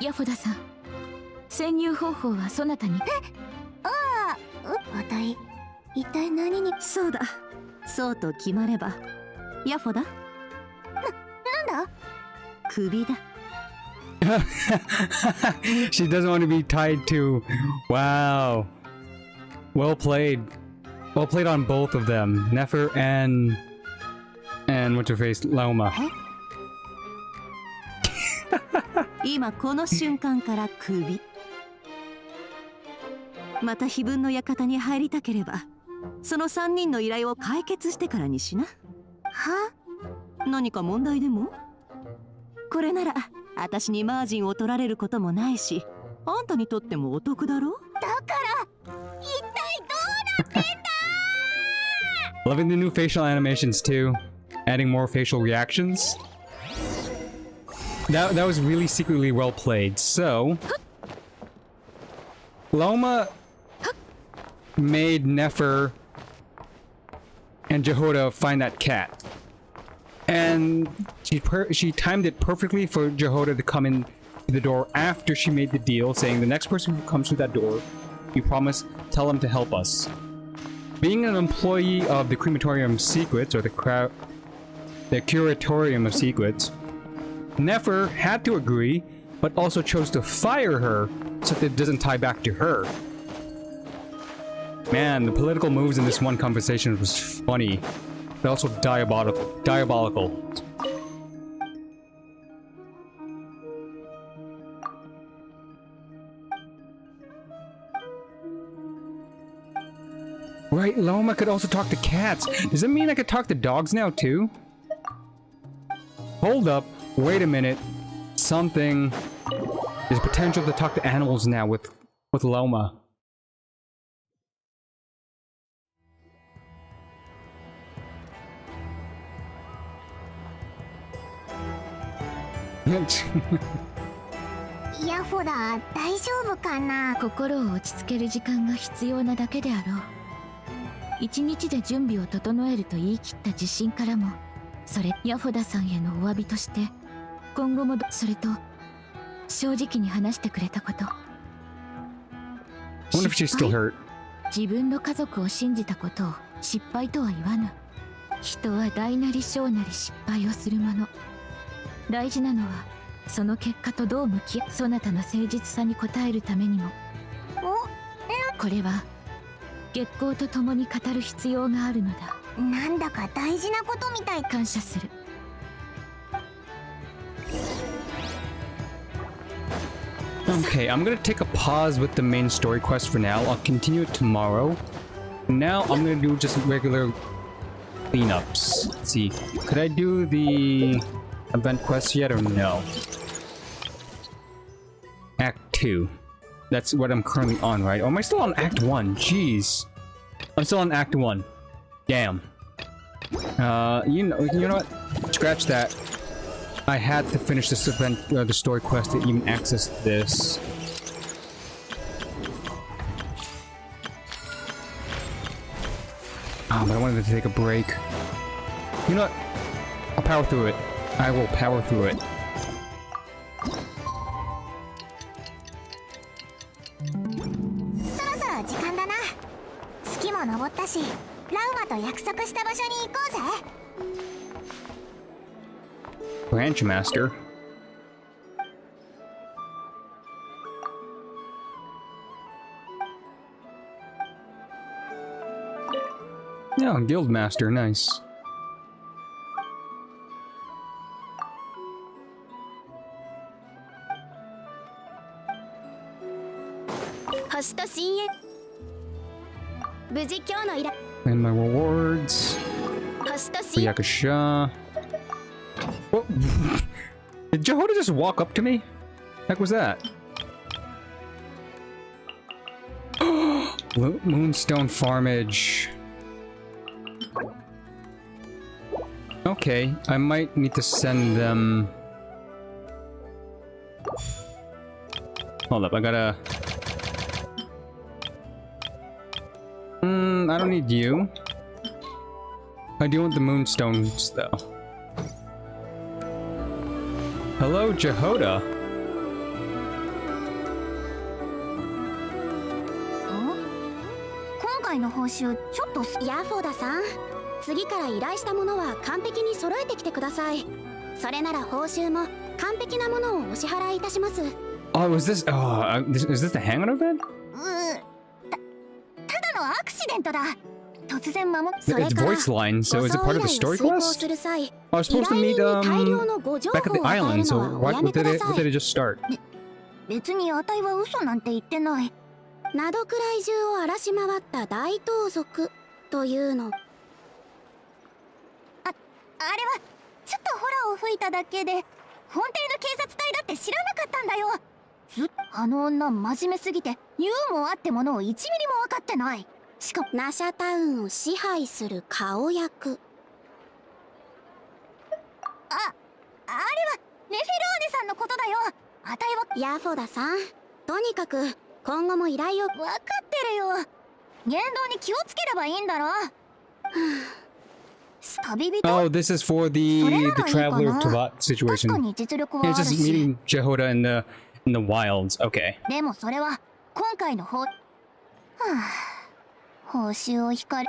え。ヤフォダさん、潜入方法はそなたに。あたい一体何に。そうだ。そうと決まればヤフォだ。なんだ？首だ。She doesn't want to be tied to. Wow. Well played. Well played on both of them. Nefer and what's her face? Lauma. 今この瞬間から首。また非分の館に入りたければその3人の依頼を解決してからにしな。は？何か問題でも？これなら私にマージンを取られることもないし、あんたにとってもお得だろ。だから一体どうなってんだ。 Loving the new facial animations too. Adding more facial reactions. That was really secretly well played. So Lauma made Nefer and Jehoda find that cat. And she timed it perfectly for Jehoda to come in to the door after she made the deal, saying the next person who comes through that door, we promise, tell them to help us. Being an employee of the Crematorium Secrets, or the Curatorium of Secrets, Nefer had to agree, but also chose to fire her so that it doesn't tie back to her. Man, the political moves in this one conversation was funny, but also diabolical. Right, Lauma could also talk to cats. Does that mean I could talk to dogs now too? Hold up, wait a minute. Something. There's potential to talk to animals now with Lauma. Yeah. ヤフォダ大丈夫かな。心を落ち着ける時間が必要なだけであろう。一日で準備を整えると言い切った自信からも、それヤフォダさんへのお詫びとして今後もそれと正直に話してくれたこと。 I wonder if she's still hurt. 自分の家族を信じたことを失敗とは言わぬ。人は大なり小なり失敗をするもの。大事なのはその結果とどう向き合う。そなたの誠実さに応えるためにも。なんこれは月光と共に語る必要があるのだ。なんだか大事なことみたい。感謝する。Okay, I'm gonna take a pause with the main story quest for now. I'll continue it tomorrow. Now I'm gonna do just regular cleanups. Let's see. Could I do the event quest yet or no? Act 2. That's what I'm currently on, right? Or am I still on Act 1? Jeez. I'm still on Act 1. Damn. You know what? Scratch that. I had to finish this event, the story quest to even access this. Oh, but I wanted to take a break. You know what? I'll power through it. I will power through it. Branch Master. Yeah, Guild Master, nice. And my rewards. Yakusha. What? Did Jehoda just walk up to me? Heck was that? Moonstone Farmage. Okay, I might need to send them. Hold up, I gotta. I don't need you. I do want the Moonstones though. Hello, Jehoda. 今回の報酬ちょっとヤフォーダさん、次から依頼したものは完璧に揃えてきてください。それなら報酬も完璧なものをお支払いいたします。Oh, is this the hangout event? ただのアクシデントだ。突然守っ It's voice line, so is it part of the story quest? I was supposed to meet back at the island, so why did it just start? 別にあたいは嘘なんて言ってない。ナドくらい中を荒らし回った大盗賊というの。あれはちょっとホラーを吹いただけで、本邸の警察隊だって知らなかったんだよ。あの女真面目すぎてユーモアってものを1ミリも分かってない。しかもナシャタウンを支配する顔役。あれはネフェローネさんのことだよ。あたいはヤフォダさん、とにかく今後も依頼を。分かってるよ。言動に気をつければいいんだろ。Oh, this is for the Traveler of Tabat situation. Yeah, just meeting Jehoda in the wilds. Okay. でもそれは今回の報酬を引かれ。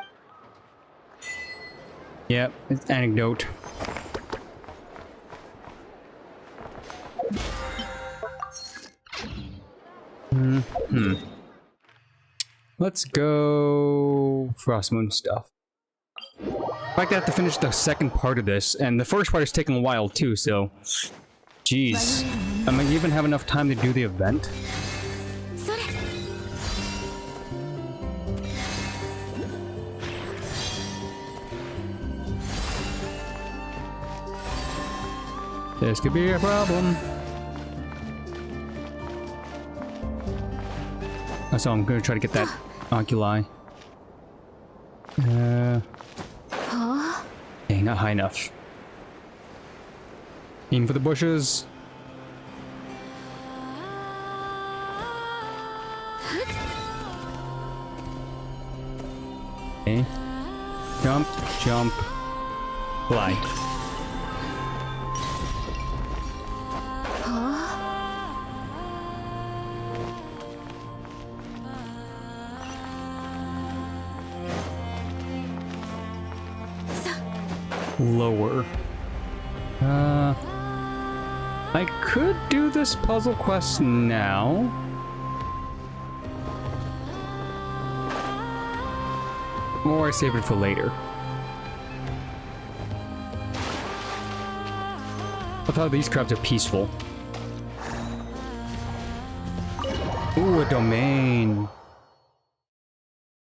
Yep, it's anecdote. Let's go Frostmoon stuff. In fact, I have to finish the second part of this, and the first part is taking a while too, so... Jeez. Am I even have enough time to do the event? This could be a problem. So I'm gonna try to get that oculi. Dang, not high enough. Aim for the bushes. Okay. Jump, jump, fly. Lower. I could do this puzzle quest now. Or I save it for later. I thought these crabs are peaceful. Ooh, a domain.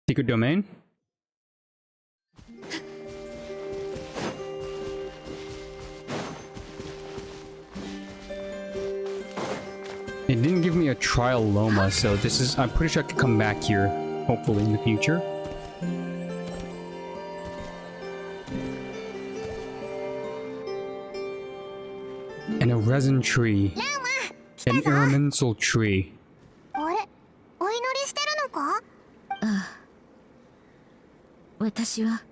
Secret domain? It didn't give me a trial Loma, so this is... I'm pretty sure I could come back here, hopefully, in the future. And a resin tree. An elemental tree. あれ、お祈りしてるのか？私は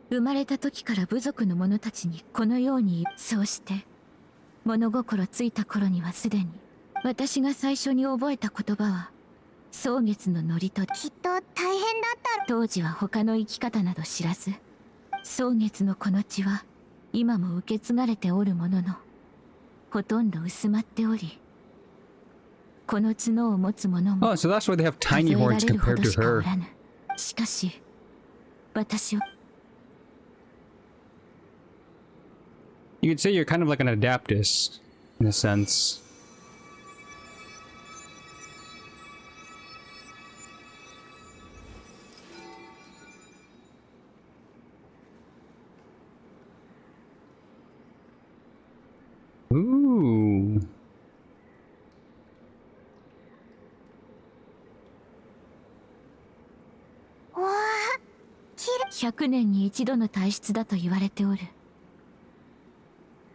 生まれた時から部族の者たちにこのようにそうして物心ついた頃にはすでに私が最初に覚えた言葉は蒼月の祝詞。きっと大変だった。当時は他の生き方など知らず蒼月のこの血は今も受け継がれておるもののほとんど薄まっておりこの角を持つ者も Oh, so that's why they have 数 tiny えら horns れるほ compared ど to しかお her. らぬ。しかし私は You could say you're kind of like an Adaptus, in a sense. Ooh. わあ、きれ100年に一度の体質だと言われておる。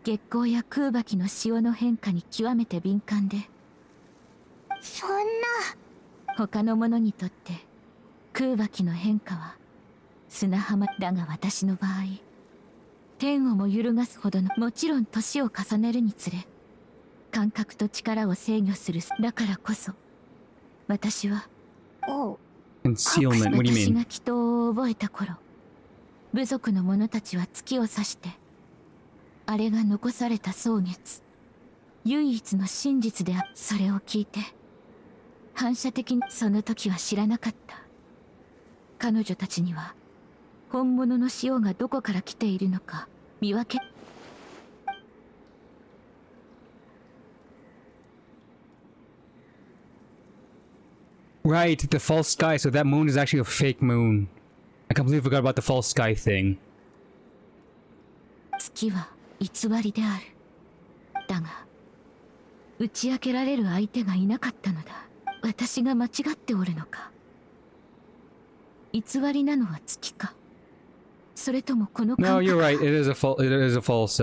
月光や空気の潮の変化に極めて敏感でそんな。他の者にとって空気の変化は砂浜だが私の場合天をも揺るがすほどのもちろん年を重ねるにつれ感覚と力を制御するだからこそ私は Concealment, what do you 私 mean? が祈祷を覚えた頃部族の者たちは月を指してあれが残された蒼月唯一の真実である。それを聞いて反射的にその時は知らなかった。彼女たちには本物の潮がどこから来ているのか見分け Right, the false sky, so that moon is actually a fake moon. I completely forgot about the false sky thing. 月は偽りである。だが打ち明けられる相手がいなかったのだ。私が間違っておるのか。偽りなのは月か。それともこの No, 感 you're 覚 right. It is a false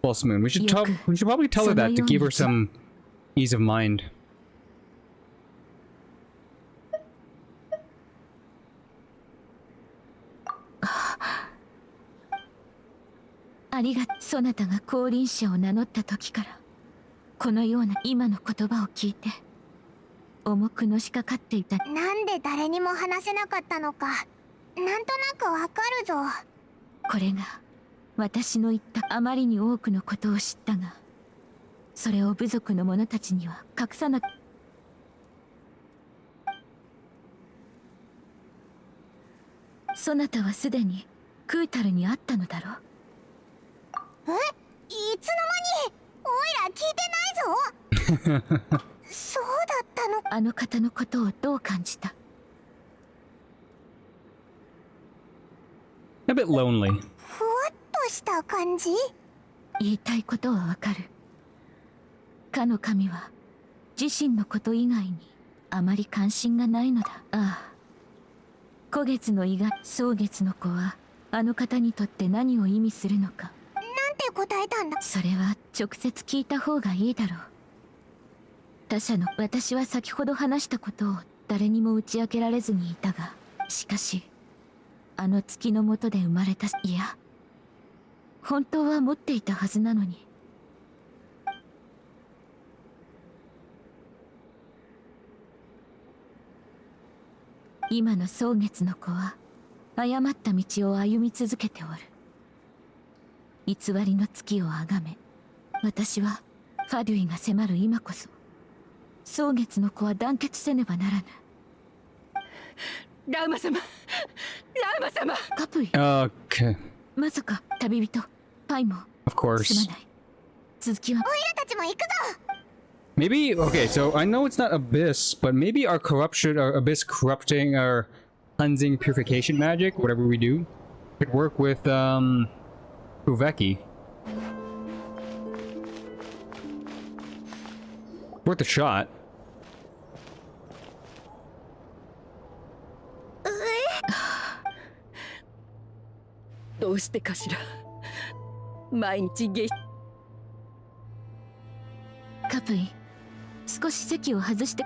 false moon. We should probably tell her that to give her some ease of mind. ありがそなたが降臨者を名乗った時からこのような今の言葉を聞いて重くのしかかっていた。なんで誰にも話せなかったのか、なんとなくわかるぞ。これが私の言ったあまりに多くのことを知ったがそれを部族の者たちには隠さなそなたはすでにクータルに会ったのだろう。え、いつの間に。おいら聞いてないぞ。そうだったの。あの方のことをどう感じた？ A bit lonely. ふわっとした感じ。言いたいことはわかる。かの神は自身のこと以外にあまり関心がないのだ。ああ、古月の意外蒼月の子はあの方にとって何を意味するのか。なんて答えたんだ。それは直接聞いた方がいいだろう。他者の私は先ほど話したことを誰にも打ち明けられずにいたが、しかしあの月の下で生まれた、いや本当は持っていたはずなのに。今の蒼月の子は誤った道を歩み続けておる。偽りの月をあがめ、私はファデュイが迫る今こそ蒼月の子は団結せねばならぬ。ラウマ様、ラウマ様。カプイ、 Okay, まさか旅人パイモン of すま course. ない。続きはオイラたちも行くぞ。 Maybe, okay, so I know it's not Abyss, but maybe our corruption, our Abyss corrupting our cleansing purification magic, whatever we do, could work with, Uveki. Worth a shot. どうしてかしら。毎日カプイ、少し席を外して。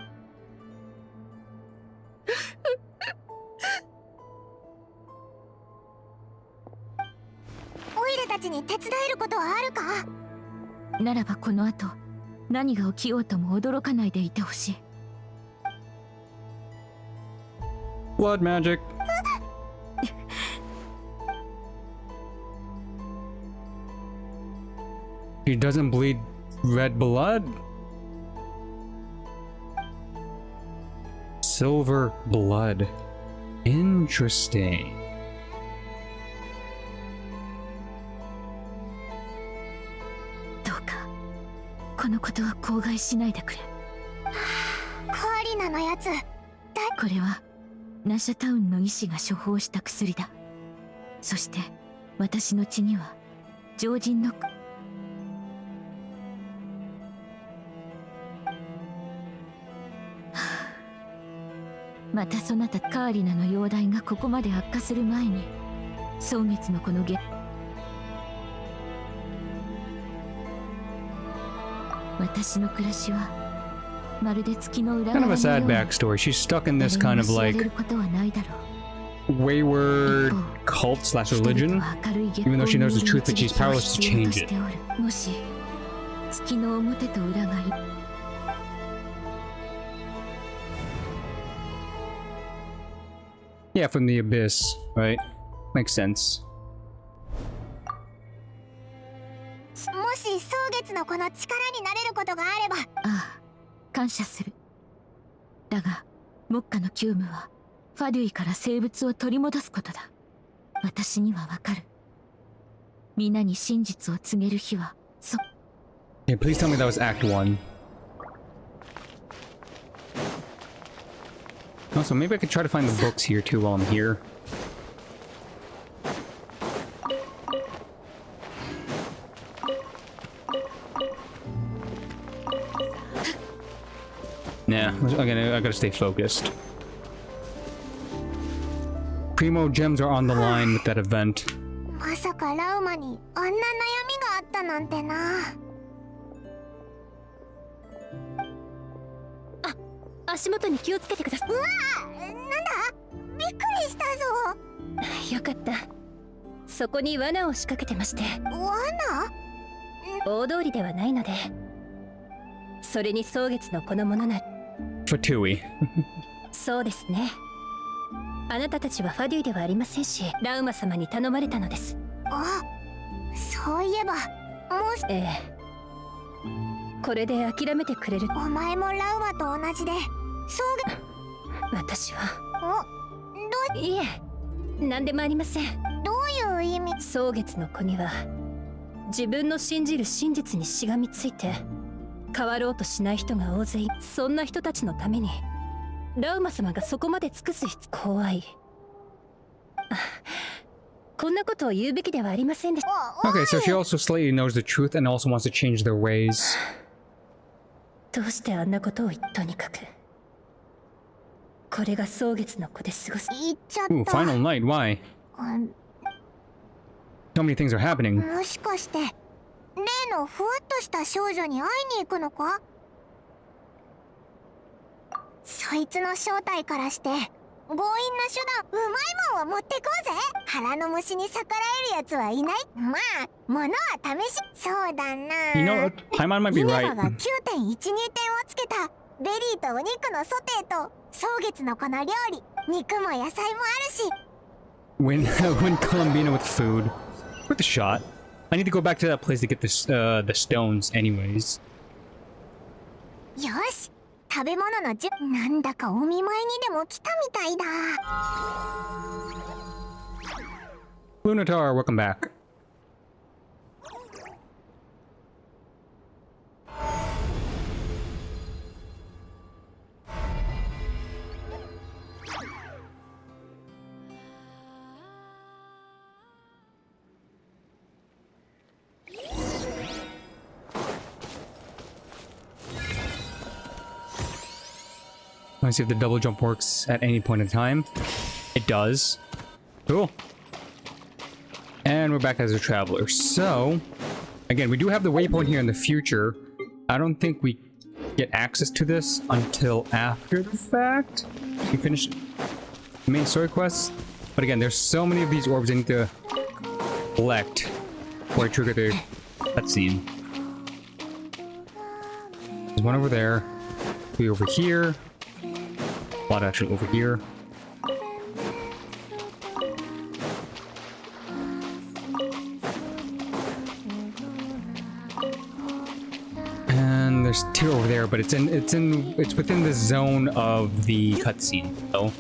オイラたちに手伝えることはあるか？ならばこの後何が起きようとも驚かないでいてほしい。 Blood magic. He doesn't bleed red blood? Silver blood. Interesting. どうかこのことは口外しないでくれ。カーリナのやつ。これはナシャタウンの医師が処方した薬だ。そして私の血には常人のまたそなたカーリナの容体がここまで悪化する前に蒼月のこの私の暮らしはまるで月の裏 Kind 側 of の a よう sad に backstory. She's stuck in this 誰 kind に of も知られ like ることはないだろう。 wayward cult slash 人 religion. 々は明るい月 even though she knows the 光 truth, but she's powerless to 必要 change としておる。もし月の表と裏がい Yeah, from the abyss, right? Makes sense. もし蒼月のこの力になれることがあれば。ああ、感謝する。だが、目下の急務はファデュイから生物を取り戻すことだ。私にはわかる。皆に真実を告げる日は、Okay, please tell me that was Act 1. Also, maybe I could try to find the books here too while I'm here. Nah, I gotta stay focused. Primo gems are on the line with that event. まさかラウマにあんな悩みがあったなんてな。足元に気をつけてください。うわー、なんだ？びっくりしたぞ。よかった。そこに罠を仕掛けてまして。罠？大通りではないので。それに蒼月のこのものなら。Fatui. そうですね。あなたたちはファデュイではありませんし、ラウマ様に頼まれたのです。あ、そういえば、もし、ええ。これで諦めてくれる。お前もラウマと同じで、私は。お、いえ、何でもありません。どういう意味？蒼月の子には、自分の信じる真実にしがみついて、変わろうとしない人が大勢いる。そんな人たちのために、ラウマ様がそこまで尽くす必要。怖い。こんなことを言うべきではありませんでした。Okay, so she also slightly knows the truth and also wants to change their ways. どうしてあんなことをとにかく。これが蒼月の子で過ごす。言っちゃっ Ooh, た。final night, why? So many things are happening. もしかして、例のふわっとした少女に会いに行くのか？そいつの正体からして強引な手段、うまいもんを持ってこうぜ。腹の虫に逆らえるやつはいない。まあ物は試し。そうだな。 You know what? Paimon might be ミネ right. バが 9.12 点をつけたベリーとお肉のソテーと蒼月のこの料理、肉も野菜もあるし。 When Columbina with food. Worth a shot. I need to go back to that place to get this the stones anyways. よし、食べ物のなんだかお見舞いにでも来たみたいだ。Lunatar, welcome back. Let's see if the double jump works at any point in time. It does. Cool. And we're back as a traveler. So, again, we do have the waypoint here in the future. I don't think we get access to this until after the fact. We finish the main story quests. But again, there's so many of these orbs I need to collect before I trigger the cutscene. There's one over there. Three over here. A lot actually over here. And there's two over there, but it's within the zone of the cutscene. So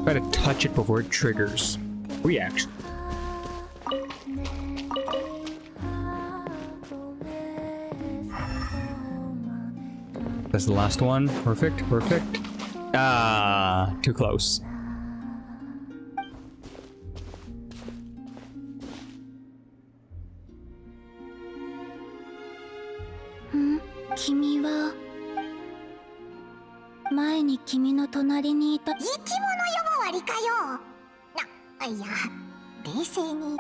try to touch it before it triggers reaction. That's the last one. Perfect, perfect. Ah, too close. Kimi wa 前に君の隣にいた生き物呼ばわりかよ。いや、冷静に。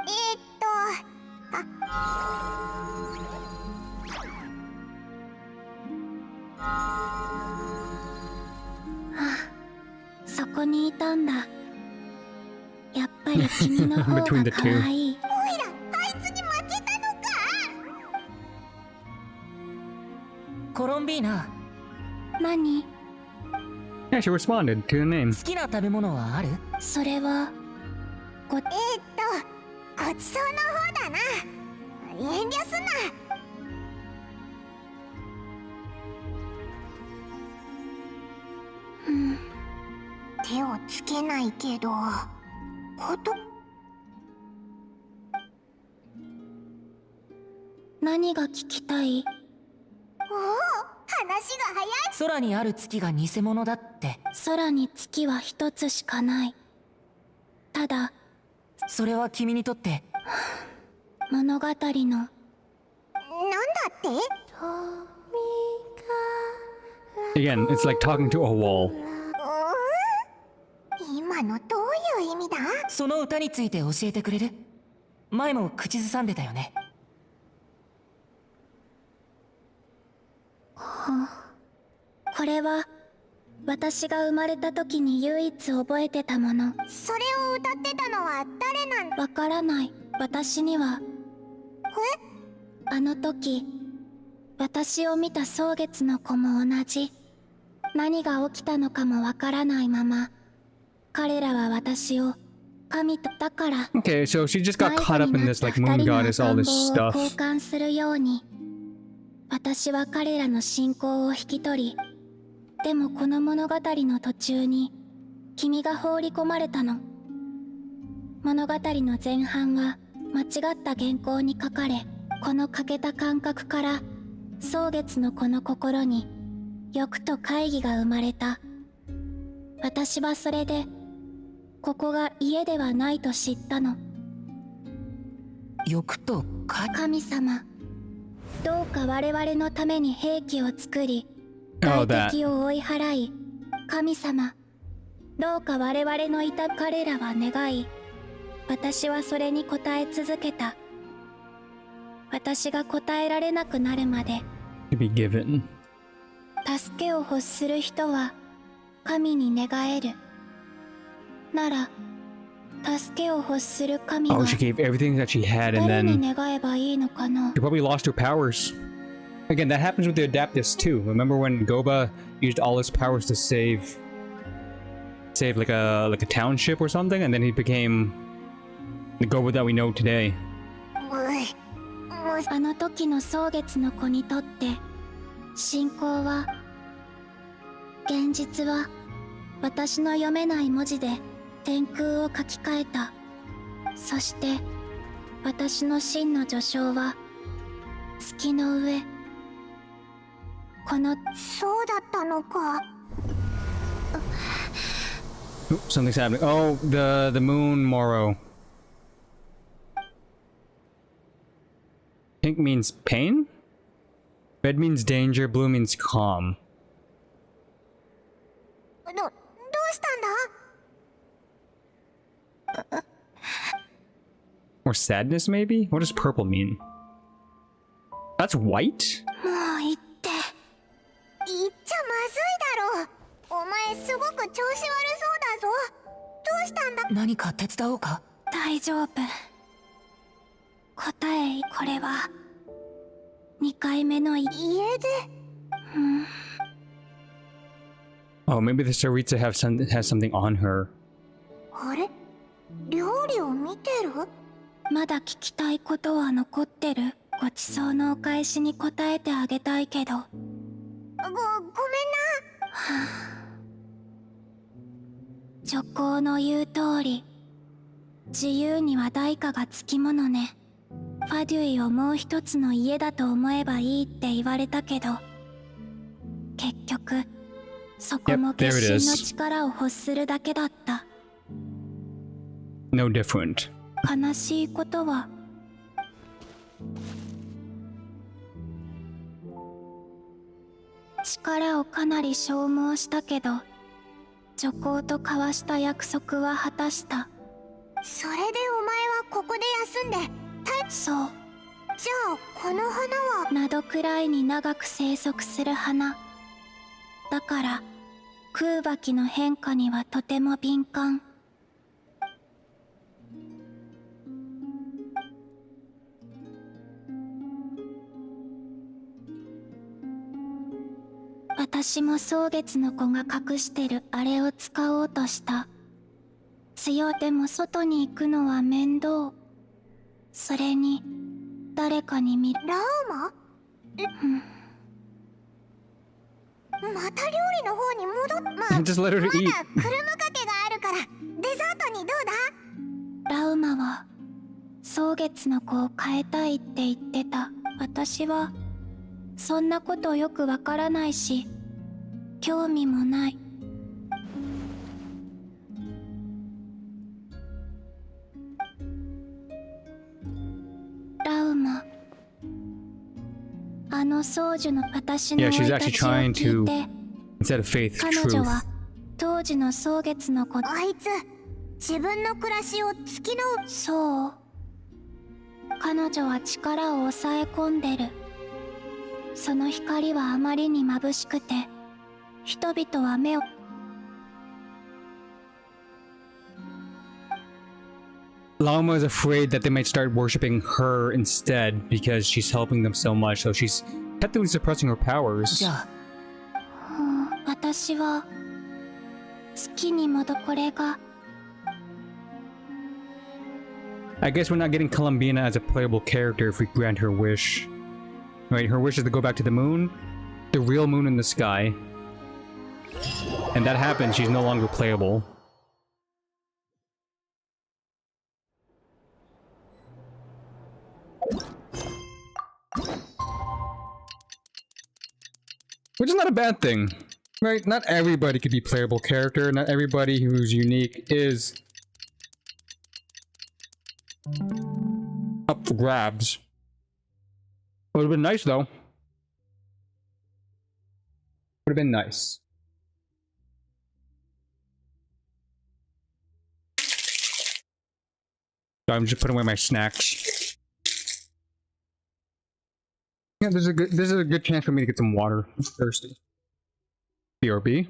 そこにいたんだ。やっぱり君の方が可愛い。おいら、あいつに負けたのか。コロンビーナ。何？ Yeah, she responded to the name. 好きな食べ物はある？それはごちそうの方だな。遠慮すな。手をつけないけど、何が聞きたい？おお、話が早い。空にある月が偽物だって。空に月は一つしかない。ただ、それは君にとって物語の。なんだって？ Again, it's like talking to a wall. 今のどういう意味だ？その歌について教えてくれる？前も口ずさんでたよね。これは私が生まれた時に唯一覚えてたもの。それを歌ってたのは誰なんだ？わからない。私には。あの時私を見た蒼月の子も同じ。何が起きたのかもわからないまま、彼らは私を神と。だから Okay, so she just got caught up in this like moon goddess, all this 交 stuff. 換するように、私は彼らの信仰を引き取り、でもこの物語の途中に君が放り込まれたの。物語の前半は間違った原稿に書かれ、この欠けた感覚から蒼月の子の心に欲と懐疑が生まれた。私はそれでここが家ではないと知ったの。欲と神様、どうか我々のために兵器を作り、 Oh, 外 that. 敵を追い払い、神様、どうか我々のいた彼らは願い、私はそれに応え続けた。私が答えられなくなるまで。 To be given. 助けを欲する人は神に願える。なら、助けを欲する神は Oh, she gave everything that she had and 誰に then 願えばいいのかな。 she probably lost her powers. Again, that happens with the Adaptus too. Remember when Goba used all his powers to save like a township or something, and then he became the Goba that we know today. あの時の蒼月の子にとって信仰は先日は私の読めない文字で天空を書き換えた。そして私の真の序章は月の上。このそうだったのか。Oop, something's happening. Oh, the moon morrow. Pink means pain? Red means danger, blue means calm. どうしたんだ？ Or sadness, maybe? What does purple mean? That's white? もう言って。言っちゃまずいだろう。お前すごく調子悪そうだぞ。どうしたんだ？何か手伝おうか？大丈夫。答え、これは2回目の家で。Oh, maybe the Saritsa has something on her. あれ？料理を見てる？まだ聞きたいことは残ってる。ごちそうのお返しに答えてあげたいけど。ごめんな。女工の言う通り、自由には代価がつきものね。ファデュイをもう一つの家だと思えばいいって言われたけど、結局そこも Yep, there 決 it 心の is. 力を欲するだけだった。 No different. 悲しいことは力をかなり消耗したけど、女工と交わした約束は果たした。それでお前はここで休んでそう。じゃあこの花は灘くらいに長く生息する花だから、空気の変化にはとても敏感。私も蒼月の子が隠してるあれを使おうとした。強でも外に行くのは面倒。それに誰かに見る。ラウマ？また料理の方に戻っ。まあ、Just let her まだ eat. クルムかけがあるからデザートにどうだ？ラウマは蒼月の子を変えたいって言ってた。私はそんなことよくわからないし興味もない。ラウマ、あの宗樹の私の Yeah, 生 she's い立 actually ちを trying 聞 to, いて。 instead of faith, 彼女 truth. は当時の蒼月の子。あいつ自分の暮らしを月の。そう、彼女は力を抑え込んでる。その光はあまりに眩しくて人々は目を。Lama is afraid that they might start worshipping her instead because she's helping them so much, so she's technically suppressing her powers. じゃあ私は月に戻。これが I guess we're not getting Columbina as a playable character if we grant her wish. Right, her wish is to go back to the moon, the real moon in the sky. And that happens, she's no longer playable. Which is not a bad thing, right? Not everybody could be playable character, not everybody who's unique is up for grabs. Would have been nice though. Would have been nice. So I'm just putting away my snacks. Yeah, this is a good chance for me to get some water. I'm thirsty. BRB.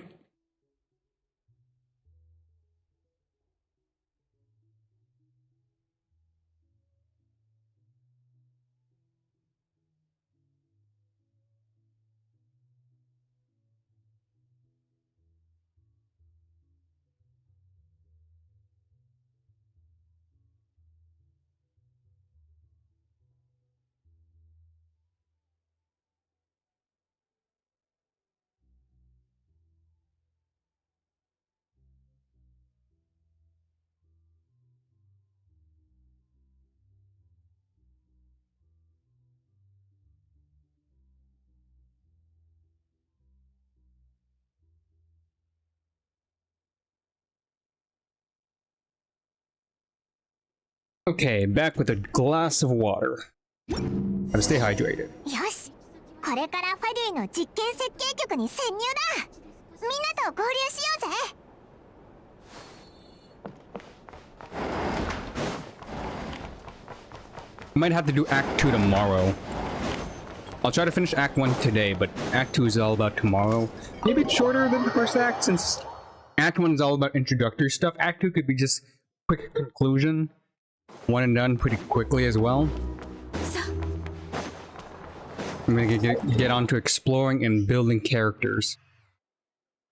Okay, back with a glass of water. Gotta stay hydrated. よし、これからファディの実験設計局に潜入だ。みんなと合流しようぜ。Might have to do Act 2 tomorrow. I'll try to finish Act 1 today, but Act 2 is all about tomorrow. Maybe it's shorter than the first act, since Act 1 is all about introductory stuff. Act 2 could be just quick conclusion. One and done pretty quickly as well. I'm gonna get on to exploring and building characters.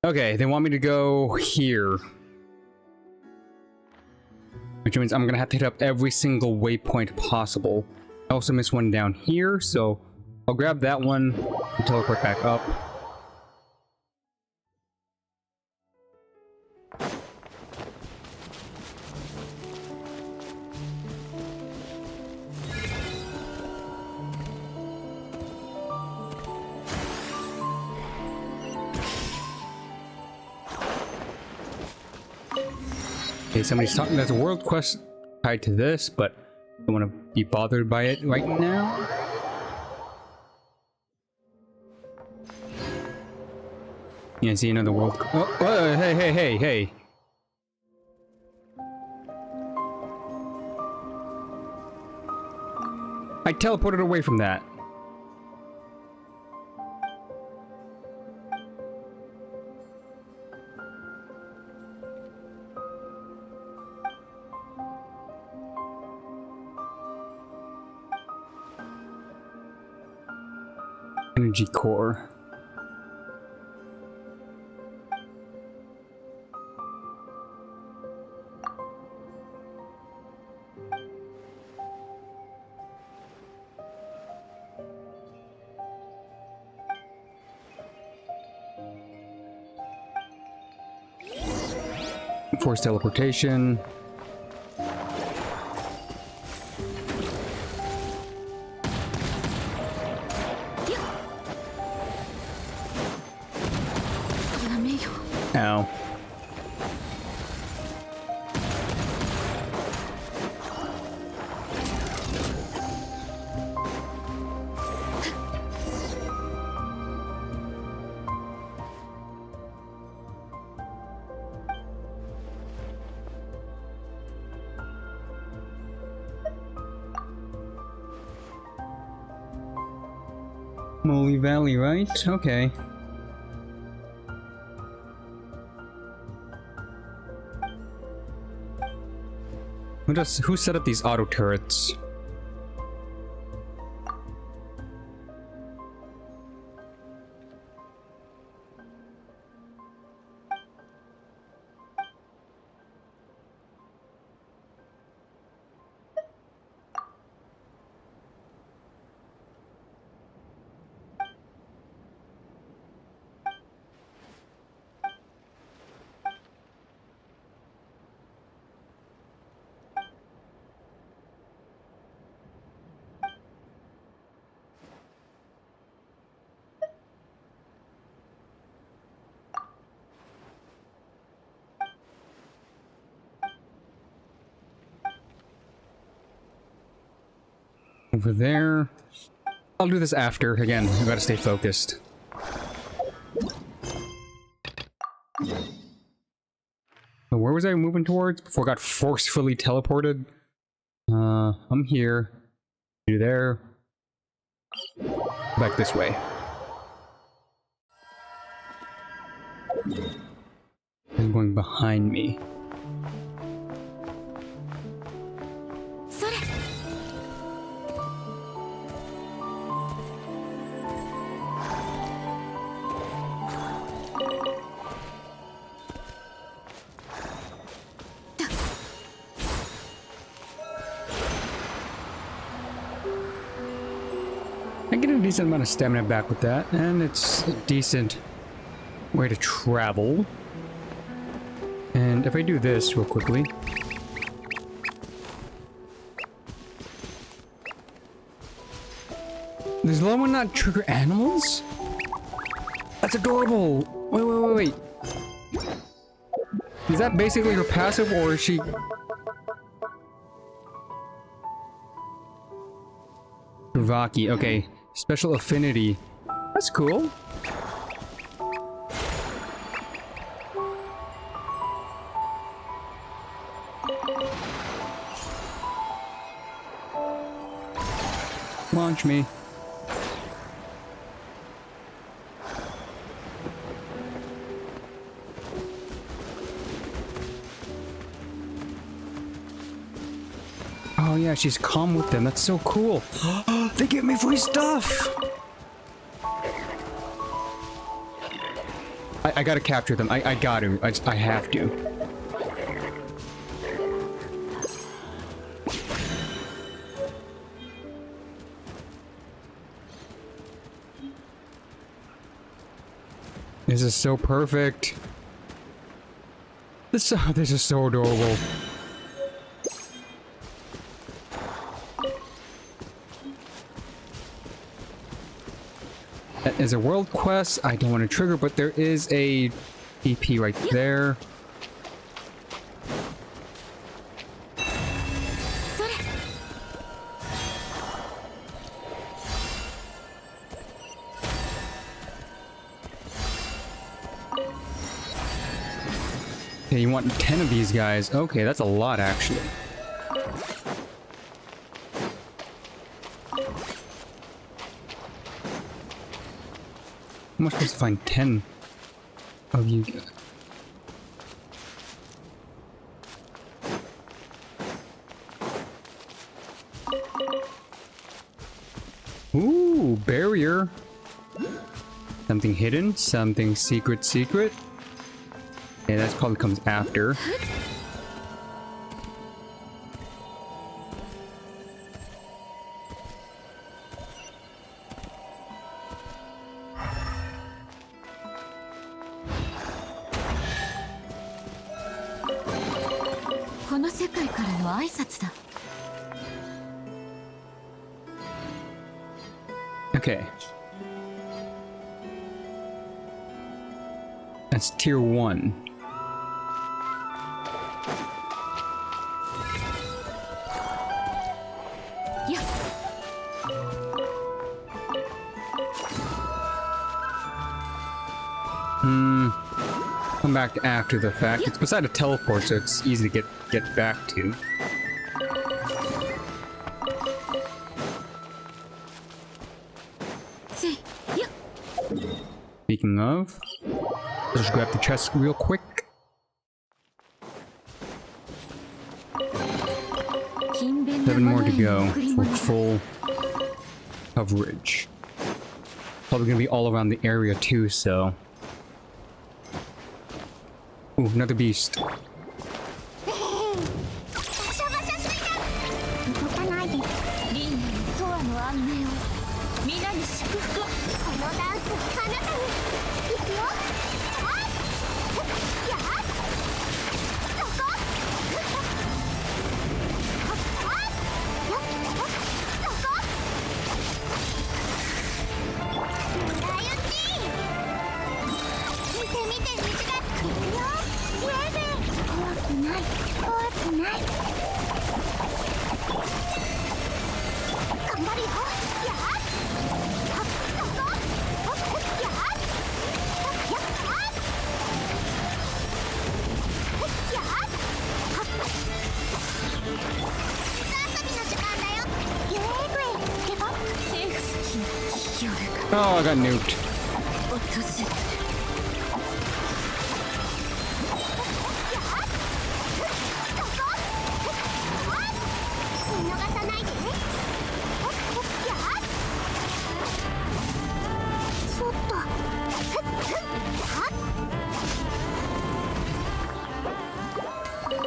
Okay, they want me to go here. Which means I'm gonna have to hit up every single waypoint possible. I also missed one down here, so I'll grab that one and teleport back up. Okay, somebody's talking. There's a world quest tied to this, but I don't want to be bothered by it right now. Yeah, see another world. Oh, hey. I teleported away from that. Energy core. Force teleportation. Ow. Moly Valley, right? Okay. Who set up these auto turrets? Over there. I'll do this after. Again, I gotta stay focused. So where was I moving towards before I got forcefully teleported? I'm here. You there. Back this way. I'm going behind me. I get a decent amount of stamina back with that, and it's a decent way to travel. And if I do this real quickly... Does Loma not trigger animals? That's adorable! Wait. Is that basically her passive, or is she... Vaki. Okay. Special affinity. That's cool. Launch me. Oh yeah, she's calm with them. That's so cool. They give me free stuff. I gotta capture them. I got to. I have to. This is so perfect. This is so adorable. That is a world quest. I don't want to trigger, but there is a EP right there. Okay, you want 10 of these guys. Okay, that's a lot, actually. How am I supposed to find 10 of you guys? Ooh, barrier. Something hidden, something secret. Yeah, that probably comes after. Okay. That's tier 1. Come back after the fact. It's beside a teleport, so it's easy to get back to. Speaking of, let's just grab the chest real quick. 7 more to go for full coverage. Probably gonna be all around the area too, so. Ooh, another beast. Oh, I got nuked.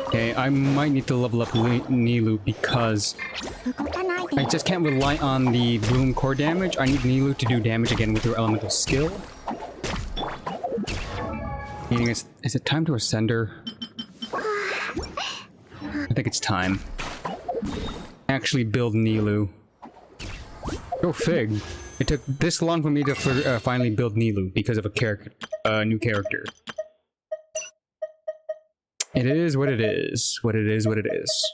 Okay, I might need to level up Nilu because I just can't rely on the Bloom core damage. I need Nilu to do damage again with her elemental skill. Meaning, is it time to ascend her? I think it's time. Actually build Nilu. Go Fig. It took this long for me to finally build Nilu because of a new character. It is what it is. What it is, what it is.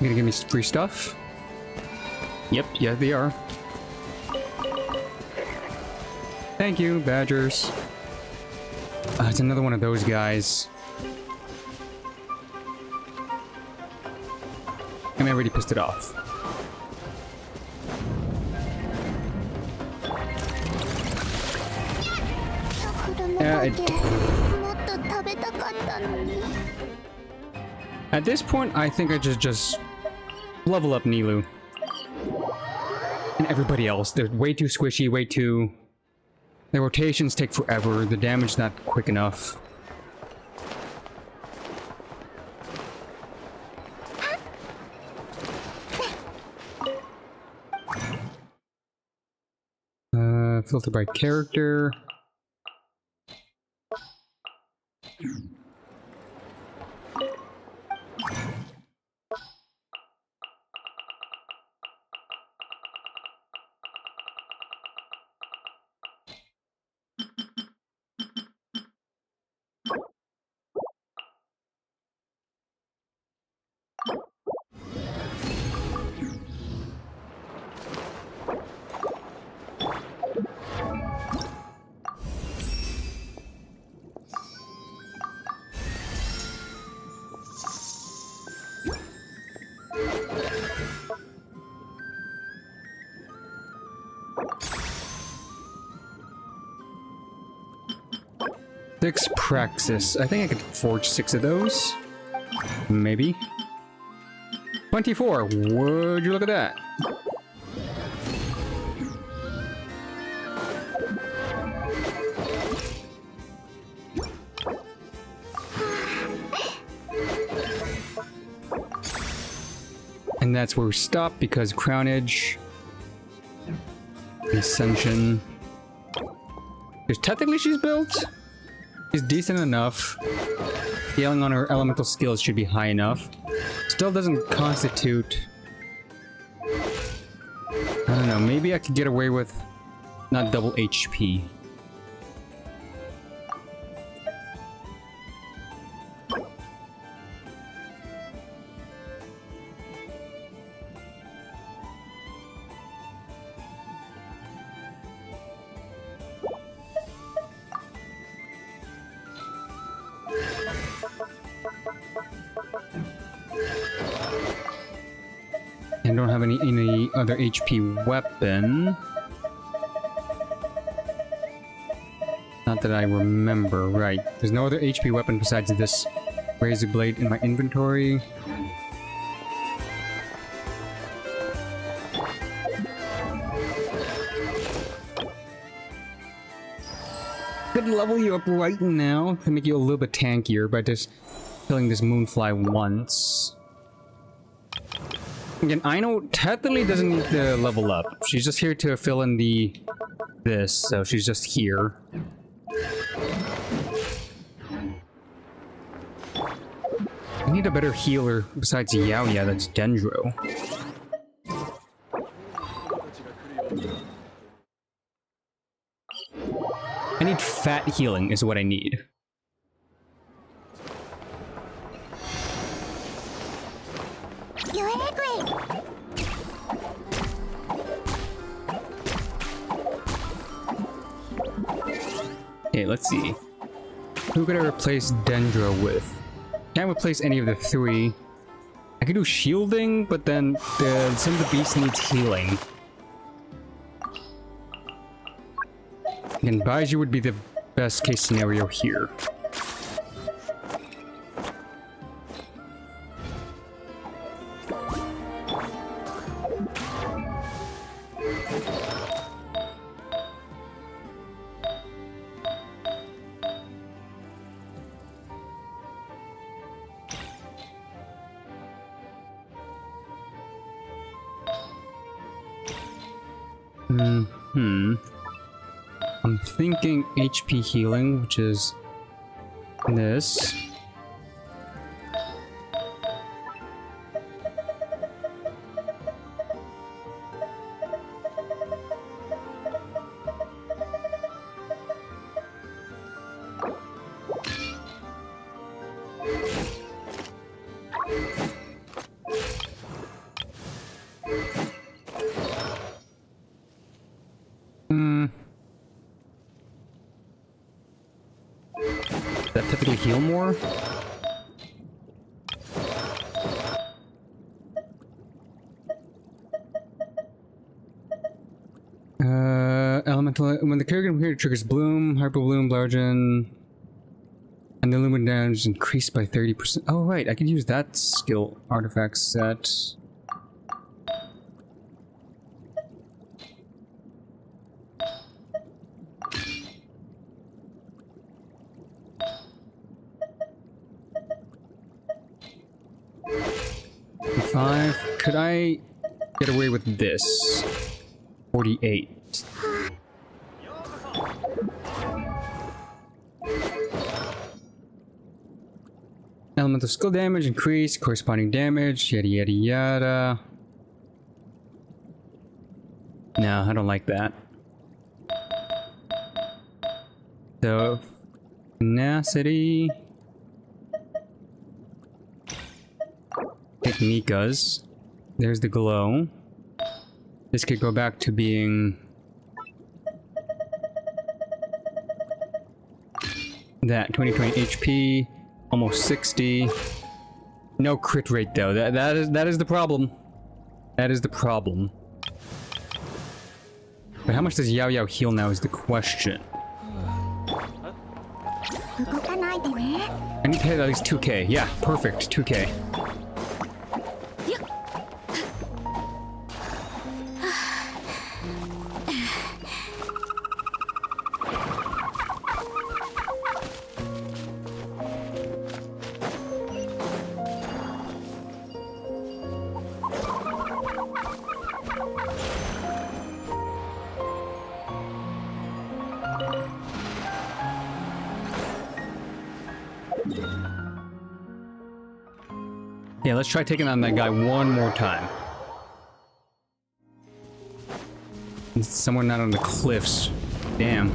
You gonna give me free stuff? Yep, yeah, they are. Thank you, badgers. It's another one of those guys. And I already pissed it off. At this point, I think I just level up Nilu. And everybody else. They're way too squishy, way too... The rotations take forever, the damage not quick enough. Filter by character. Six Praxis. I think I could forge 6 of those. Maybe. 24. Would you look at that? And that's where we stop because Crownage, Ascension. Because technically she's built. She's decent enough. Scaling on her elemental skills should be high enough. Still doesn't constitute... I don't know, maybe I could get away with not double HP. I don't have any other HP weapon. Not that I remember, right. There's no other HP weapon besides this razor blade in my inventory. Could level you up right now to make you a little bit tankier by just killing this Moonfly once. Again, I know technically doesn't need to level up. She's just here to fill in this, so she's just here. I need a better healer besides Yaoya that's Dendro. I need fat healing is what I need. Okay, let's see. Who could I replace Dendro with? Can't replace any of the 3. I could do shielding, but then some of the beast needs healing. And Baiju would be the best case scenario here. I'm thinking HP healing, which is this. heal more? Elemental. When the character here triggers Bloom, Hyper Bloom, Bludgeon, and the lumen damage is increased by 30%. Oh, right. I could use that skill artifact set. Five. Could I get away with this? 48. Elemental skill damage increase, corresponding damage, yada yada yada. No, I don't like that. So, tenacity. Take Mika's. There's the glow. This could go back to being that 20 HP, almost 60. No crit rate though. That is the problem. That is the problem. But how much does Yao Yao heal now is the question. I need to hit at least 2k. Yeah, perfect. 2k. Yeah, let's try taking on that guy one more time. It's someone not on the cliffs. Damn.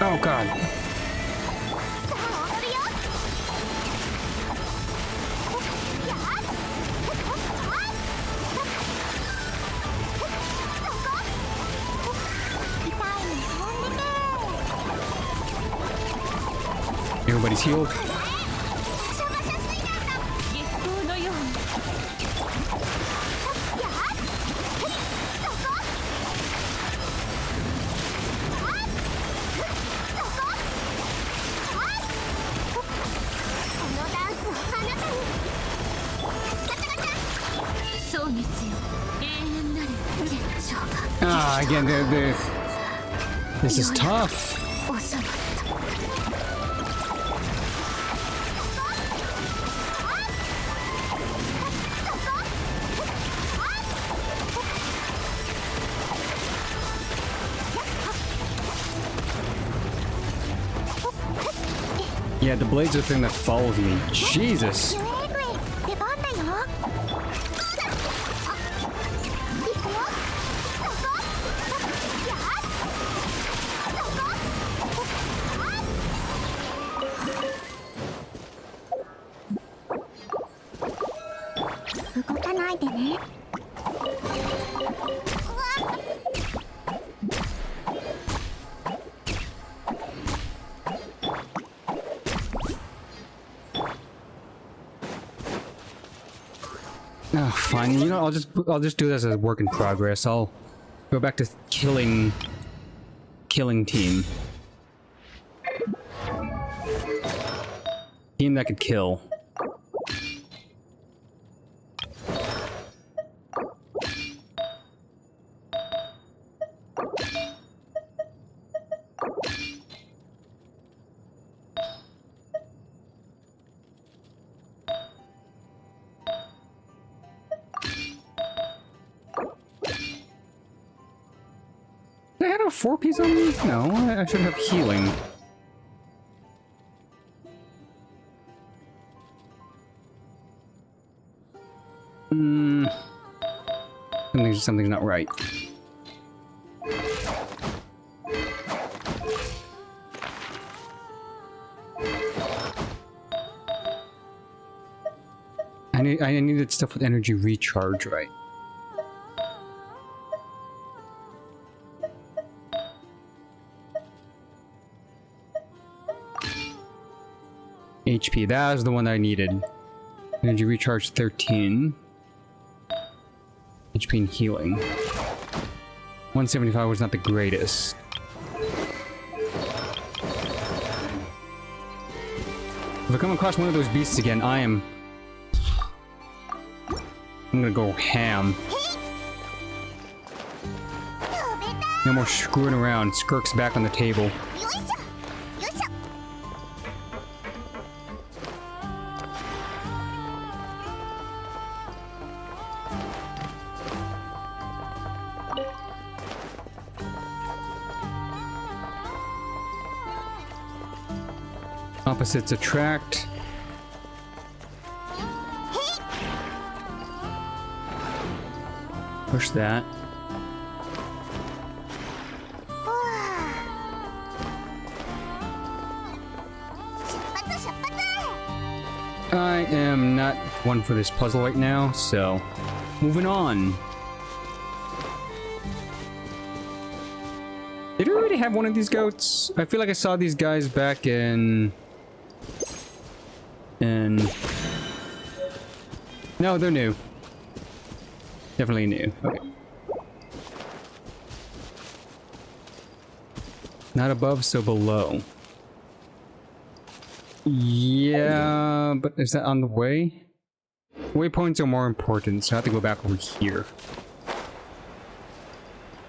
Oh god. Everybody's healed. Ah, again, this is tough. Yeah, the blade's the thing that follows me. Jesus. Oh, fine. You know, I'll just do this as a work in progress. I'll go back to killing team. Team that could kill. Did I have a 4-piece on me? No, I should have healing. Something's not right. I needed stuff with energy recharge, right? HP. That was the one that I needed. Energy recharge 13. HP and healing. 175 was not the greatest. If I come across one of those beasts again, I'm gonna go ham. No more screwing around. Skirk's back on the table. Opposites attract. Push that. I am not one for this puzzle right now, so moving on. Did we already have one of these goats? I feel like I saw these guys back in... No, they're new. Definitely new. Okay. Not above, so below. Yeah, but is that on the way? Waypoints are more important, so I have to go back over here.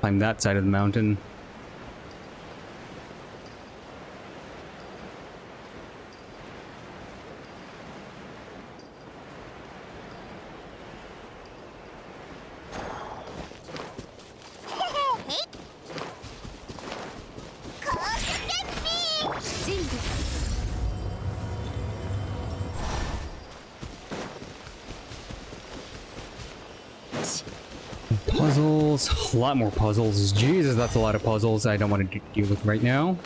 Climb that side of the mountain. Puzzles, a lot more puzzles. Jesus, that's a lot of puzzles I don't want to deal with right now.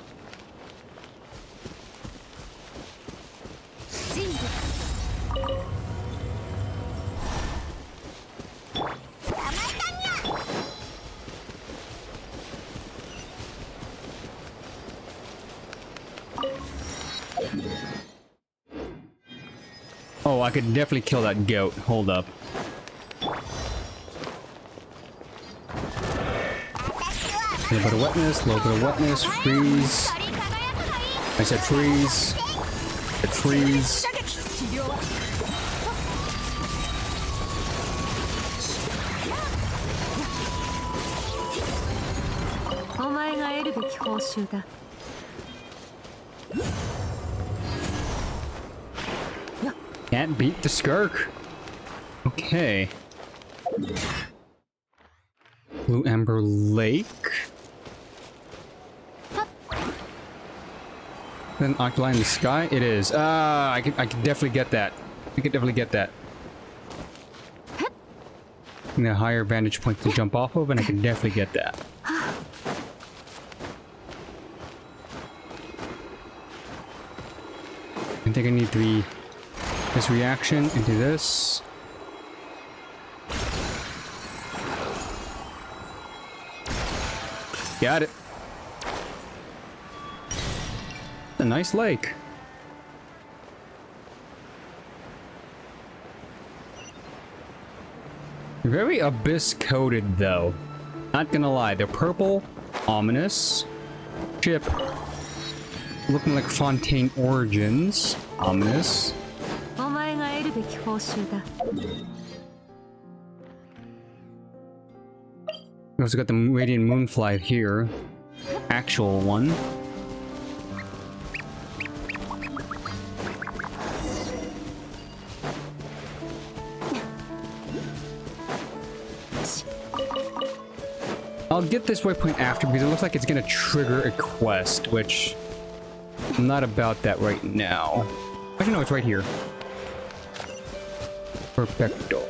Oh, I could definitely kill that goat. Hold up. A little bit of wetness, freeze. I said freeze. I said freeze. Can't beat the skirk. Okay. Blue Amber Lake. Then Oculi in the sky? It is. I can definitely get that. I can definitely get that. And a higher vantage point to jump off of, and I can definitely get that. I think I need to be this reaction into this. Got it. A nice lake. Very abyss coated though. Not gonna lie, they're purple, ominous. Ship looking like Fontaine Origins, ominous. We also got the Radiant Moonfly here. Actual one. I'll get this waypoint after because it looks like it's gonna trigger a quest, which I'm not about that right now. Actually, no, it's right here. Perfecto.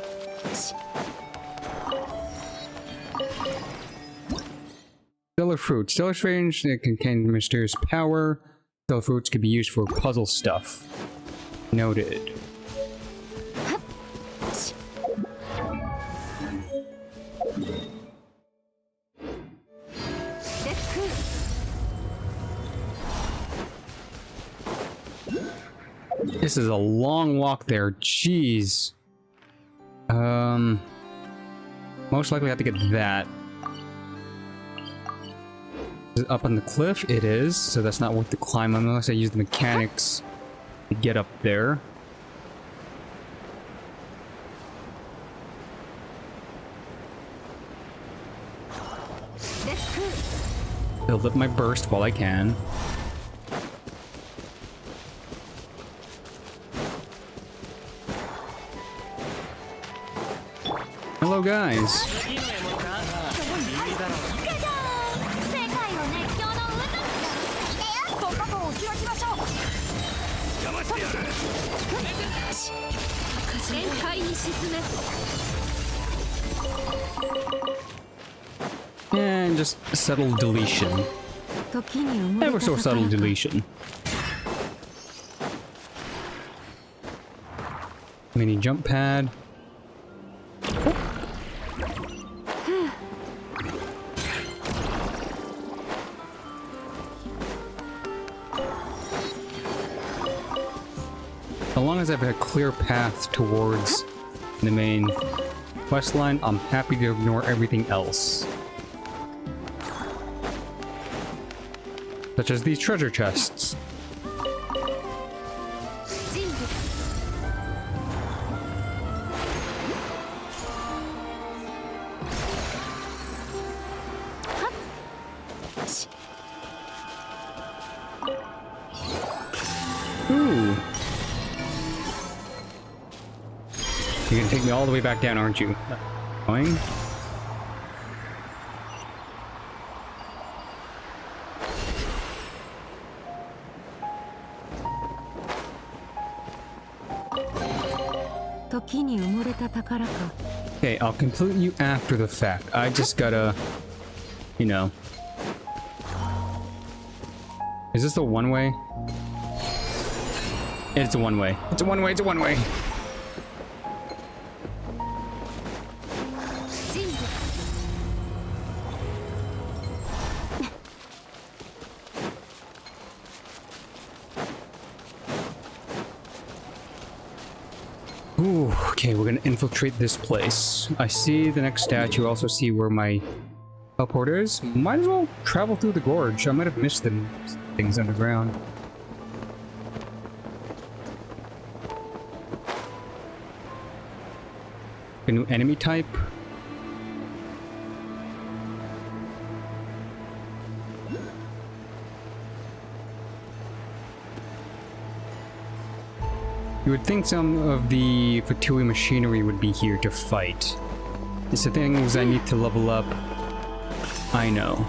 Stellar fruit. Stellar strange that contain mysterious power. Stellar fruits could be used for puzzle stuff. Noted. This is a long walk there. Jeez. Most likely I have to get that. Is it up on the cliff? It is, so that's not worth the climb unless I use the mechanics to get up there. Build up my burst while I can. Hello, guys. And just subtle deletion. Ever so subtle deletion. Mini jump pad. As long as I have a clear path towards the main quest line, I'm happy to ignore everything else. Such as these treasure chests. Ooh. You're gonna take me all the way back down, aren't you? Going? Okay, I'll complete you after the fact. I just gotta, you know. Is this a one-way? It's a one-way. It's a one-way, it's a one-way. Ooh, okay, we're gonna infiltrate this place. I see the next statue, I also see where my teleport is. Might as well travel through the gorge. I might have missed them things underground. A new enemy type. You would think some of the Fatui machinery would be here to fight. It's the things I need to level up. I know.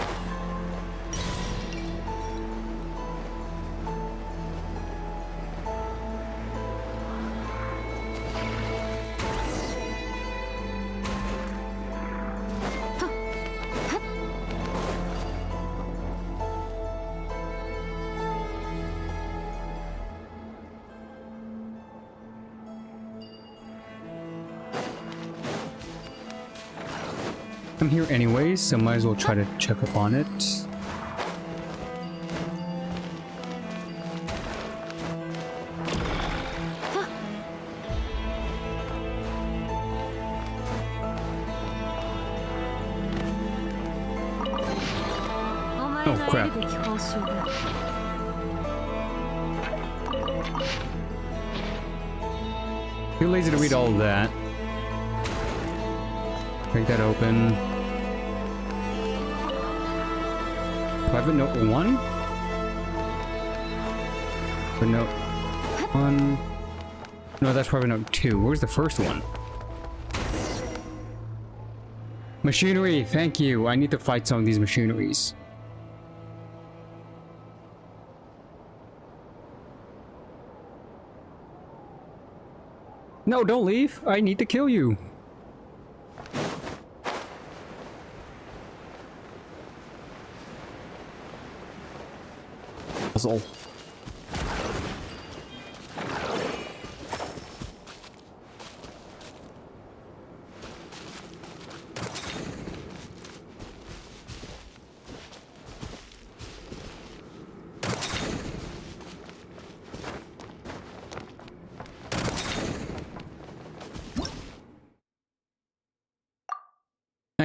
I'm here anyways, so might as well try to check up on it. Oh crap. Too lazy to read all of that. Break that open. Private note 1? Private note 1. No, that's private note 2. Where's the first one? Machinery, thank you. I need to fight some of these machineries. No, don't leave. I need to kill you. Puzzle.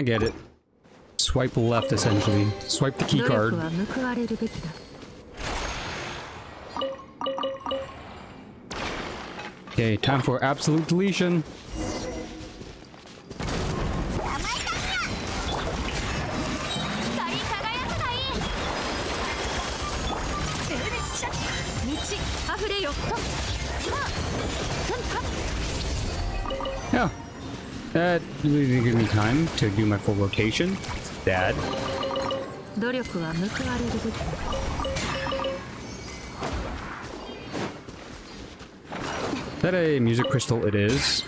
I get it. Swipe left, essentially. Swipe the key card. Okay, time for absolute deletion. Yeah, that really didn't give me time to do my full rotation. Dad. Is that a music crystal? It is.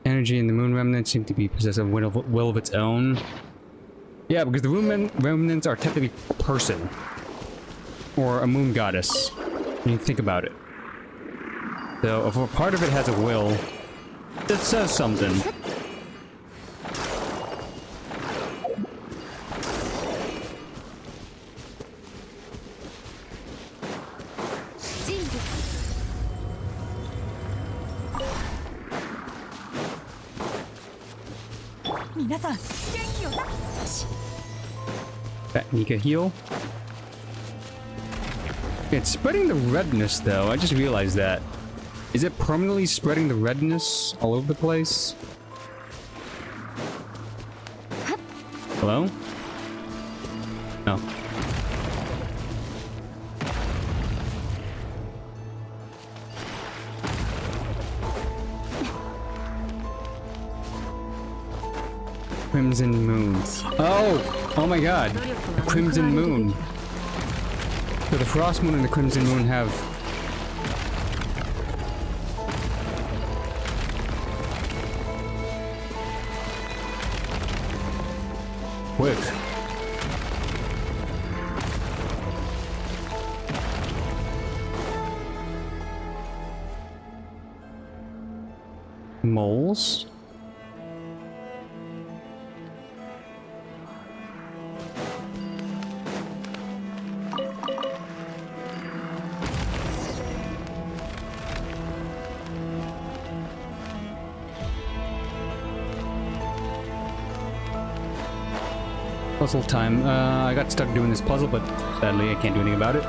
Energy in the moon remnants seem to be possessed of will of its own. Yeah, because the moon remnants are technically a person. Or a moon goddess. When you think about it. So, if a part of it has a will, it says something. That Nika heal. It's spreading the redness though, I just realized that. Is it permanently spreading the redness all over the place? Hello? No. Crimson Moon. Oh! Oh my god! The Crimson Moon. So the Frost Moon and the Crimson Moon have... Quick. Moles? Puzzle time. I got stuck doing this puzzle, but sadly I can't do anything about it.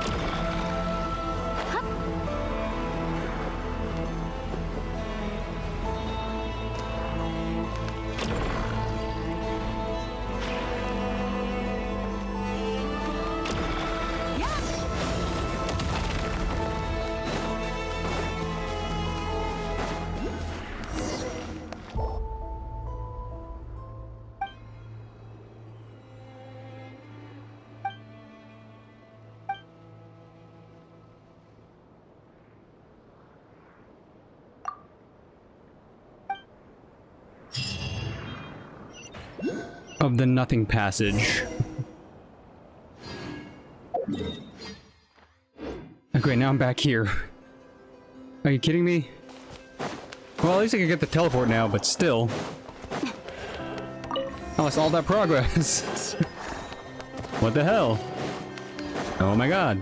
Of the nothing passage. Okay, now I'm back here. Are you kidding me? Well, at least I can get the teleport now, but still. I lost all that progress. What the hell? Oh my god.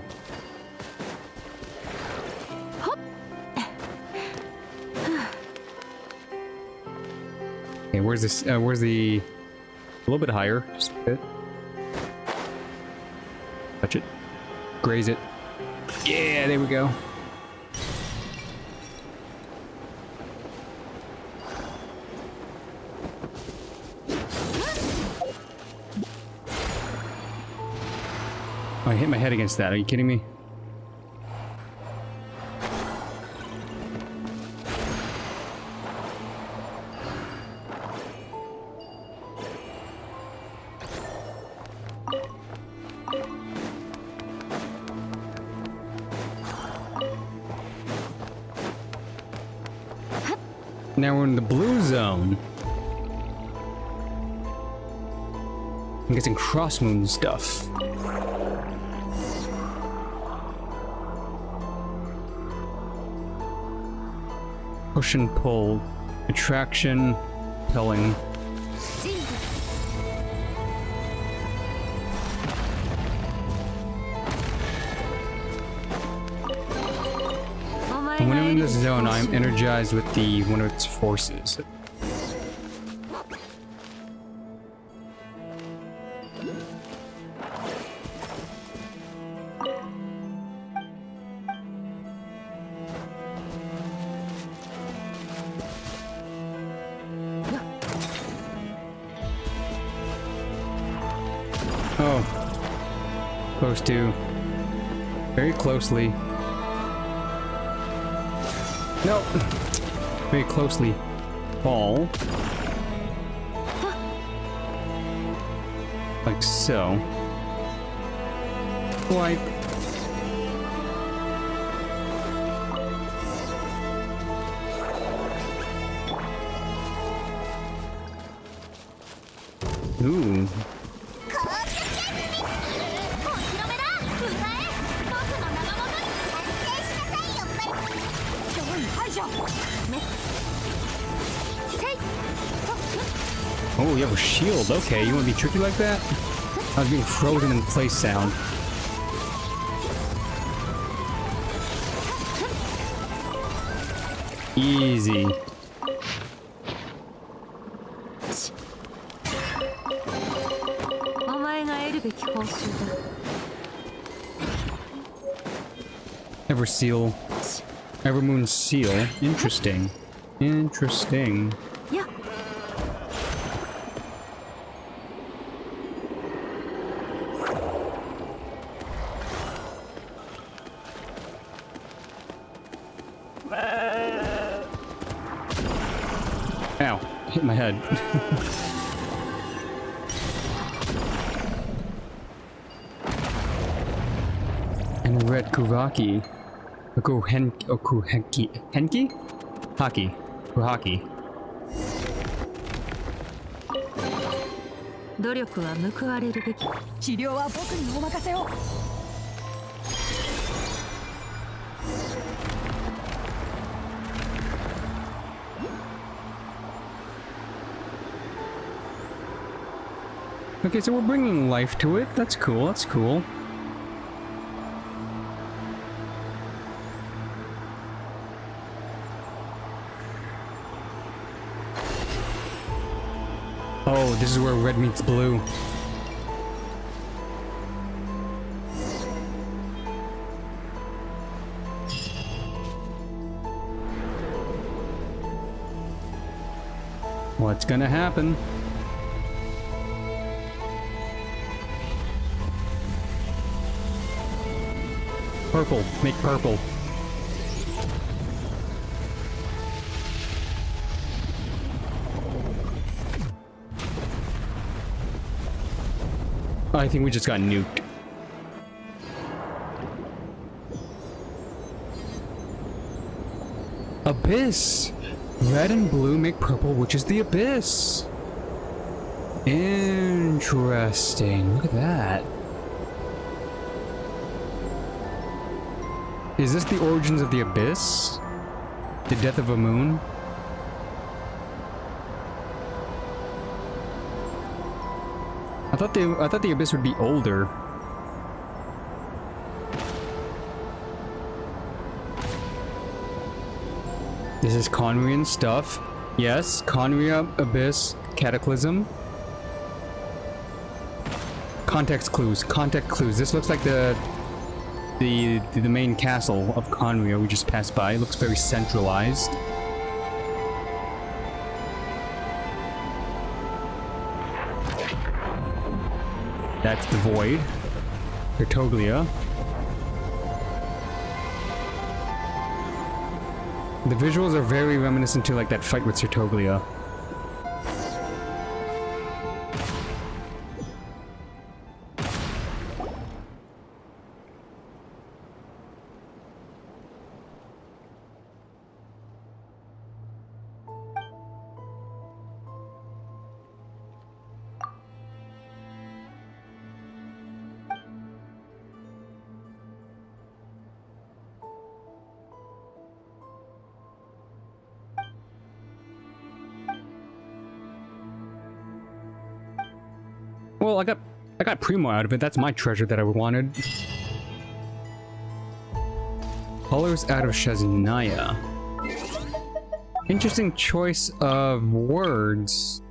Okay, where's this? Where's the... A little bit higher, just a bit. Touch it. Graze it. Yeah, there we go. Oh, I hit my head against that. Are you kidding me? Now we're in the blue zone. I'm getting cross moon stuff. Push and pull. Attraction. Pulling. When I'm in this zone, I'm energized with one of its forces. Oh. Close to. Very closely. No. Very closely. Fall. Like so. Like. Ooh. Oh, you have a shield. Okay, you want to be tricky like that? I was being frozen in place sound. Easy. Ever seal. Evermoon seal. Interesting. Interesting. Yeah. Ow. Hit my head. And a red Kuraki. Okuhenki. Henki? Haki. Kuhaki. 努力は報われるべき。治療は僕にお任せを。Okay, so we're bringing life to it. That's cool. That's cool. Oh, this is where red meets blue. What's gonna happen? Purple. Make purple. I think we just got nuked. Abyss! Red and blue make purple, which is the Abyss. Interesting. Look at that. Is this the origins of the Abyss? The death of a moon? I thought the Abyss would be older. This is Conrian stuff. Yes, Conria, Abyss, Cataclysm. Context clues. Context clues. This looks like the main castle of Conria we just passed by. It looks very centralized. That's the Void. Tertoglia. The visuals are very reminiscent to like that fight with Tertoglia. Well, I got Primo out of it. That's my treasure that I wanted. Colors out of Shazanaya. Interesting choice of words.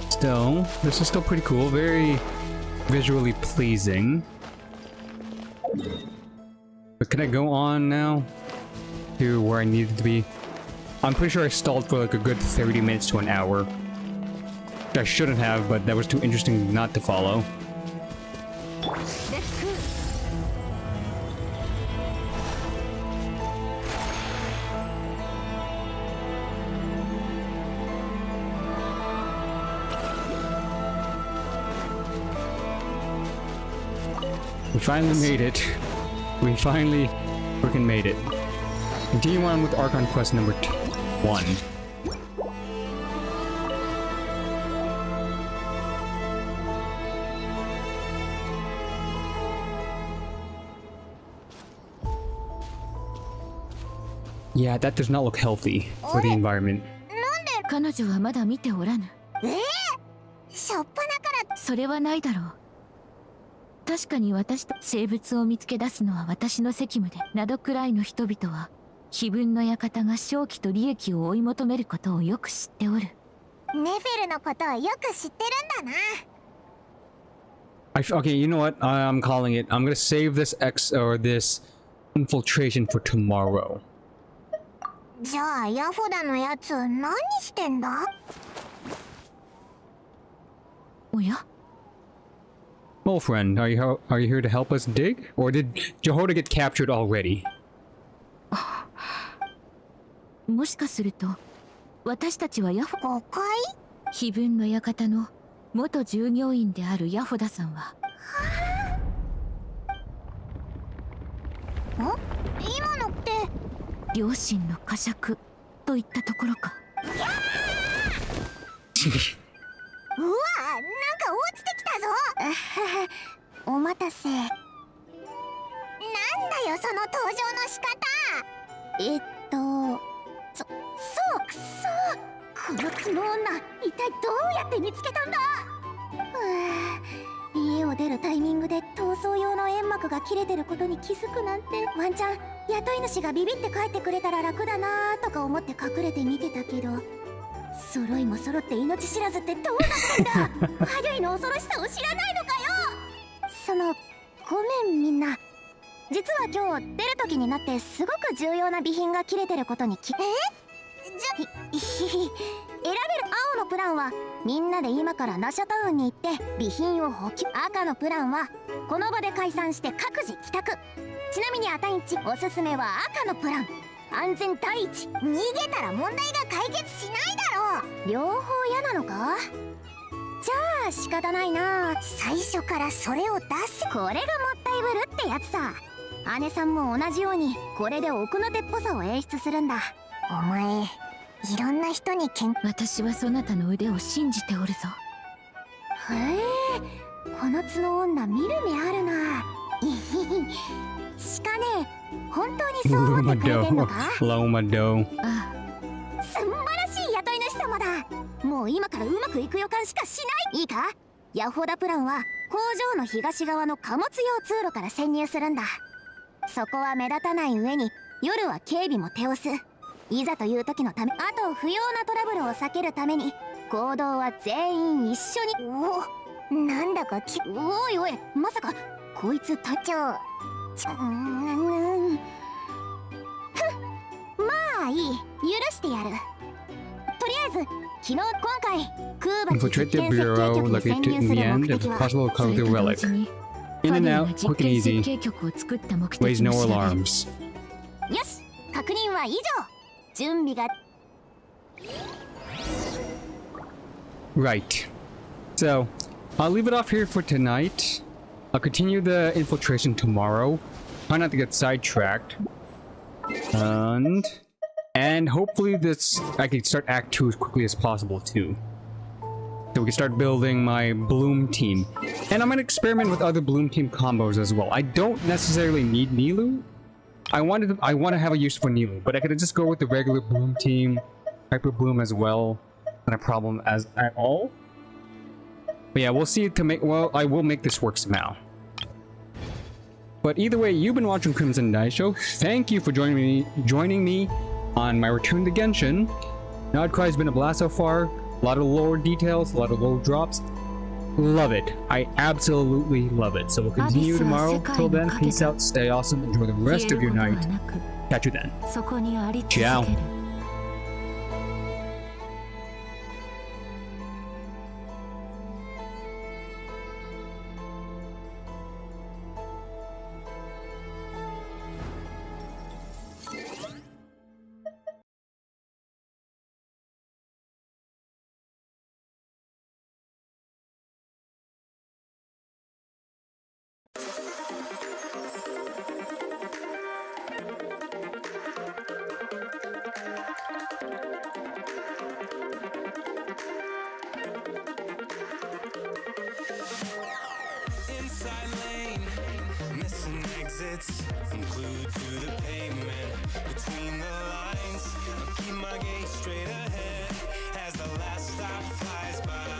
Still, this is still pretty cool, very visually pleasing. But can I go on now to where I needed to be? I'm pretty sure I stalled for like a good 30 minutes to an hour. I shouldn't have, but that was too interesting not to follow. We finally made it. We finally freaking made it. Continue on with Archon quest number 1. Yeah, that does not look healthy for the environment. 彼女はまだ見ておらぬ。しょっぱなからそれはないだろう。確かに私と生物を見つけ出すのは私の責務で、などくらいの人々は非分の館が勝機と利益を追い求めることをよく知っておる。ネフェルのことをよく知ってるんだな。Okay, you know what? I'm calling it. I'm gonna save this this infiltration for tomorrow. じゃあヤフォダのやつ何してんだ？おや？ Well, friend, are you here to help us dig? Or did Jehoda get captured already? もしかすると私たちはヤフ誤解？非分の館の元従業員であるヤフォダさんは今のって両親の呵責といったところか。うわ、なんか落ちてきたぞ。お待たせ。なんだよその登場の仕方。そうくそ。この角女、一体どうやって見つけたんだ。家を出るタイミングで逃走用の煙幕が切れてることに気づくなんて。ワンチャン雇い主がビビって帰ってくれたら楽だなとか思って隠れて見てたけど、揃いも揃って命知らずってどうなってんだ。ハリーの恐ろしさを知らないのかよ。ごめんみんな。実は今日出る時になってすごく重要な備品が切れてることに選べる青のプランはみんなで今からナシャタウンに行って備品を補給。赤のプランはこの場で解散して各自帰宅。ちなみにアタインチおすすめは赤のプラン。安全第一。逃げたら問題が解決しないだろう。両方嫌なのか。じゃあ仕方ないな。最初からそれを出す。これがもったいぶるってやつさ。姉さんも同じようにこれで奥の手っぽさを演出するんだ。お前いろんな人に私はそなたの腕を信じておるぞ。へえ、この角女見る目あるな。しかね、本当にそう思ってくれてんのか。Lomado. ああ、素晴らしい雇い主様だ。もう今からうまくいく予感しかしない。いいか、ヤホダプランは工場の東側の貨物用通路から潜入するんだ。そこは目立たない上に夜は警備も手薄。いざという時のため、あと不要なトラブルを避けるために行動は全員一緒に。なんだかおいおい、まさかこいつ隊長。まあいい、許してやる。とりあえず昨日今回空爆実 Infiltrate the 験設計 bureau, 局に locate 潜 it 入 in す the る end, 目 if 的は possible, それ recover と the 同 relic. 時に In ファ and ディ out, が quick 実 and 験 easy. 設計局を作った目的 Waste も no 調べる。 alarms. よし、確認は以上。準備が。 Right. So, I'll leave it off here for tonight. I'll continue the infiltration tomorrow. Try not to get sidetracked. And hopefully I can start Act 2 as quickly as possible too. So we can start building my Bloom team. And I'm gonna experiment with other Bloom team combos as well. I don't necessarily need Nilou. I want to have a use for Nilou, but I could just go with the regular Bloom team, Hyper Bloom as well. Not a problem at all. But yeah, we'll see to make. Well, I will make this work somehow. But either way, you've been watching Crimson Daisho. Thank you for joining me on my return to Genshin. Nodcry has been a blast so far. A lot of lore details, a lot of lore drops. Love it. I absolutely love it. So we'll continue tomorrow. Till then, peace out, stay awesome, enjoy the rest of your night. Catch you then. Ciao. Inside lane, missing exits, glued to the pavement. Between the lines, I'll keep my gaze straight ahead as the last stop flies by.